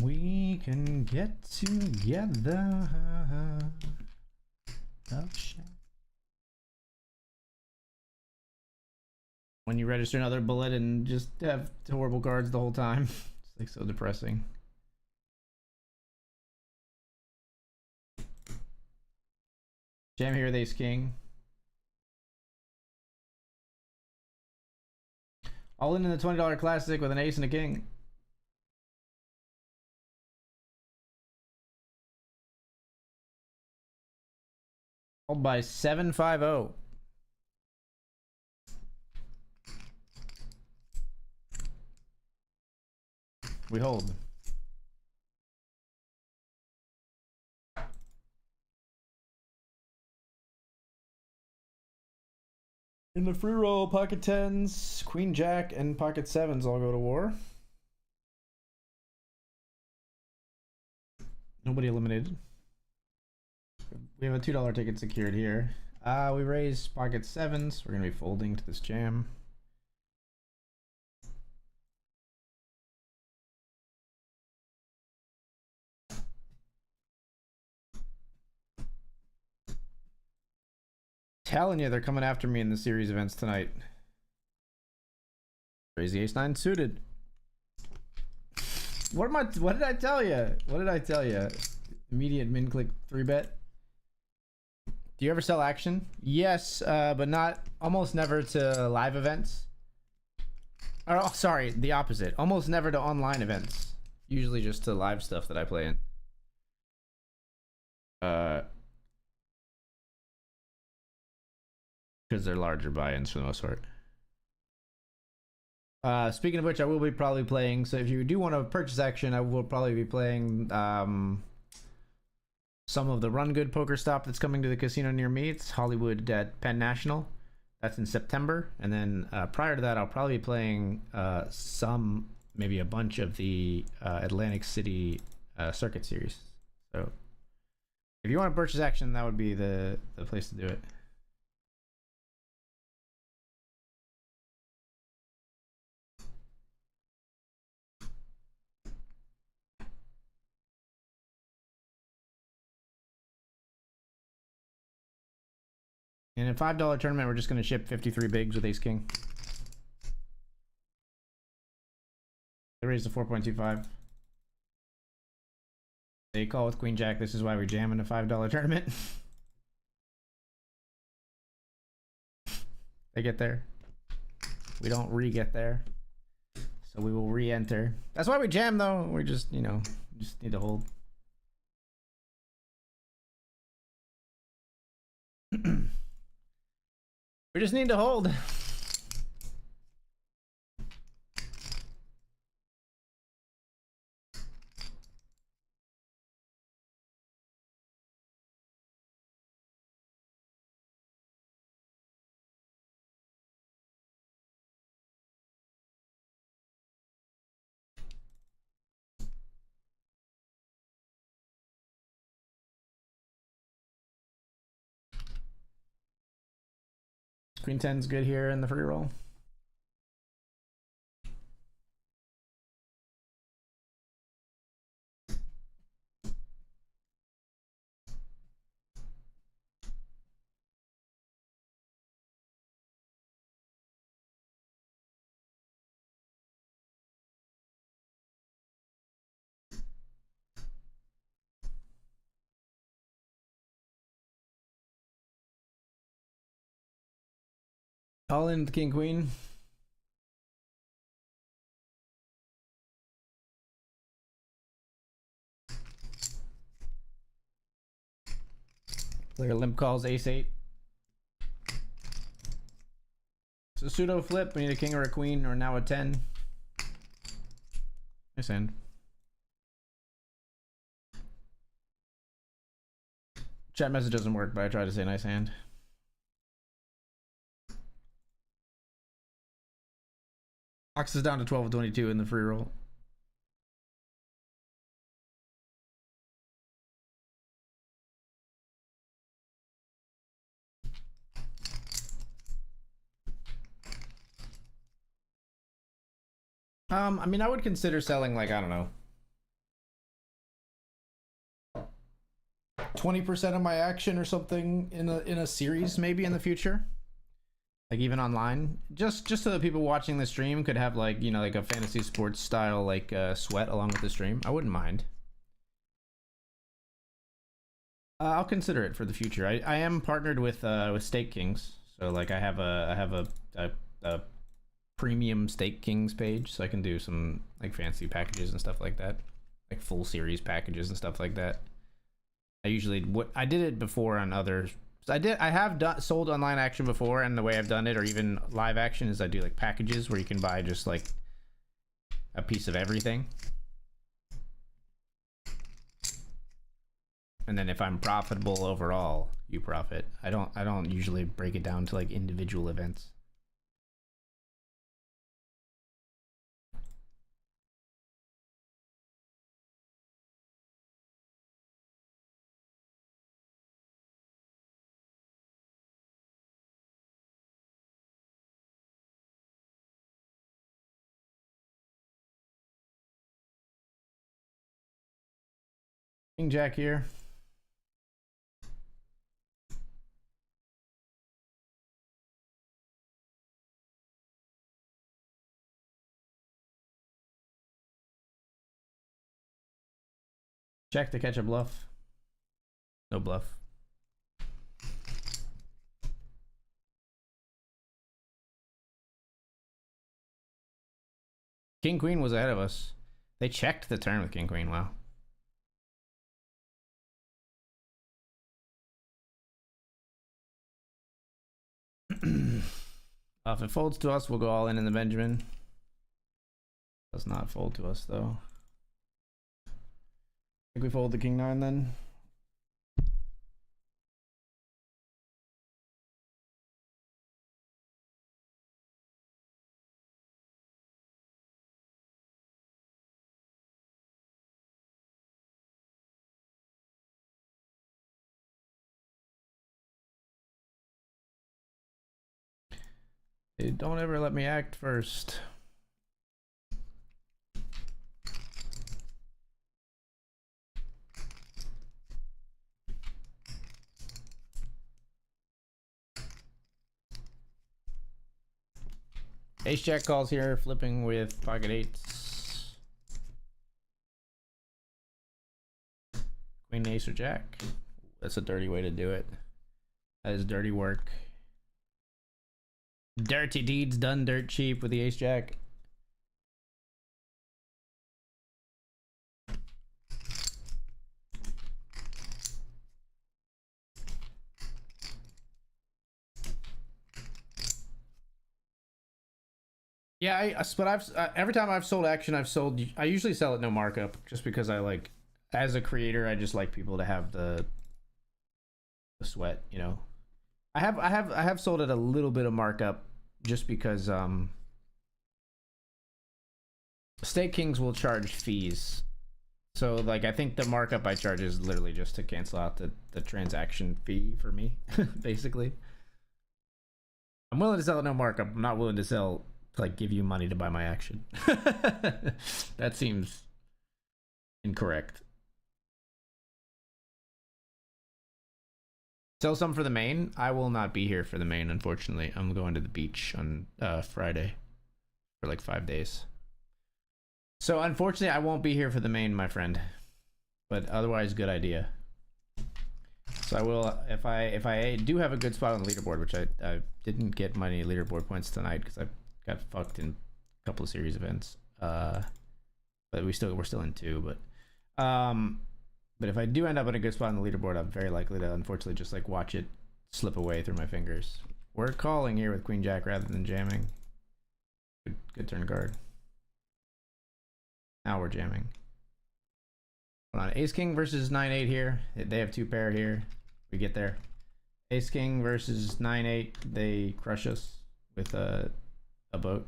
We can get together. Oh shit. When you register another bullet and just have horrible cards the whole time. It's like so depressing. Jam here with ace king. All in the $20 classic with an ace and a king. Called by 750. We hold. In the free roll, pocket 10s, queen jack, and pocket 7s all go to war. Nobody eliminated. We have a $2 ticket secured here. We raised pocket sevens. We're gonna be folding to this jam. Telling you, they're coming after me in the series events tonight. Raise the ace-9 suited. What did I tell you? What did I tell you? Immediate min click 3-bet. Do you ever sell action? Yes, but not almost never to live events. Oh, sorry, the opposite. Almost never to online events. Usually just to live stuff that I play in. Because they're larger buy-ins for the most part. Speaking of which, I will be probably playing. So if you do want to purchase action, I will probably be playing some of the Run Good Poker Stop that's coming to the casino near me. It's Hollywood at Penn National. That's in September. And then prior to that, I'll probably be playing maybe a bunch of the Atlantic City Circuit Series. So if you want to purchase action, that would be the place to do it. In a $5 tournament, we're just going to ship 53 bigs with Ace King. They raised to 4.25. They call with Queen Jack. This is why we jam in a $5 tournament. They get there. We don't re-get there. So we will re-enter. That's why we jam, though. We just, just need to hold. We just need to hold. Queen 10's good here in the free roll. All in the King Queen. Player limp calls ace-8. So pseudo flip. We need a king or a queen or now a 10. Nice hand. Chat message doesn't work, but I tried to say nice hand. Ox is down to 12 of 22 in the free roll. I mean, I would consider selling, like, I don't know, 20% of my action or something in a series maybe in the future, like even online, just so that people watching the stream could have like like a fantasy sports style like sweat along with the stream. I wouldn't mind. I'll consider it for the future. I am partnered with Stake Kings, so like I have a premium Stake Kings page, so I can do some like fancy packages and stuff like that, like full series packages and stuff like that. I did it before on others. I have sold online action before, and the way I've done it, or even live action, is I do like packages where you can buy just like a piece of everything, and then if I'm profitable overall, you profit. I don't usually break it down to like individual events. King Jack here. Check to catch a bluff. No bluff. King Queen was ahead of us. They checked the turn with King Queen. Wow. If it folds to us, we'll go all in the Benjamin. Does not fold to us though. I think we fold the King 9 then. They don't ever let me act first. Ace Jack calls here, flipping with pocket eights. Queen, ace, or jack. That's a dirty way to do it. That is dirty work. Dirty deeds done dirt cheap with the ace jack. Yeah, but I've every time I've sold action, I usually sell at no markup, just because I like, as a creator, I just like people to have the sweat, you know. I have sold at a little bit of markup, just because Stake Kings will charge fees. So like, I think the markup I charge is literally just to cancel out the transaction fee for me, basically. I'm willing to sell at no markup. I'm not willing to sell to like give you money to buy my action. That seems incorrect. Sell some for the main. I will not be here for the main, unfortunately. I'm going to the beach on Friday for like 5 days. So unfortunately, I won't be here for the main, my friend. But otherwise, good idea. So I will, if I do have a good spot on the leaderboard, which I didn't get many leaderboard points tonight because I got fucked in a couple of series events. But we're still in 2. But if I do end up in a good spot on the leaderboard, I'm very likely to unfortunately just like watch it slip away through my fingers. We're calling here with Queen Jack rather than jamming. Good turn card. Now we're jamming. Hold on, Ace King versus 9-8 here. They have 2 pair here. We get there. Ace King versus 9-8. They crush us with a boat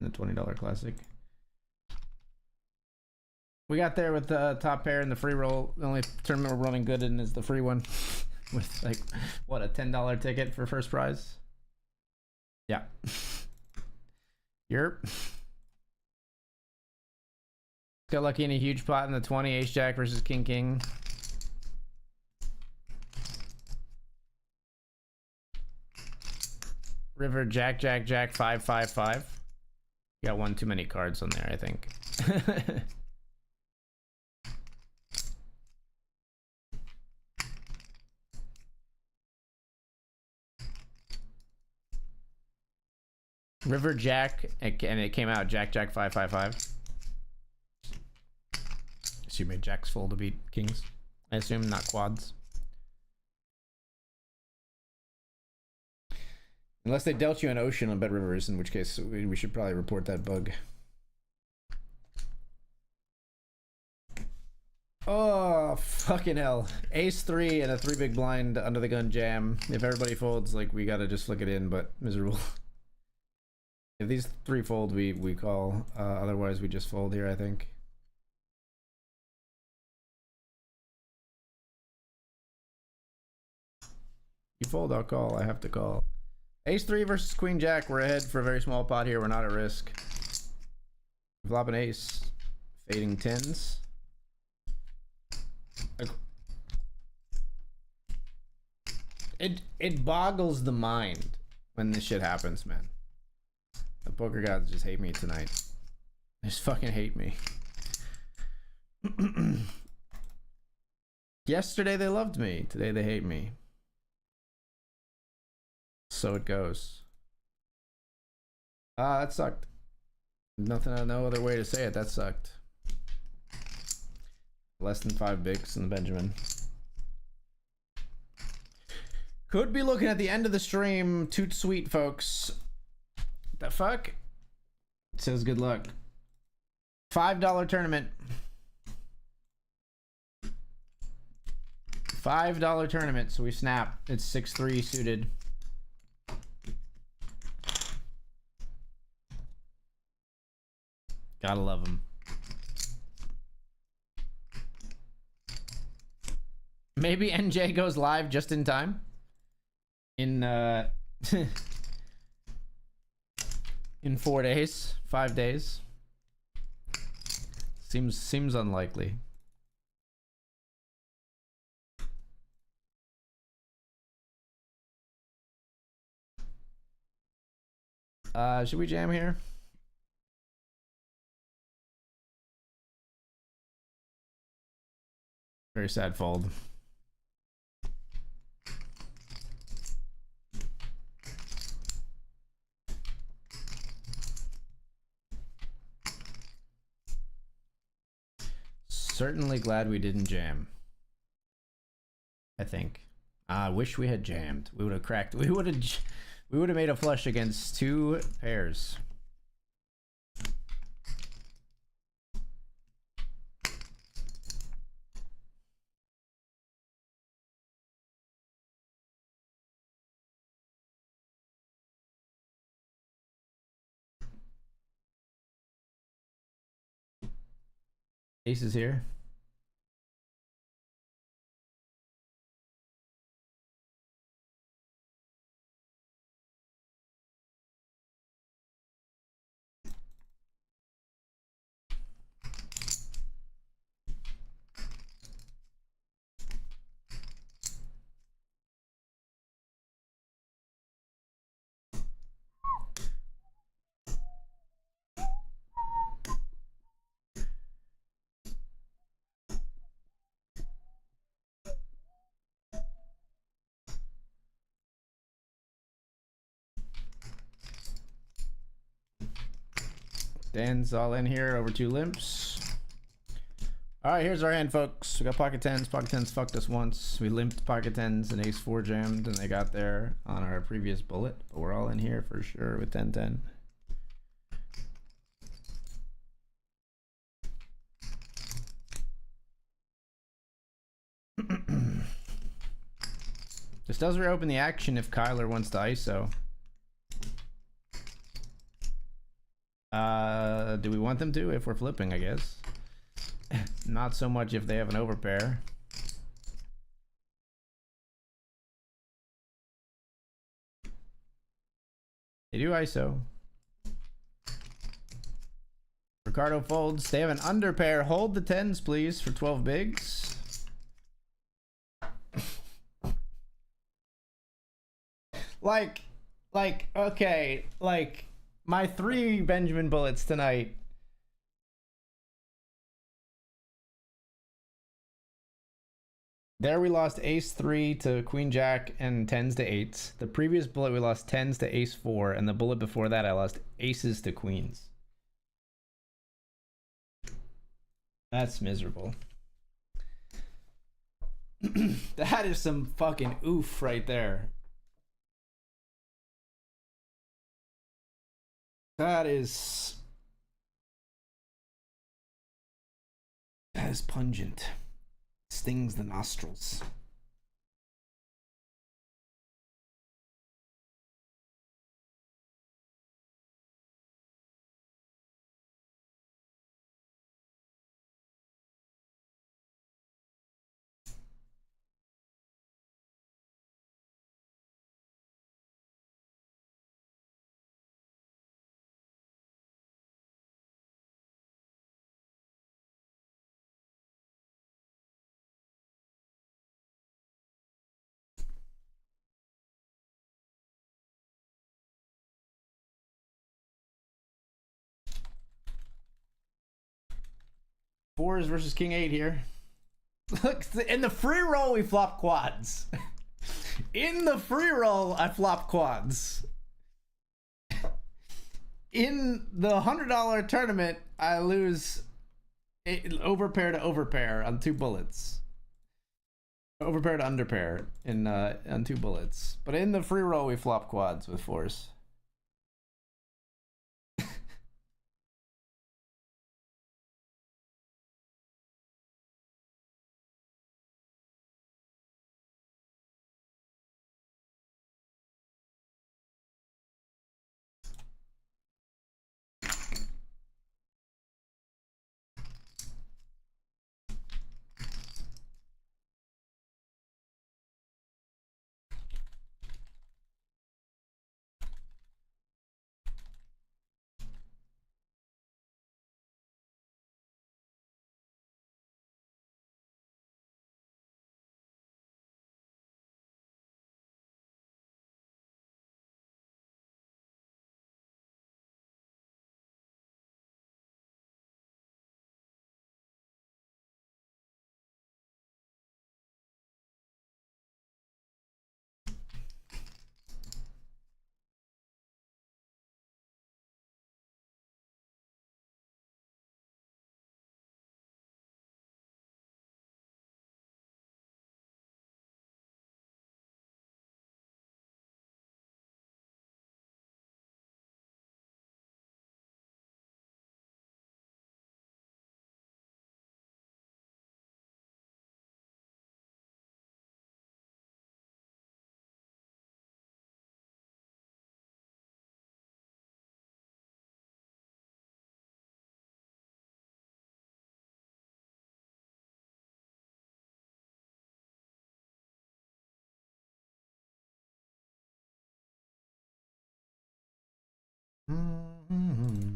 in the $20 classic. We got there with the top pair in the free roll. The only tournament we're running good in is the free one. With like, what, a $10 ticket for first prize? Yeah. Yerp. Got lucky in a huge pot in the 20. Ace Jack versus King King. River Jack Jack Jack 5-5-5. Got one too many cards on there, I think. River Jack, and it came out Jack Jack 5-5-5. So you made jacks full to beat kings, I assume, not quads. Unless they dealt you an ocean on BetRivers, in which case we should probably report that bug. Oh, fucking hell. Ace 3 and a 3 big blind under the gun jam. If everybody folds, like, we gotta just flick it in, but miserable. If these 3 fold, we call. Otherwise, we just fold here, I think. You fold, I'll call. I have to call. Ace 3 versus Queen Jack. We're ahead for a very small pot here. We're not at risk. Flop an ace. Fading 10s. It boggles the mind when this shit happens, man. The poker gods just hate me tonight. They just fucking hate me. Yesterday they loved me. Today they hate me. So it goes. Ah, that sucked. Nothing, no other way to say it. That sucked. Less than 5 bigs in the Benjamin. Could be looking at the end of the stream. Toot sweet, folks. The fuck? It says good luck. $5 tournament. $5 tournament. So we snap. It's 6-3 suited. Gotta love him. Maybe NJ goes live just in time. In in 4 days, 5 days. Seems unlikely. Should we jam here? Very sad fold. Certainly glad we didn't jam. I think. I wish we had jammed. We would have cracked. We would have made a flush against 2 pairs. Ace is here. Dan's all in here over 2 limps. All right, here's our hand, folks. We got pocket 10s. Pocket 10s fucked us once. We limped pocket 10s and ace 4 jammed, and they got there on our previous bullet. But we're all in here for sure with 10-10. This does reopen the action if Kyler wants to ISO. Do we want them to if we're flipping, I guess? Not so much if they have an overpair. They do ISO. Ricardo folds. They have an underpair. Hold the 10s, please, for 12 bigs. Okay, like, my 3 Benjamin bullets tonight. There we lost ace 3 to queen jack and 10s to 8s. The previous bullet we lost 10s to ace 4, and the bullet before that I lost aces to queens. That's miserable. That is some fucking oof right there. That is pungent. Stings the nostrils. Fours versus King 8 here. Look, in the free roll, we flop quads. In the free roll, I flop quads. In the $100 tournament, I lose overpair to overpair on 2 bullets. Overpair to underpair on 2 bullets. But in the free roll, we flop quads with fours. Mm-hmm.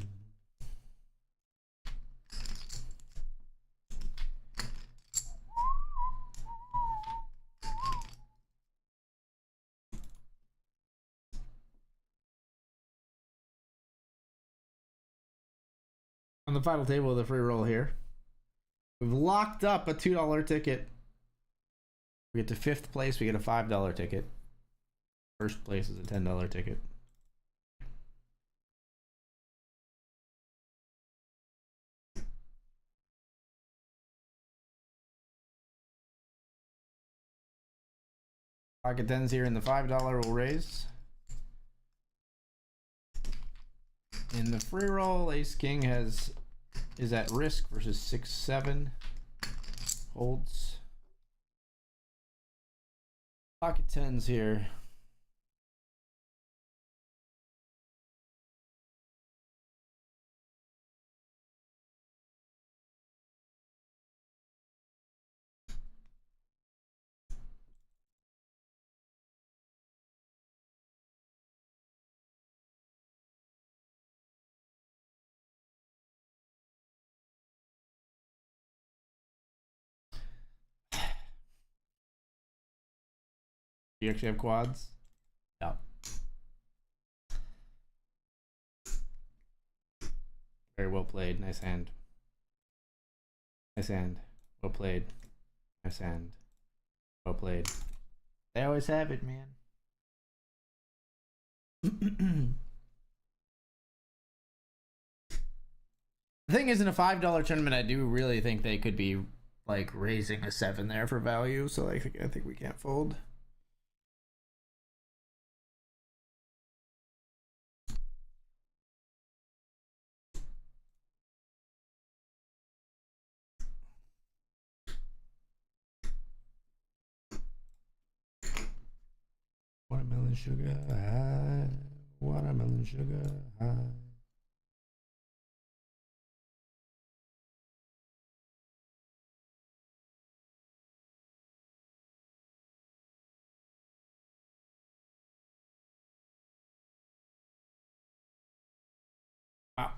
On the final table of the free roll here, we've locked up a $2 ticket. We get to 5th place, we get a $5 ticket. First place is a $10 ticket. Pocket 10s here in the $5 will raise. In the free roll, Ace King is at risk versus 6-7. Holds. Pocket 10s here. Do you actually have quads? Yeah. Very well played. Nice hand. Nice hand. Well played. Nice hand. Well played. They always have it, man. The thing is, in a $5 tournament, I do really think they could be like raising a 7 there for value. So I think we can't fold. Watermelon sugar high. Watermelon sugar high. Wow.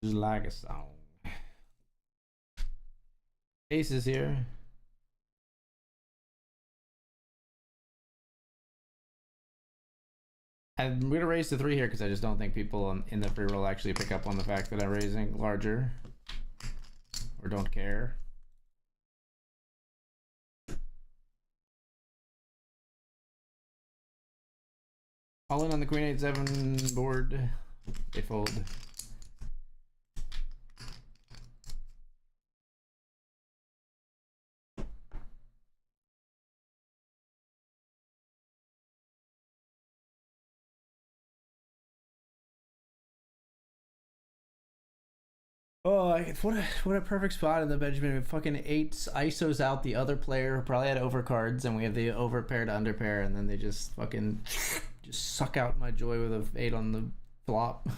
Just like a song. Aces here. I'm gonna raise to 3 here because I just don't think people in the free roll actually pick up on the fact that I'm raising larger or don't care. All in on the queen 8-7 board. They fold. Oh, what a perfect spot in the Benjamin. Fucking 8 ISOs out the other player who probably had overcards, and we have the overpair to underpair, and then they just fucking just suck out my joy with a 8 on the flop.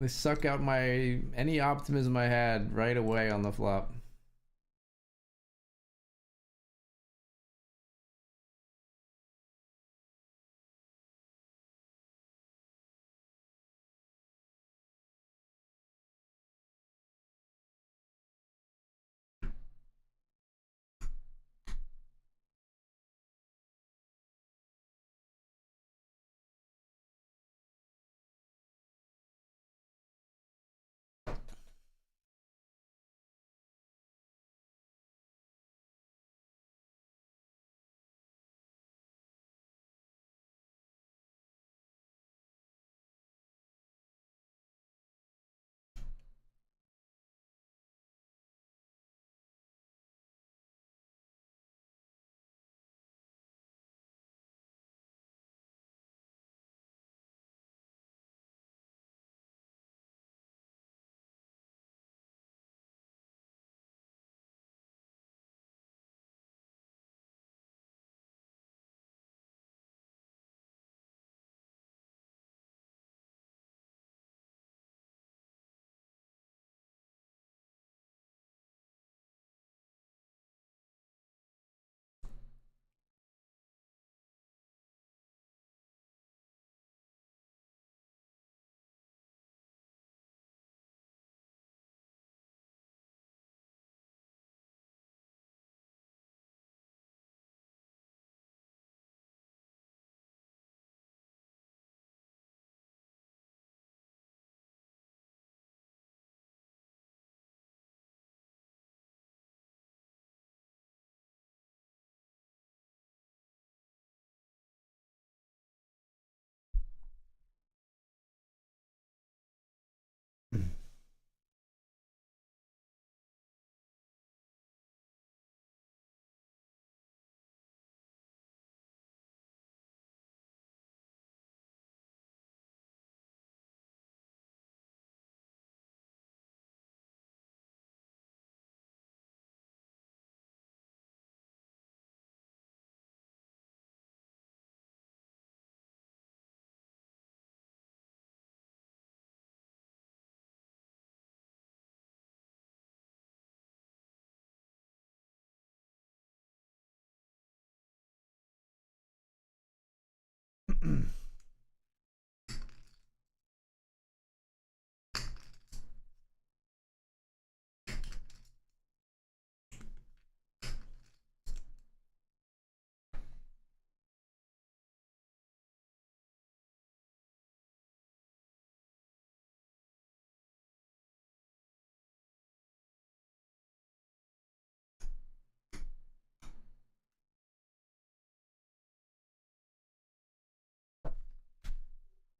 They suck out my any optimism I had right away on the flop.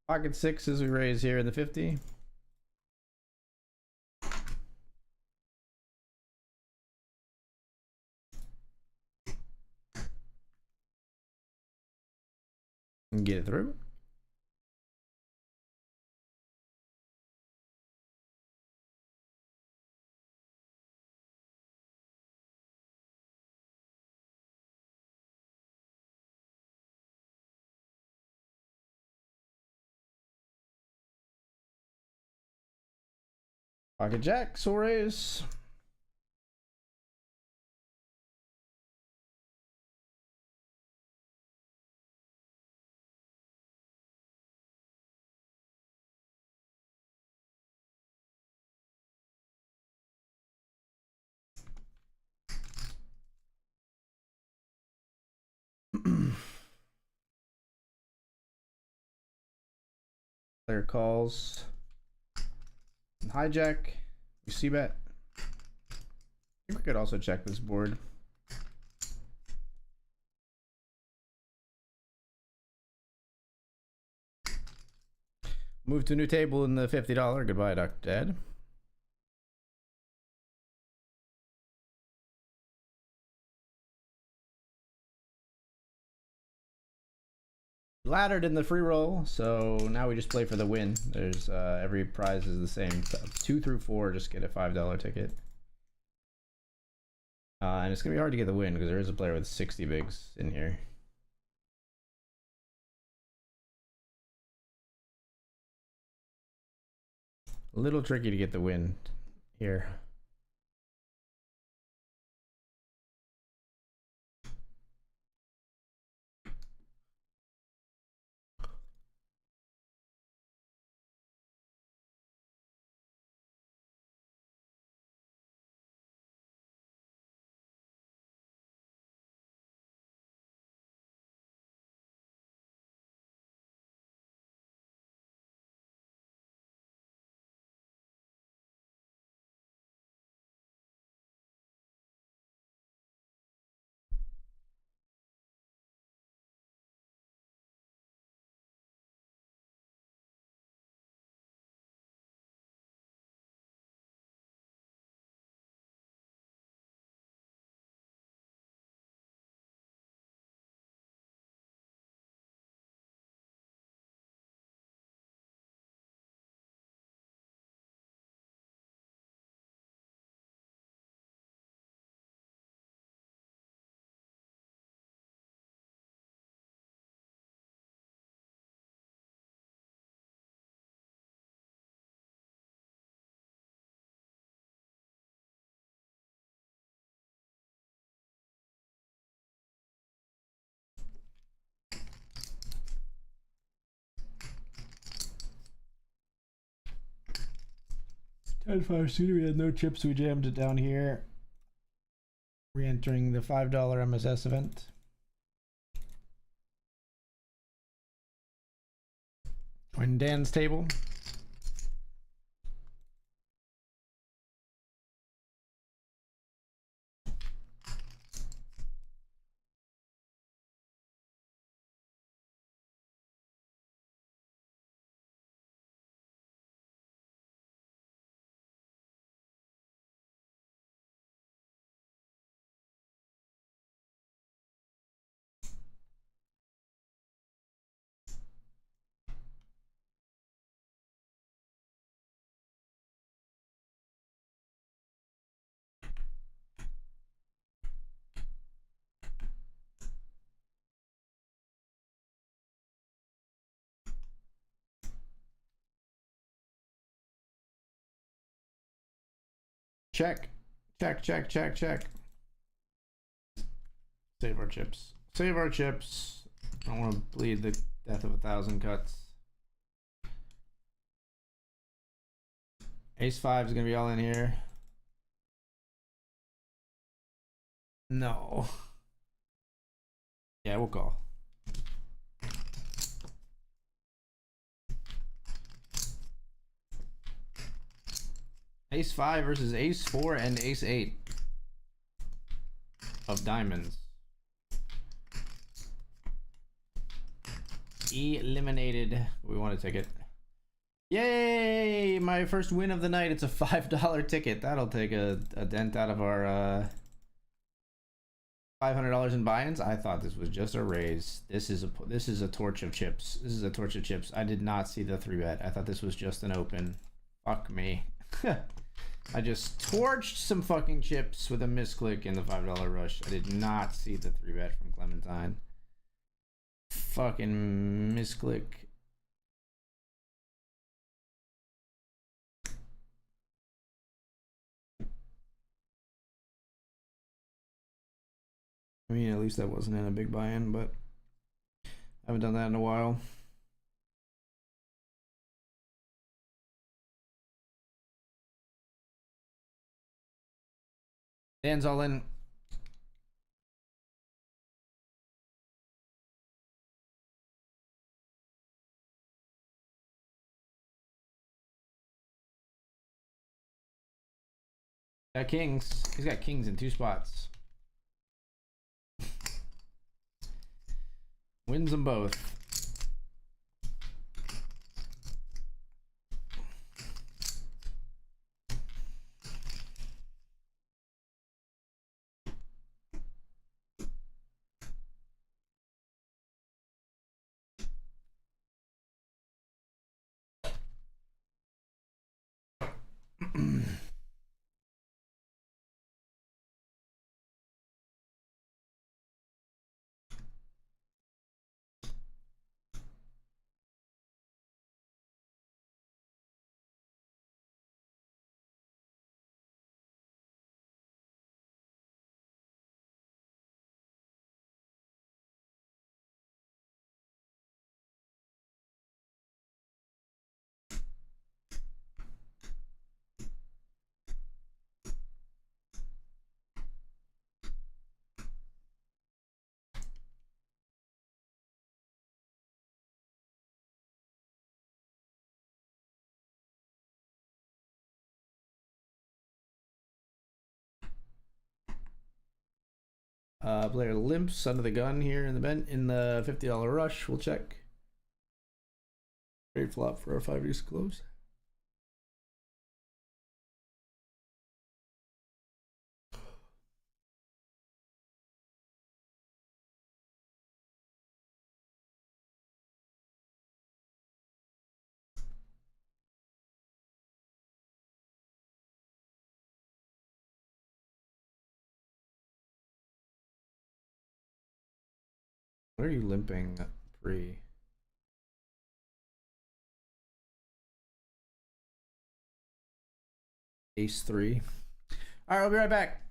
Pocket 6s we raise here in the 50. And get it through. Pocket jacks will raise. Player calls. Hijack. You see bet. I think we could also check this board. Move to a new table in the $50. Goodbye, Dr. Dad. Laddered in the free roll, so now we just play for the win. There's every prize is the same. 2 through 4 just get a $5 ticket. And it's gonna be hard to get the win because there is a player with 60 bigs in here. A little tricky to get the win here. At 5 suitor, we had no chips, we jammed it down here. Re-entering the $5 MSS event. Join Dan's table. Check. Check, check, check, check. Save our chips. Save our chips. I don't want to bleed the death of 1,000 cuts. Ace 5 is going to be all in here. No. Yeah, we'll call. Ace 5 versus Ace 4 and Ace 8 of diamonds. Eliminated. We want a ticket. Yay! My first win of the night. It's a $5 ticket. That'll take a dent out of our $500 in buy-ins. I thought this was just a raise. This is a torch of chips. This is a torch of chips. I did not see the 3-bet. I thought this was just an open. Fuck me. I just torched some fucking chips with a misclick in the $5 rush. I did not see the 3-bet from Clementine. Fucking misclick. I mean, at least that wasn't in a big buy-in, but I haven't done that in a while. Dan's all in. Got kings. He's got kings in 2 spots. Wins them both. Player limps under the gun here in the $50 rush. We'll check. Great flop for our 5-use close. What are you limping pre? Ace 3. All right, I'll be right back.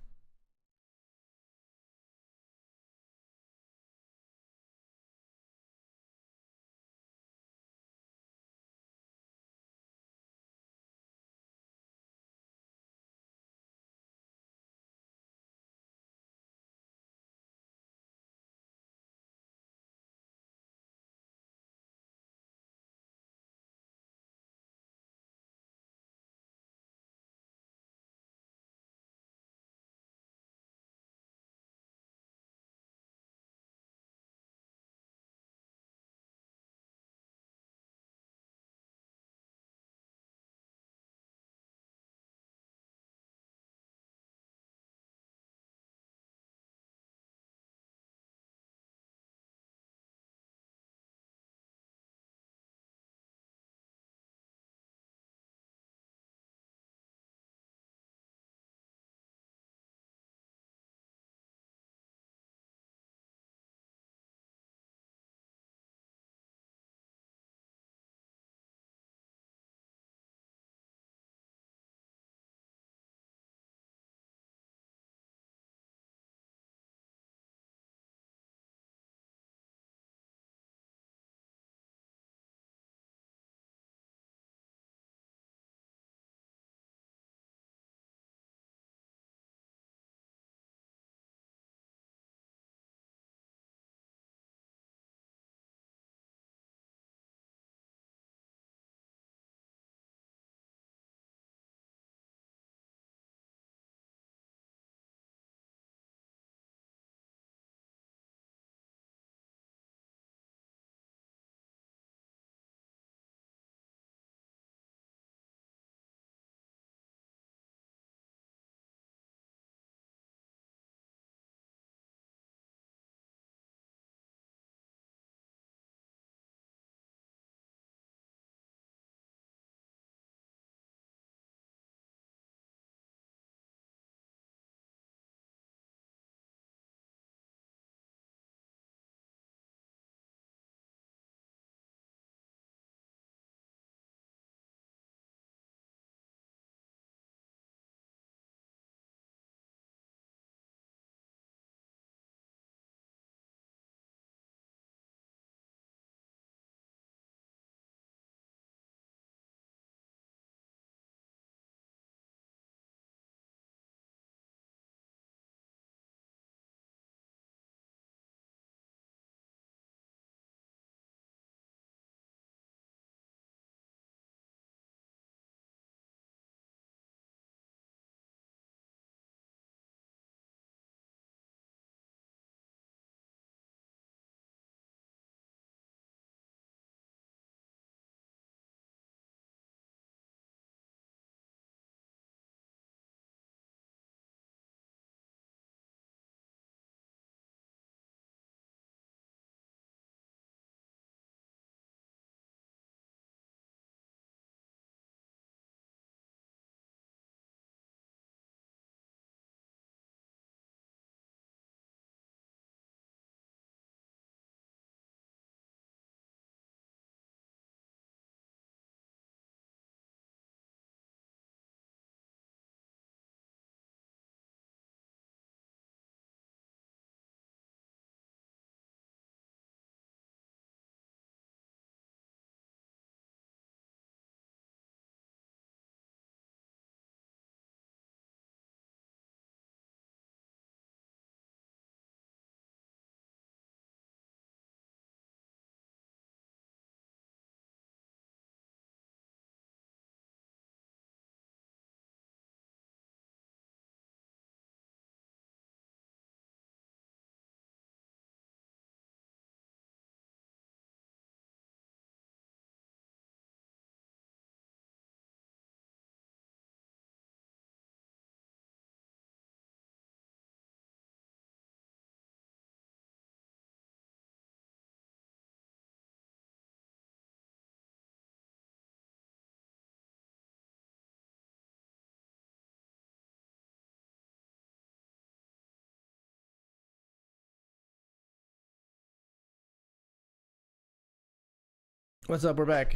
What's up? We're back.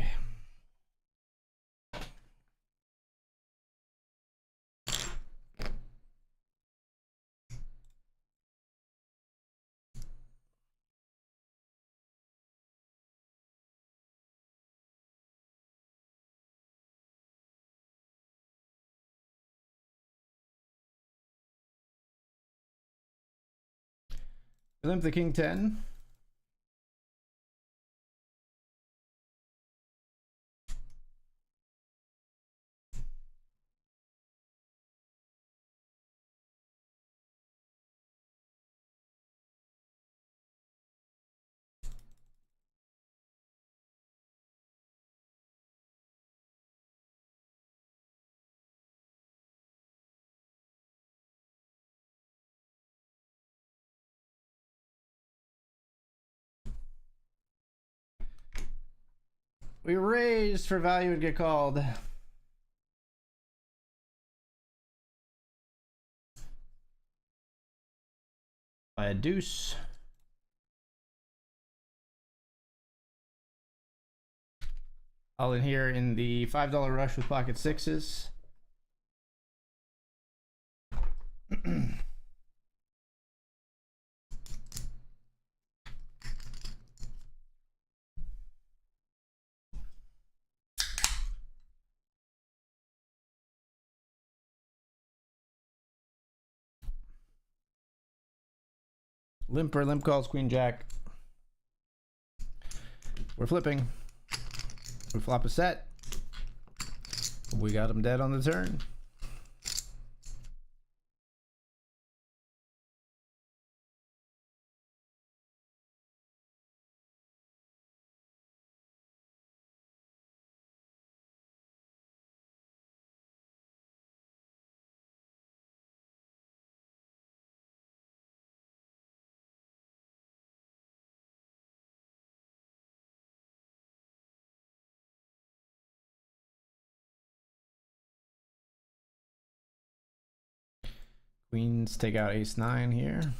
Limp the King 10. We raised for value and get called. By a deuce. All in here in the $5 rush with pocket sixes. Limper, limp calls, queen jack. We're flipping. We flop a set. We got him dead on the turn. Queens take out ace 9 here.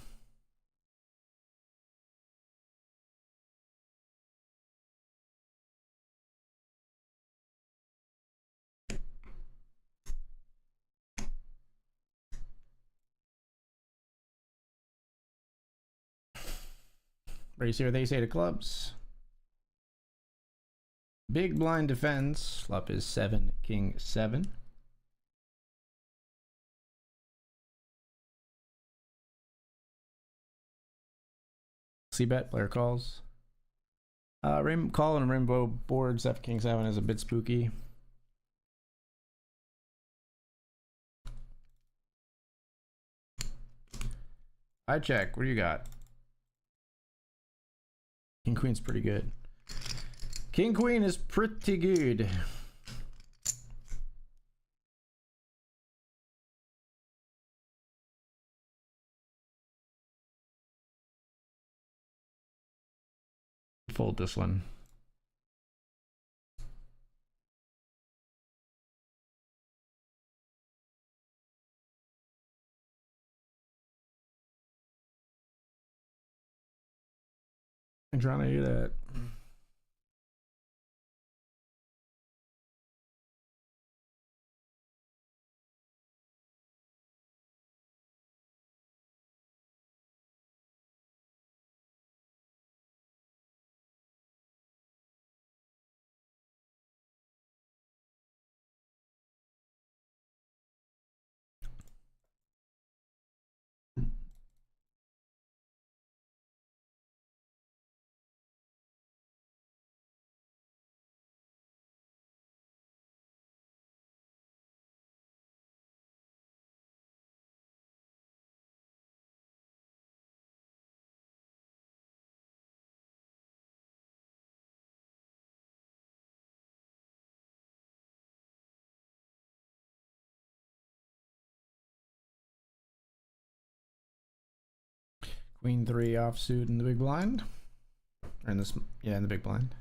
Raise here with ace 8 of clubs. Big blind defends. Flop is 7, king 7. C-bet, player calls. Call and rainbow boards. F king 7 is a bit spooky. I check. What do you got? King queen's pretty good. King queen is pretty good. Fold this one. I'm trying to do that. Queen 3 offsuit in the big blind. Or in this, yeah, in the big blind.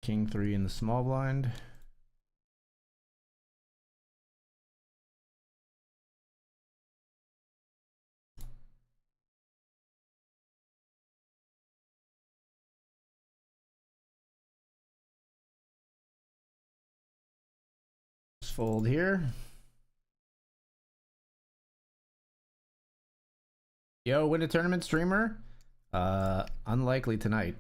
King 3 in the small blind. Fold here. Yo, win a tournament streamer? Unlikely tonight.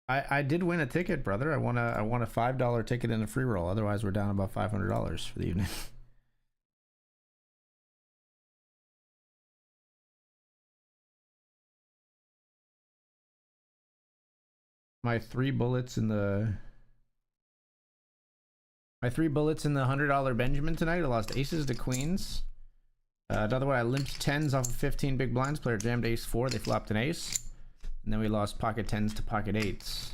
I did win a ticket, brother. I won a $5 ticket in a free roll. Otherwise, we're down about $500 for the evening. My three bullets in the $100 Benjamin tonight. I lost aces to queens. Another one, I limped tens off of 15 big blinds. Player jammed ace 4. They flopped an ace. And then we lost pocket tens to pocket eights.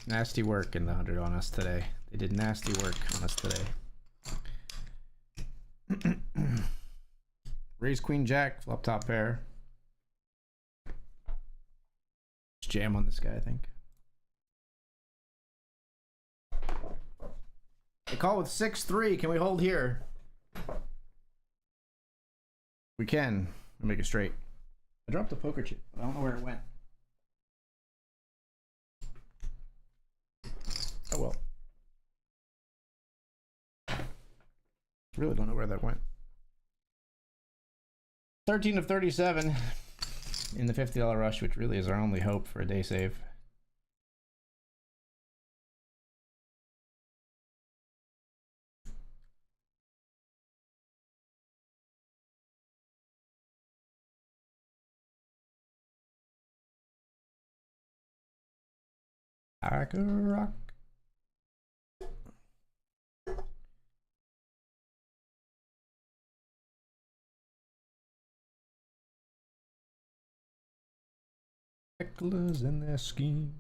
Nasty work in the 100 on us today. They did nasty work on us today. Raise queen jack, flop top pair. Just jam on this guy, I think. They call with 6-3. Can we hold here? We can. We'll make it straight. I dropped the poker chip, but I don't know where it went. Oh well. Really don't know where that went. 13 of 37 in the $50 rush, which really is our only hope for a day save. I could rock. Hecklers and their schemes.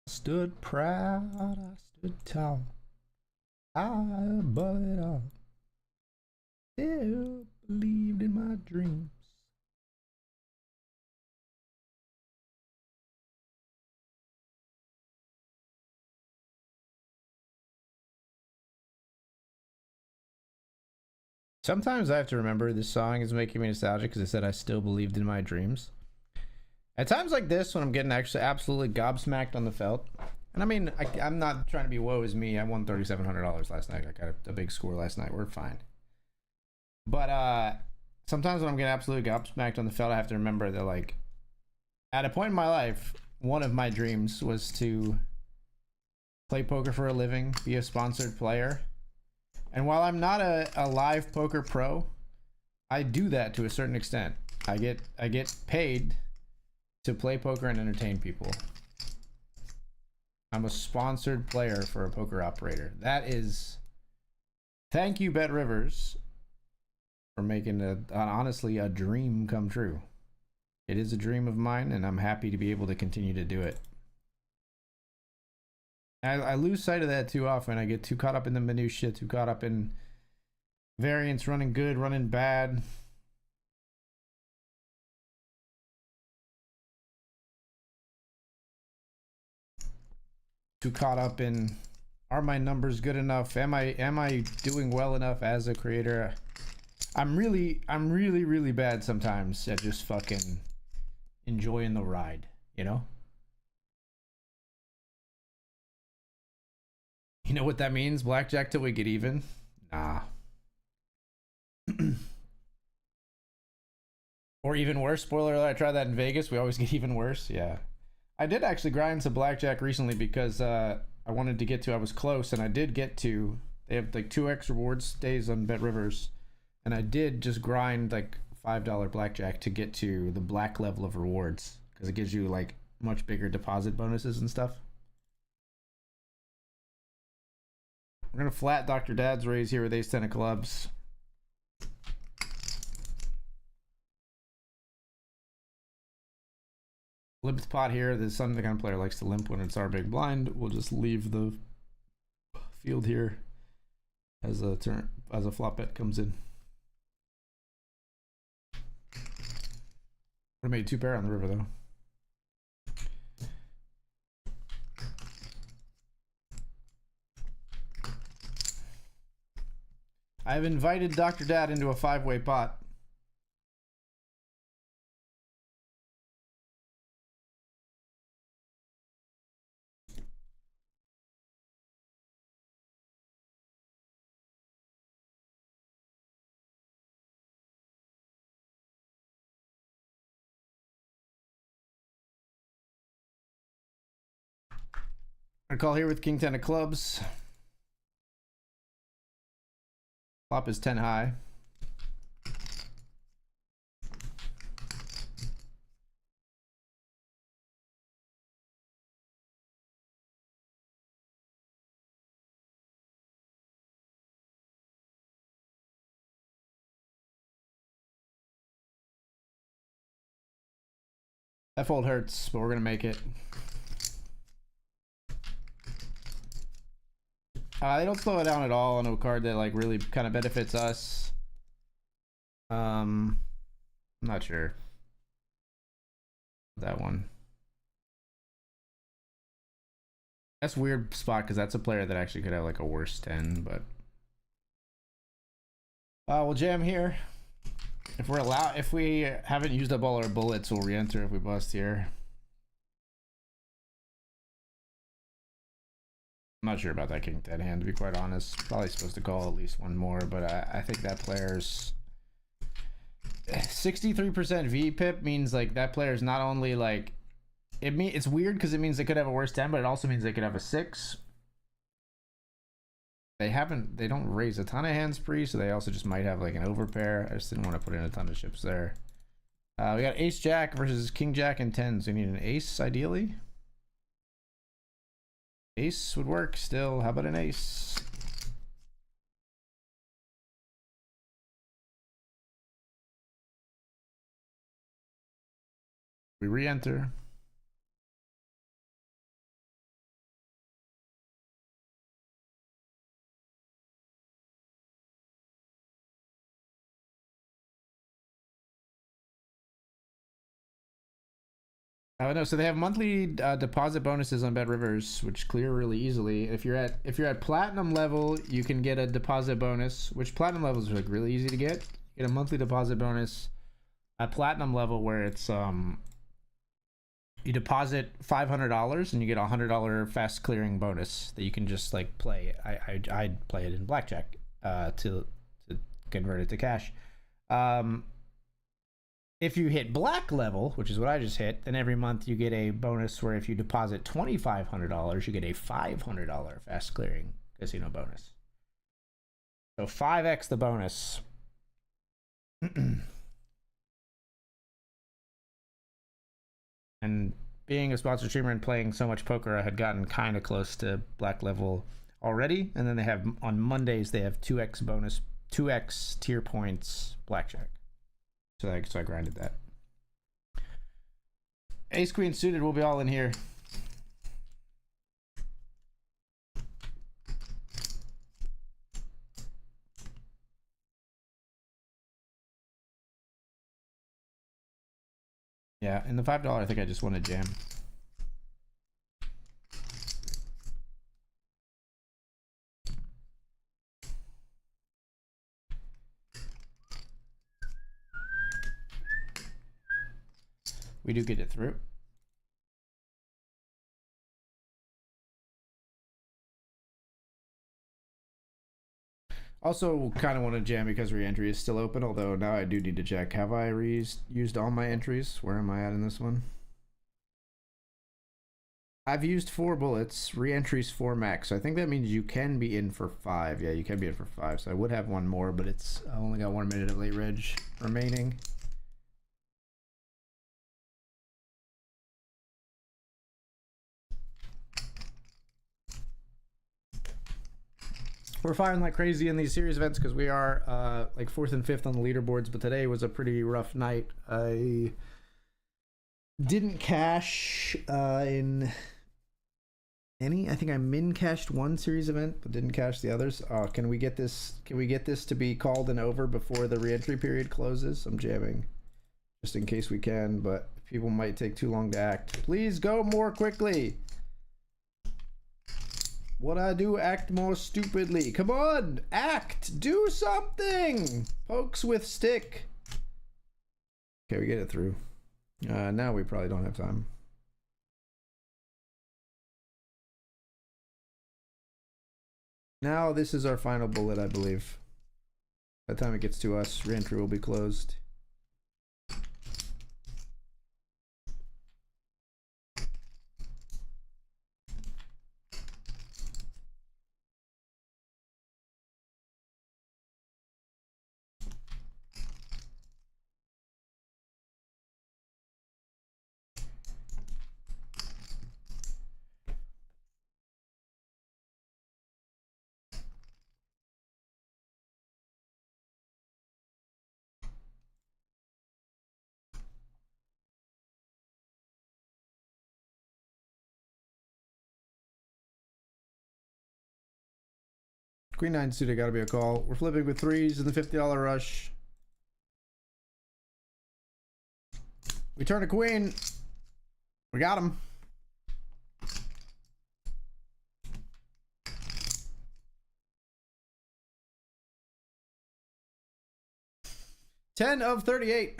I stood proud, I stood tall. I above it all. Still believed in my dreams. Sometimes I have to remember this song is making me nostalgic because I said I still believed in my dreams. At times like this, when I'm getting actually absolutely gobsmacked on the felt, and I mean, I'm not trying to be woe is me. I won $3,700 last night. I got a big score last night. We're fine. But sometimes when I'm getting absolutely gobsmacked on the felt, I have to remember that, like, at a point in my life, one of my dreams was to play poker for a living, be a sponsored player. And while I'm not a live poker pro, I do that to a certain extent. I get paid to play poker and entertain people. I'm a sponsored player for a poker operator. That is, thank you, BetRivers, for making honestly a dream come true. It is a dream of mine, and I'm happy to be able to continue to do it. I lose sight of that too often. I get too caught up in the minutia, too caught up in variance, running good, running bad. Too caught up in, are my numbers good enough? Am I doing well enough as a creator? I'm really bad sometimes at just fucking enjoying the ride, you know? You know what that means? Blackjack till we get even? Nah. Or even worse, spoiler alert, I tried that in Vegas. We always get even worse. Yeah. I did actually grind some blackjack recently because I wanted to get to, I was close, and I did get to, they have like 2x rewards days on BetRivers, and I did just grind like $5 blackjack to get to the black level of rewards because it gives you like much bigger deposit bonuses and stuff. We're going to flat Dr. Dad's raise here with ace 10 of clubs. Limped pot here. This some the kind of player likes to limp when it's our big blind. We'll just leave the field here as a flop bet comes in. I made 2 pair on the river though. I've invited Dr. Dad into a 5-way pot. I call here with King 10 of clubs. Flop is 10 high. That fold hurts, but we're gonna make it. They don't slow it down at all on a card that like really kind of benefits us. I'm not sure. That one. That's a weird spot because that's a player that actually could have like a worse 10, but we'll jam here. If we're allowed, if we haven't used up all our bullets, we'll re-enter if we bust here. I'm not sure about that King 10 hand, to be quite honest. Probably supposed to call at least one more, but I think that player's 63% VPIP means like that player's not only like it's weird because it means they could have a worse 10, but it also means they could have a 6. They don't raise a ton of hands pre, so they also just might have like an overpair. I just didn't want to put in a ton of chips there. We got ace jack versus king jack and 10s. We need an ace ideally. Ace would work still. How about an ace? We re-enter. No, so they have monthly deposit bonuses on BetRivers, which clear really easily. If you're at platinum level, you can get a deposit bonus, which platinum levels are like really easy to get. You get a monthly deposit bonus at platinum level where it's you deposit $500 and you get a $100 fast clearing bonus that you can just like play. I'd play it in blackjack to convert it to cash. If you hit black level, which is what I just hit, then every month you get a bonus where if you deposit $2,500, you get a $500 fast clearing casino bonus. So 5x the bonus. And being a sponsored streamer and playing so much poker, I had gotten kind of close to black level already. And then they have, on Mondays, they have 2x bonus, 2x tier points blackjack. So I grinded that. Ace queen suited will be all in here. Yeah, in the $5, I think I just want to jam. We do get it through. Also, kind of want to jam because re-entry is still open, although now I do need to check. Have I used all my entries? Where am I at in this one? I've used 4 bullets. Re-entry's 4 max, so I think that means you can be in for 5. Yeah, you can be in for 5, so I would have one more, but I only got 1 minute of late reg remaining. We're firing like crazy in these series events because we are like 4th and 5th on the leaderboards, but today was a pretty rough night. I didn't cash in any. I think I min cashed 1 series event, but didn't cash the others. Can we get this? Can we get this to be called and over before the reentry period closes? I'm jamming just in case we can, but people might take too long to act. Please go more quickly. What I do, act more stupidly. Come on, act, do something. Pokes with stick. Okay, we get it through. Now we probably don't have time. Now this is our final bullet, I believe. By the time it gets to us, reentry will be closed. Queen 9 suited, gotta be a call. We're flipping with threes in the $50 rush. We turn a queen. We got him. $10 of 38.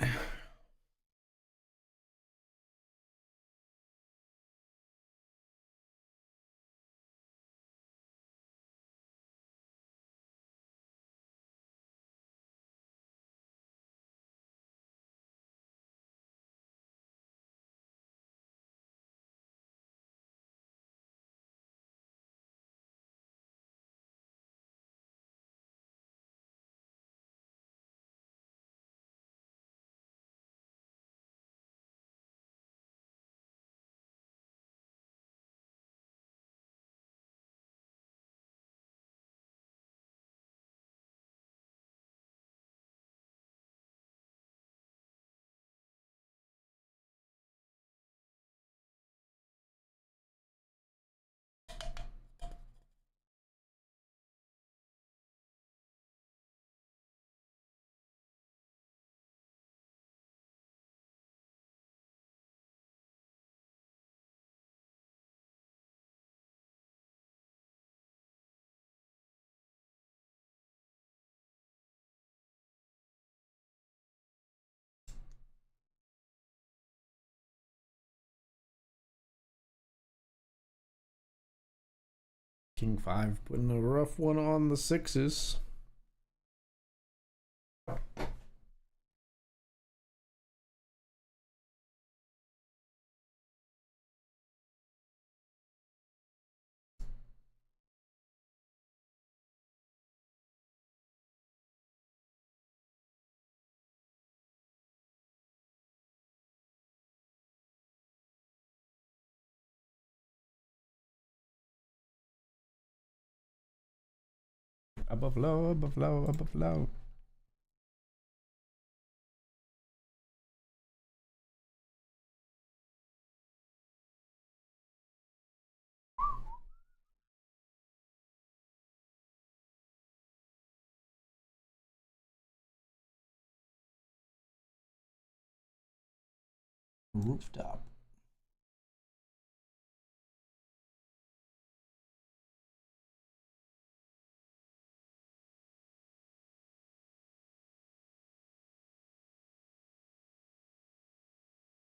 King 5 putting a rough one on the sixes. Above low, above low, above low. Rooftop.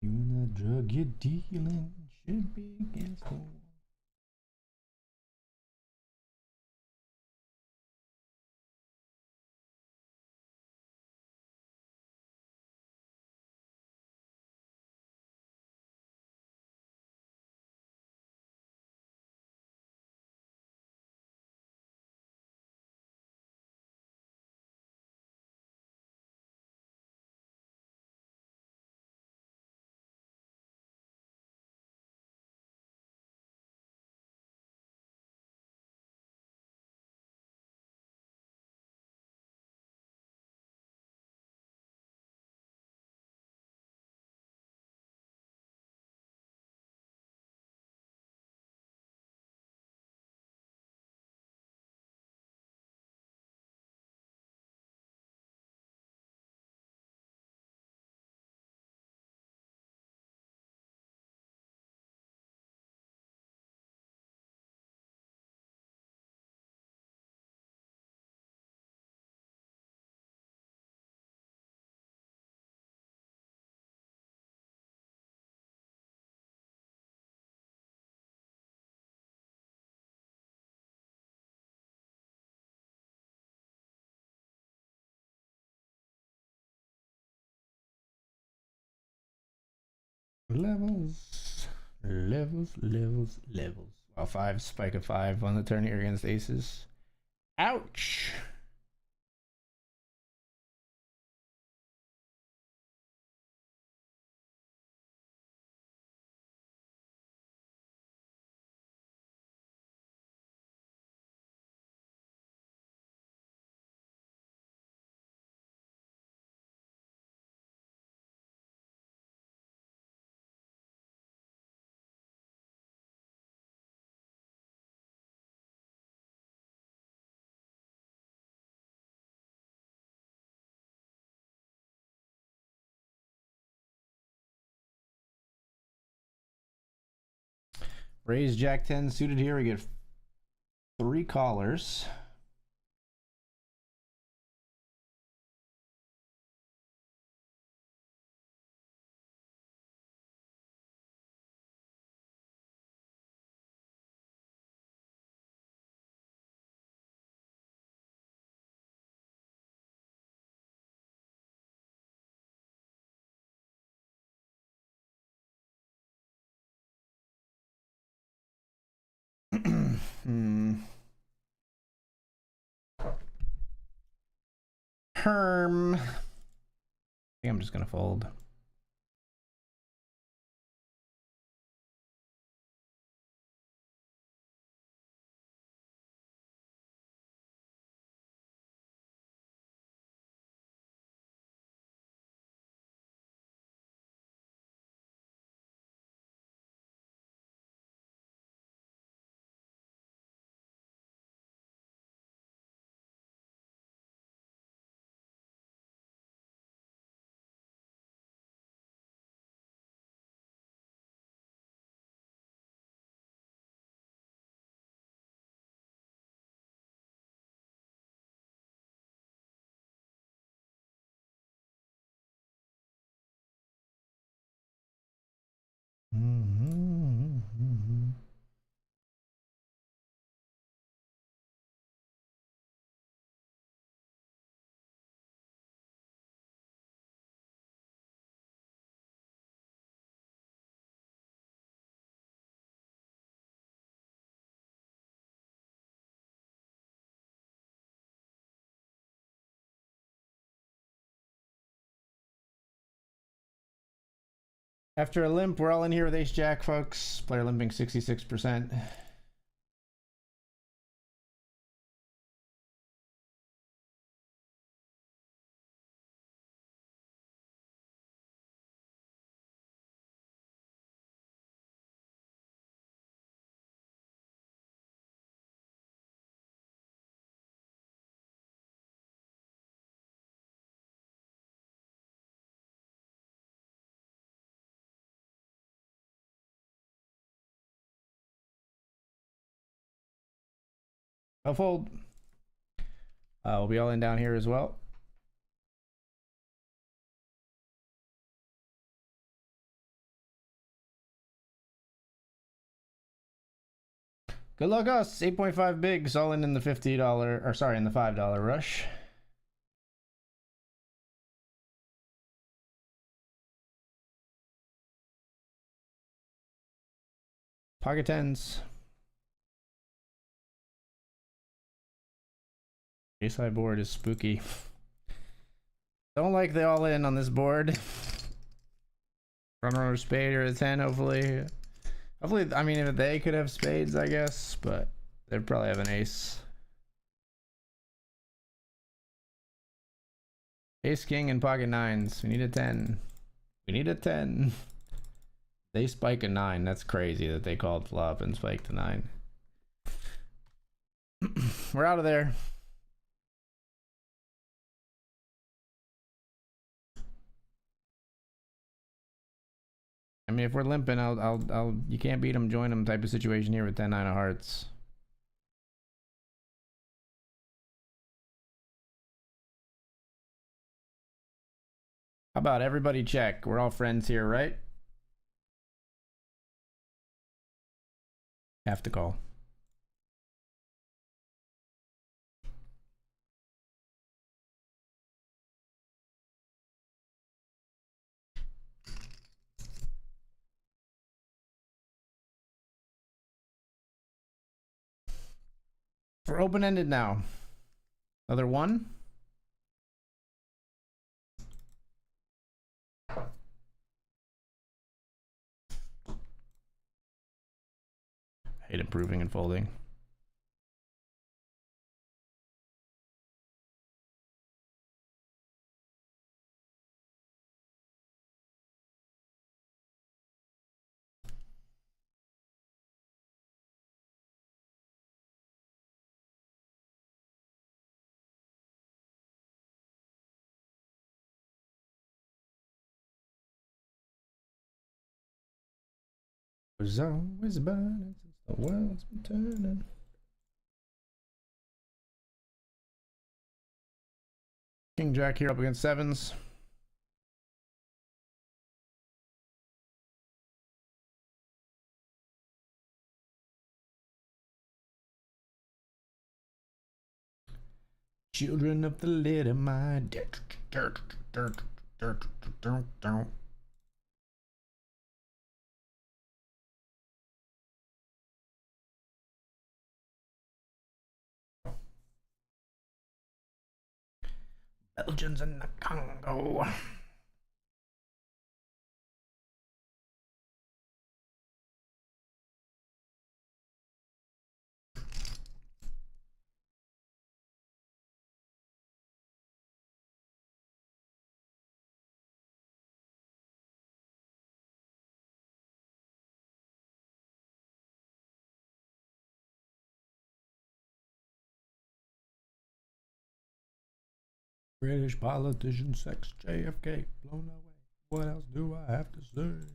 You and the drug you're dealing should be against the wall. Levels. Wow, 5, spike of 5 on the turn here against aces. Ouch! Raise Jack 10 suited here. We get 3 callers. Herm. I think I'm just gonna fold. After a limp, we're all in here with Ace Jack, folks. Player limping 66%. I'll fold. We'll be all in down here as well. Good luck us. 8.5 bigs, all in the $50, or sorry, in the $5 rush. Pocket tens. Ace high board is spooky. Don't like the all in on this board. Front runner spade or a 10, hopefully. Hopefully, I mean, if they could have spades, I guess, but they'd probably have an ace. Ace king and pocket nines. We need a 10. We need a 10. They spike a 9. That's crazy that they called flop and spiked a 9. We're out of there. I mean, if we're limping, I'll you can't beat them, join them type of situation here with 10-9 of hearts. How about everybody check? We're all friends here, right? Have to call. We're open-ended now. Another one. Hate improving and folding. Was always burning since the world's been turning. King Jack here up against sevens. Children of the litter, my Belgians in the Congo. British politician, sex, JFK, blown away. What else do I have to say?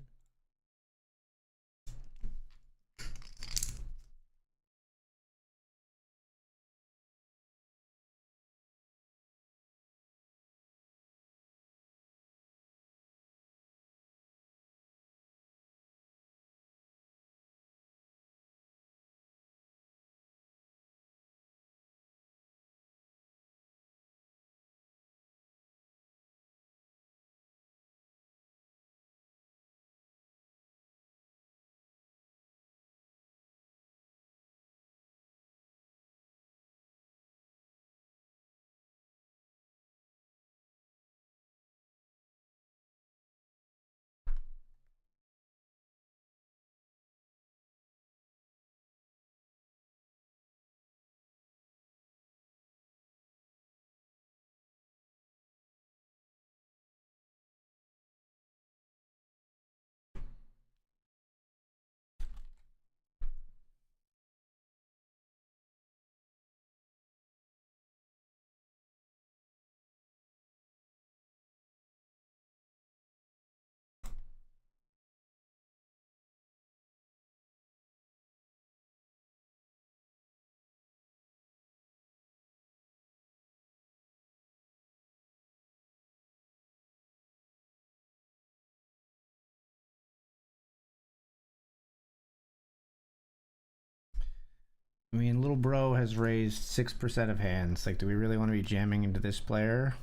I mean, little bro has raised 6% of hands. Like, do we really want to be jamming into this player?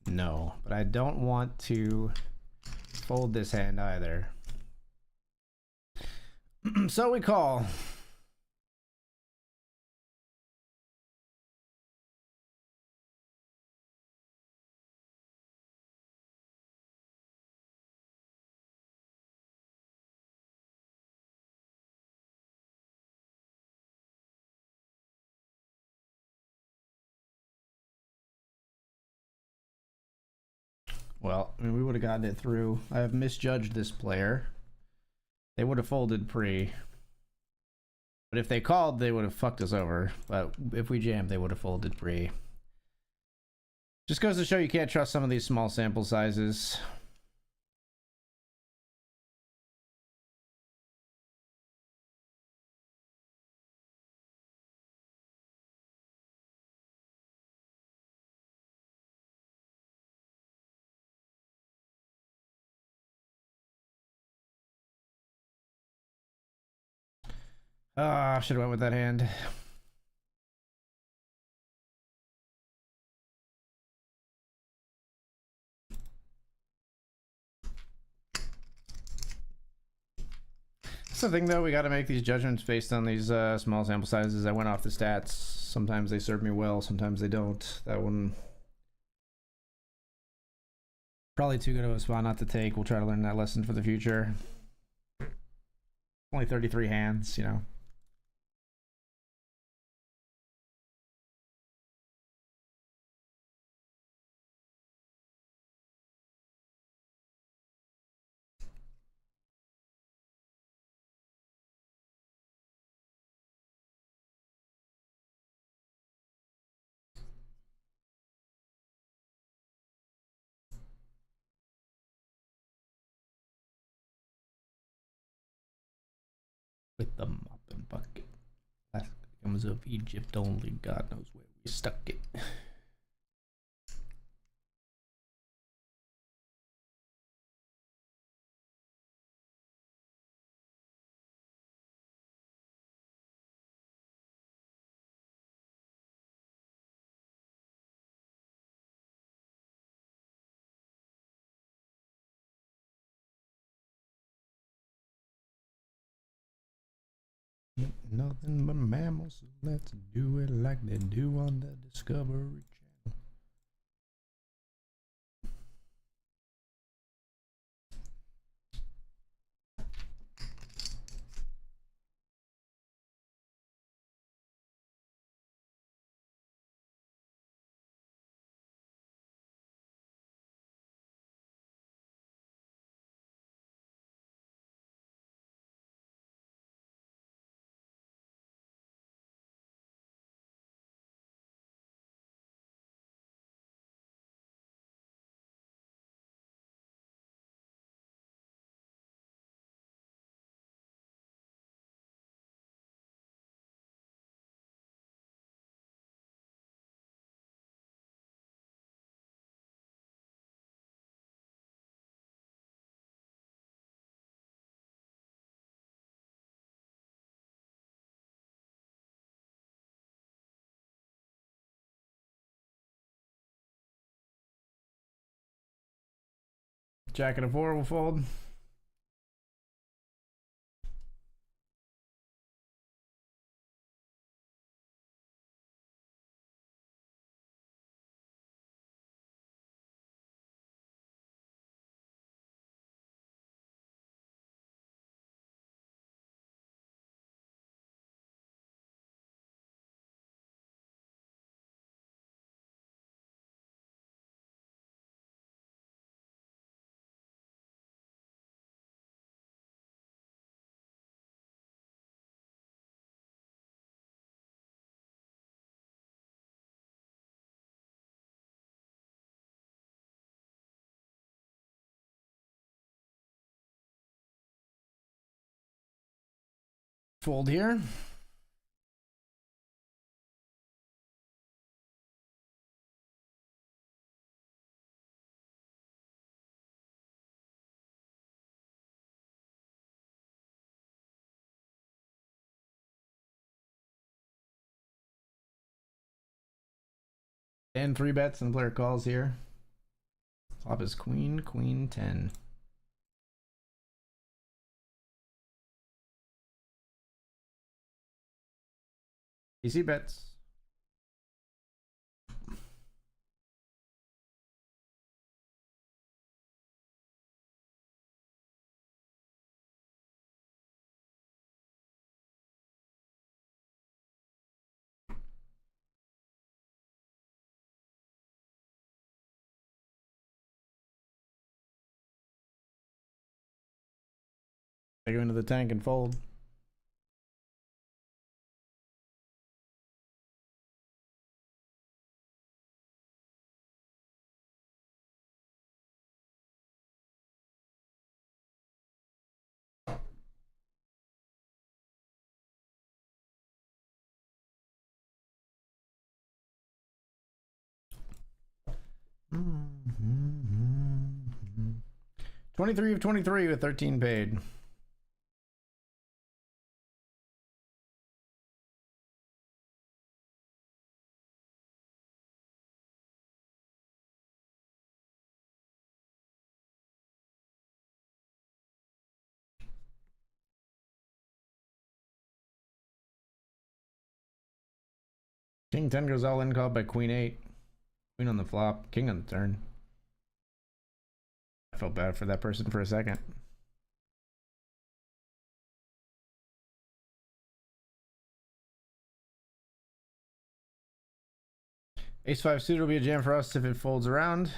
No, but I don't want to fold this hand either. So we call. Well, I mean, we would have gotten it through. I have misjudged this player. They would have folded pre. But if they called, they would have fucked us over. But if we jammed, they would have folded pre. Just goes to show you can't trust some of these small sample sizes. Ah, should have went with that hand. the thing, though. We got to make these judgments based on these small sample sizes. I went off the stats. Sometimes they serve me well, sometimes they don't. That one probably too good of a spot not to take. We'll try to learn that lesson for the future. Only 33 hands, you know. With the mop and bucket. Last comes of Egypt, only God knows where we stuck it. Nothing but mammals, so let's do it like they do on the Discovery Channel. Jacket of 4 will fold. Fold here. And 3 bets and the player calls here. Flop is queen, queen 10. Easy bets. I go into the tank and fold. Mm-hmm. 23 of 23 with 13 paid. King 10 goes all in, called by Queen 8. Queen on the flop, King on the turn. I felt bad for that person for a second. Ace 5 suited will be a jam for us if it folds around.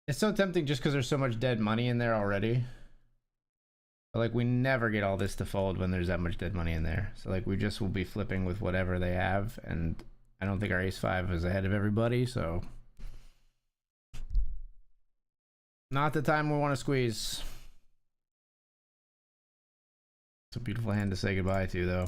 It's so tempting just because there's so much dead money in there already. But like, we never get all this to fold when there's that much dead money in there. So like, we just will be flipping with whatever they have, and I don't think our ace 5 is ahead of everybody, so not the time we want to squeeze. It's a beautiful hand to say goodbye to, though.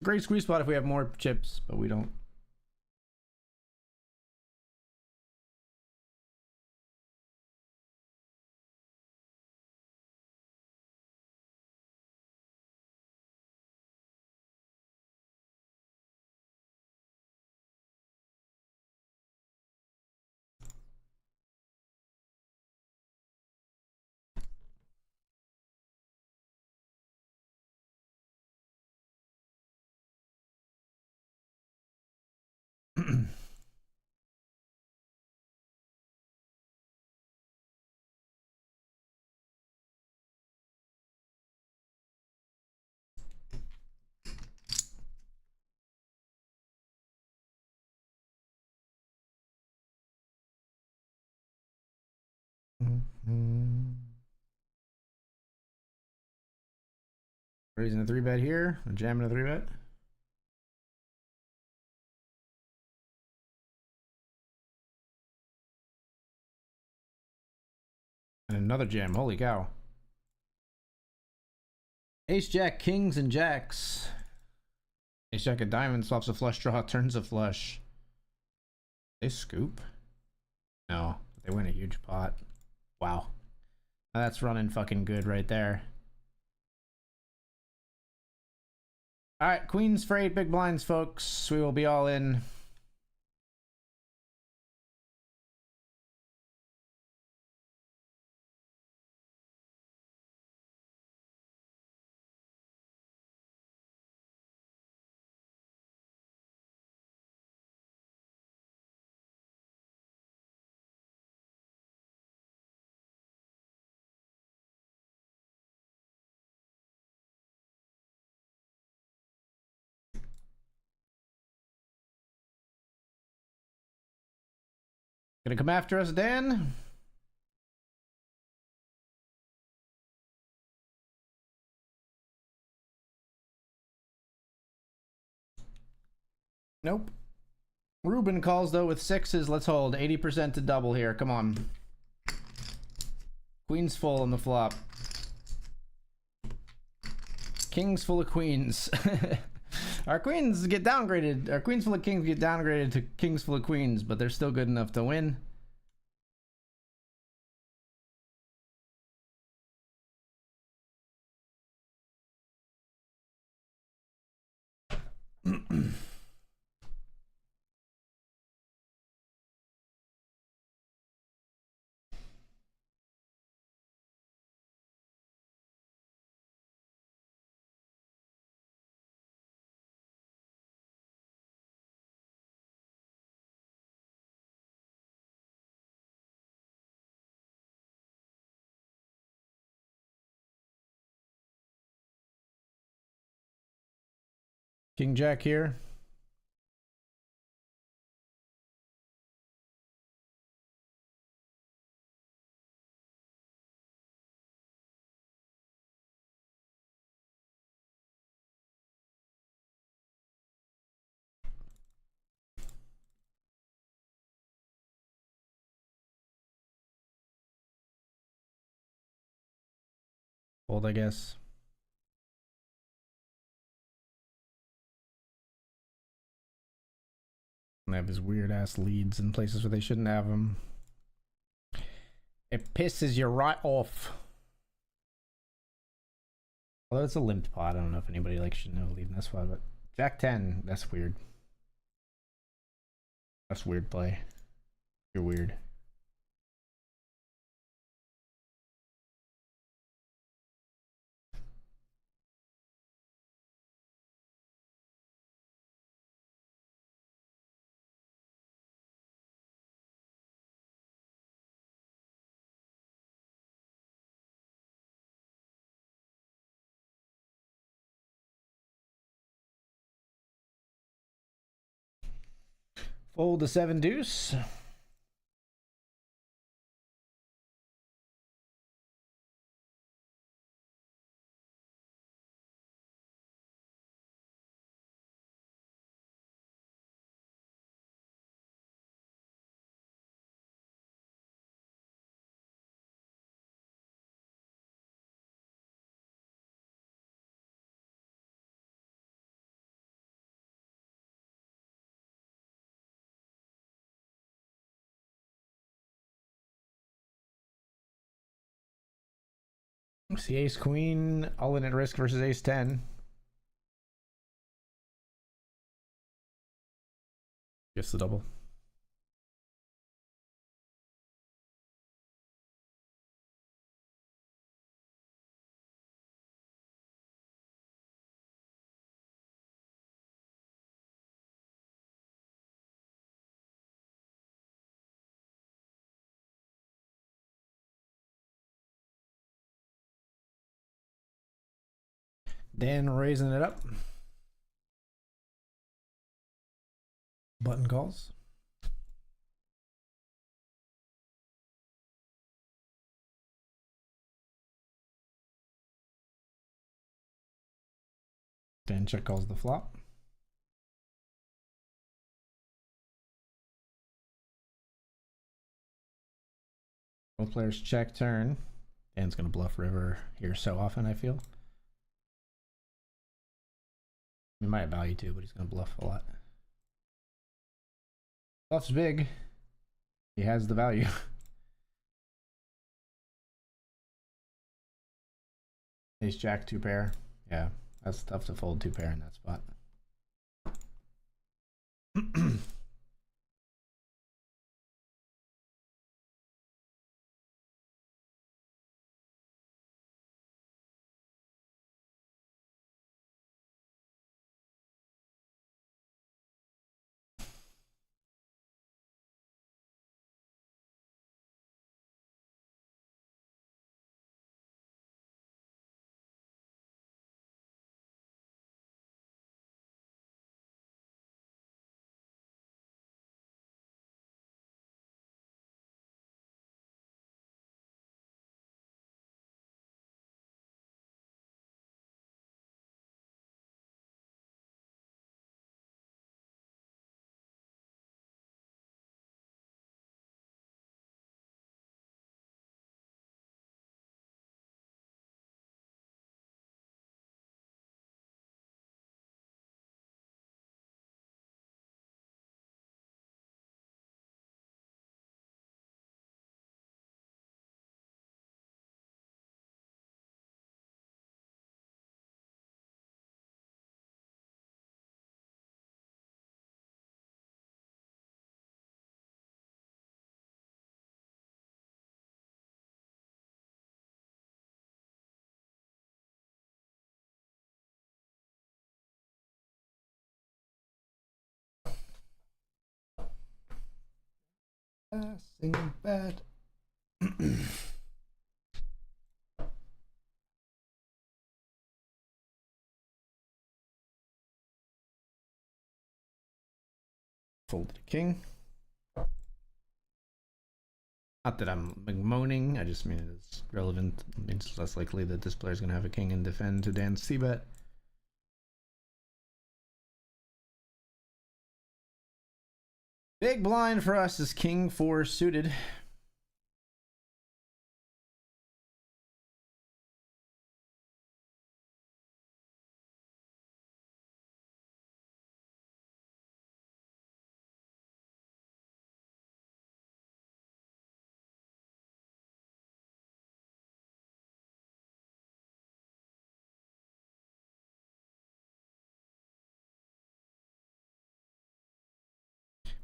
Great squeeze spot if we have more chips, but we don't. Raising a 3-bet here, jamming a 3-bet. And another jam, holy cow. Ace, jack, kings, and jacks. Ace, jack, a diamond, swaps a flush draw, turns a flush. They scoop? No, they win a huge pot. Wow. That's running fucking good right there. Alright, queens for 8 big blinds, folks. We will be all in. Gonna come after us, Dan? Nope. Ruben calls, though, with 6s. Let's hold. 80% to double here. Come on. Queens full on the flop. Kings full of queens. Our queens get downgraded. Our queens full of kings get downgraded to kings full of queens, but they're still good enough to win. King jack here. Fold, I guess. They have his weird ass leads in places where they shouldn't have them. It pisses you right off. Although it's a limped pot, I don't know if anybody like should know leading this one, but Jack 10, that's weird. That's weird play. You're weird. Fold the 7 deuce. See ace queen, all in at risk versus ace 10. Guess the double. Dan raising it up. Button calls. Dan check calls the flop. Both players check turn. Dan's gonna bluff river here so often, I feel. He might have value too, but he's gonna bluff a lot. Bluff's big. He has the value. Ace jack 2 pair. Yeah, that's tough to fold 2 pair in that spot. Passing bad. Folded a king. Not that I'm moaning, I just mean it's relevant. It means it's less likely that this player's gonna have a king and defend to Dan's c-bet. Big blind for us is king 4 suited.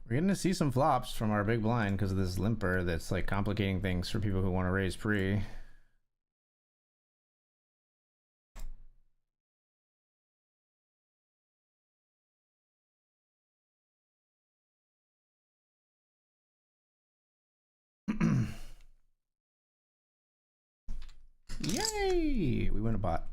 We're getting to see some flops from our big blind because of this limper that's like complicating things for people who want to raise pre. Yay! We win a bot.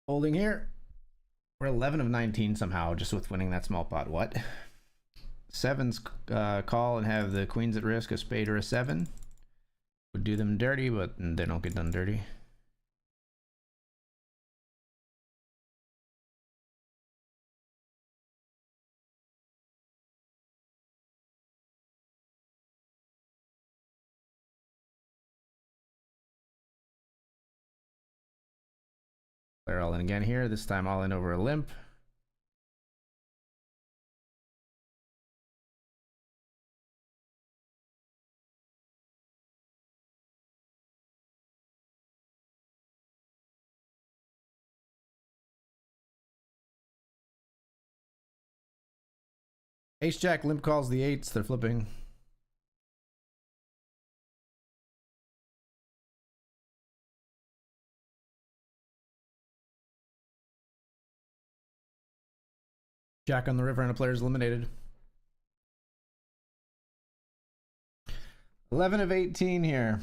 Holding here. We're 11 of 19 somehow, just with winning that small pot. What? Sevens call and have the queens at risk, a spade or a seven. Would do them dirty, but they don't get done dirty. They're all in again here, this time all in over a limp. Ace Jack limp calls the eights, they're flipping. Jack on the river and a player's eliminated. 11 of 18 here.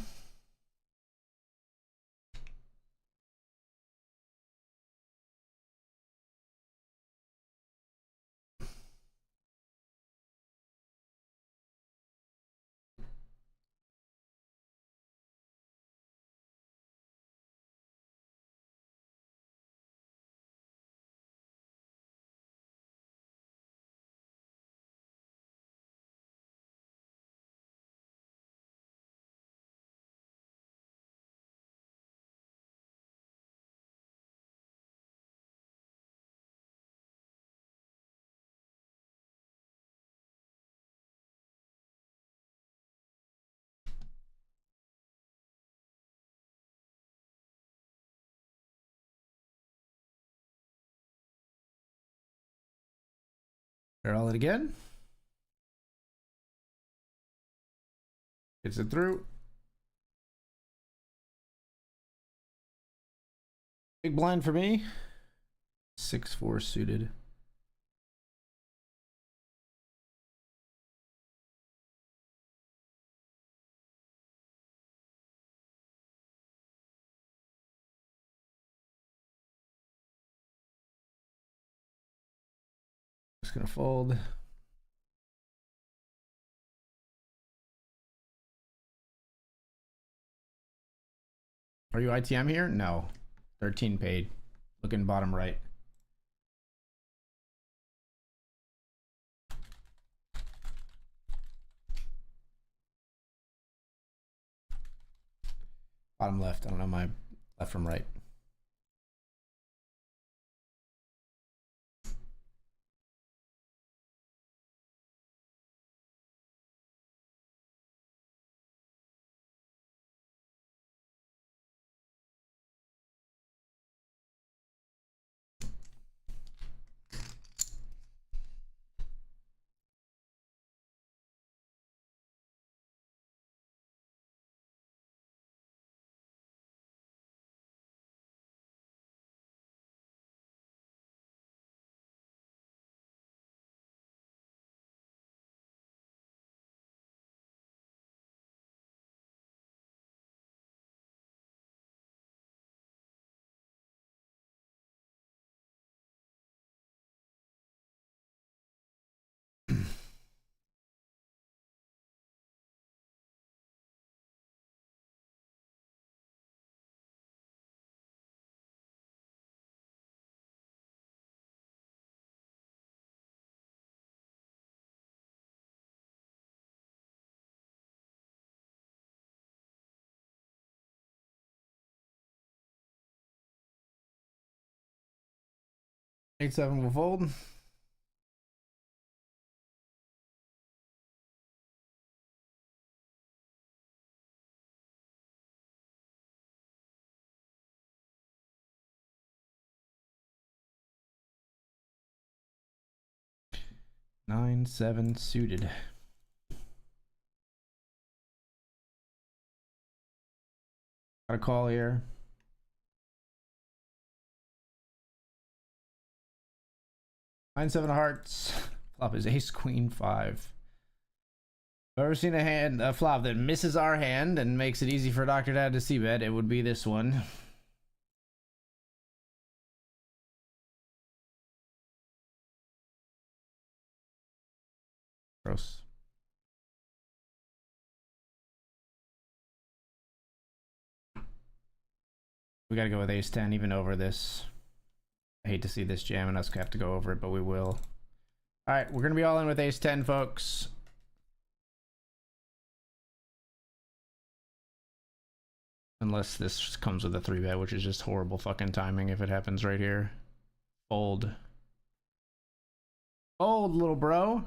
They're all in again. Gets it through. Big blind for me. 6-4 suited. Just gonna fold. Are you ITM here? No. 13 paid. Looking bottom right. Bottom left. I don't know my left from right. 8-7 will fold. Nine, 7 suited. Got a call here. Nine, 7 of hearts. Flop is ace, queen, 5. I've ever seen a flop that misses our hand and makes it easy for Dr. Dad to see bet, it would be this one. Gross. We gotta go with ace 10 even over this. I hate to see this jam and us have to go over it, but we will. All right, we're gonna be all in with ace 10, folks. Unless this comes with a 3-bet, which is just horrible fucking timing if it happens right here. Fold. Fold, little bro.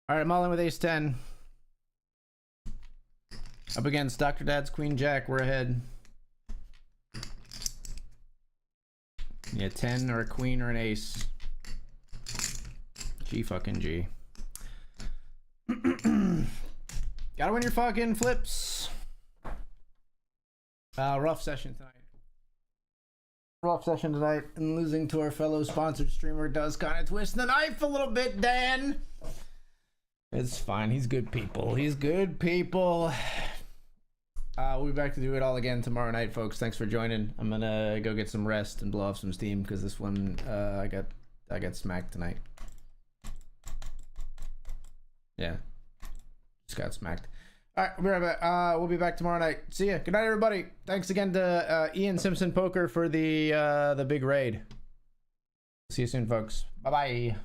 All right, I'm all in with ace 10. Up against Dr. Dad's queen jack. We're ahead. Yeah, 10 or a queen or an ace. G fucking G. Gotta win your fucking flips. Rough session tonight. Rough session tonight. And losing to our fellow sponsored streamer does kind of twist the knife a little bit, Dan. It's fine. He's good people. He's good people. We'll be back to do it all again tomorrow night, folks. Thanks for joining. I'm gonna go get some rest and blow off some steam because this one I got smacked tonight. Yeah, just got smacked. All right, we'll be right back. We'll be back tomorrow night. See ya. Good night, everybody. Thanks again to Ian Simpson Poker for the big raid. See you soon, folks. Bye bye.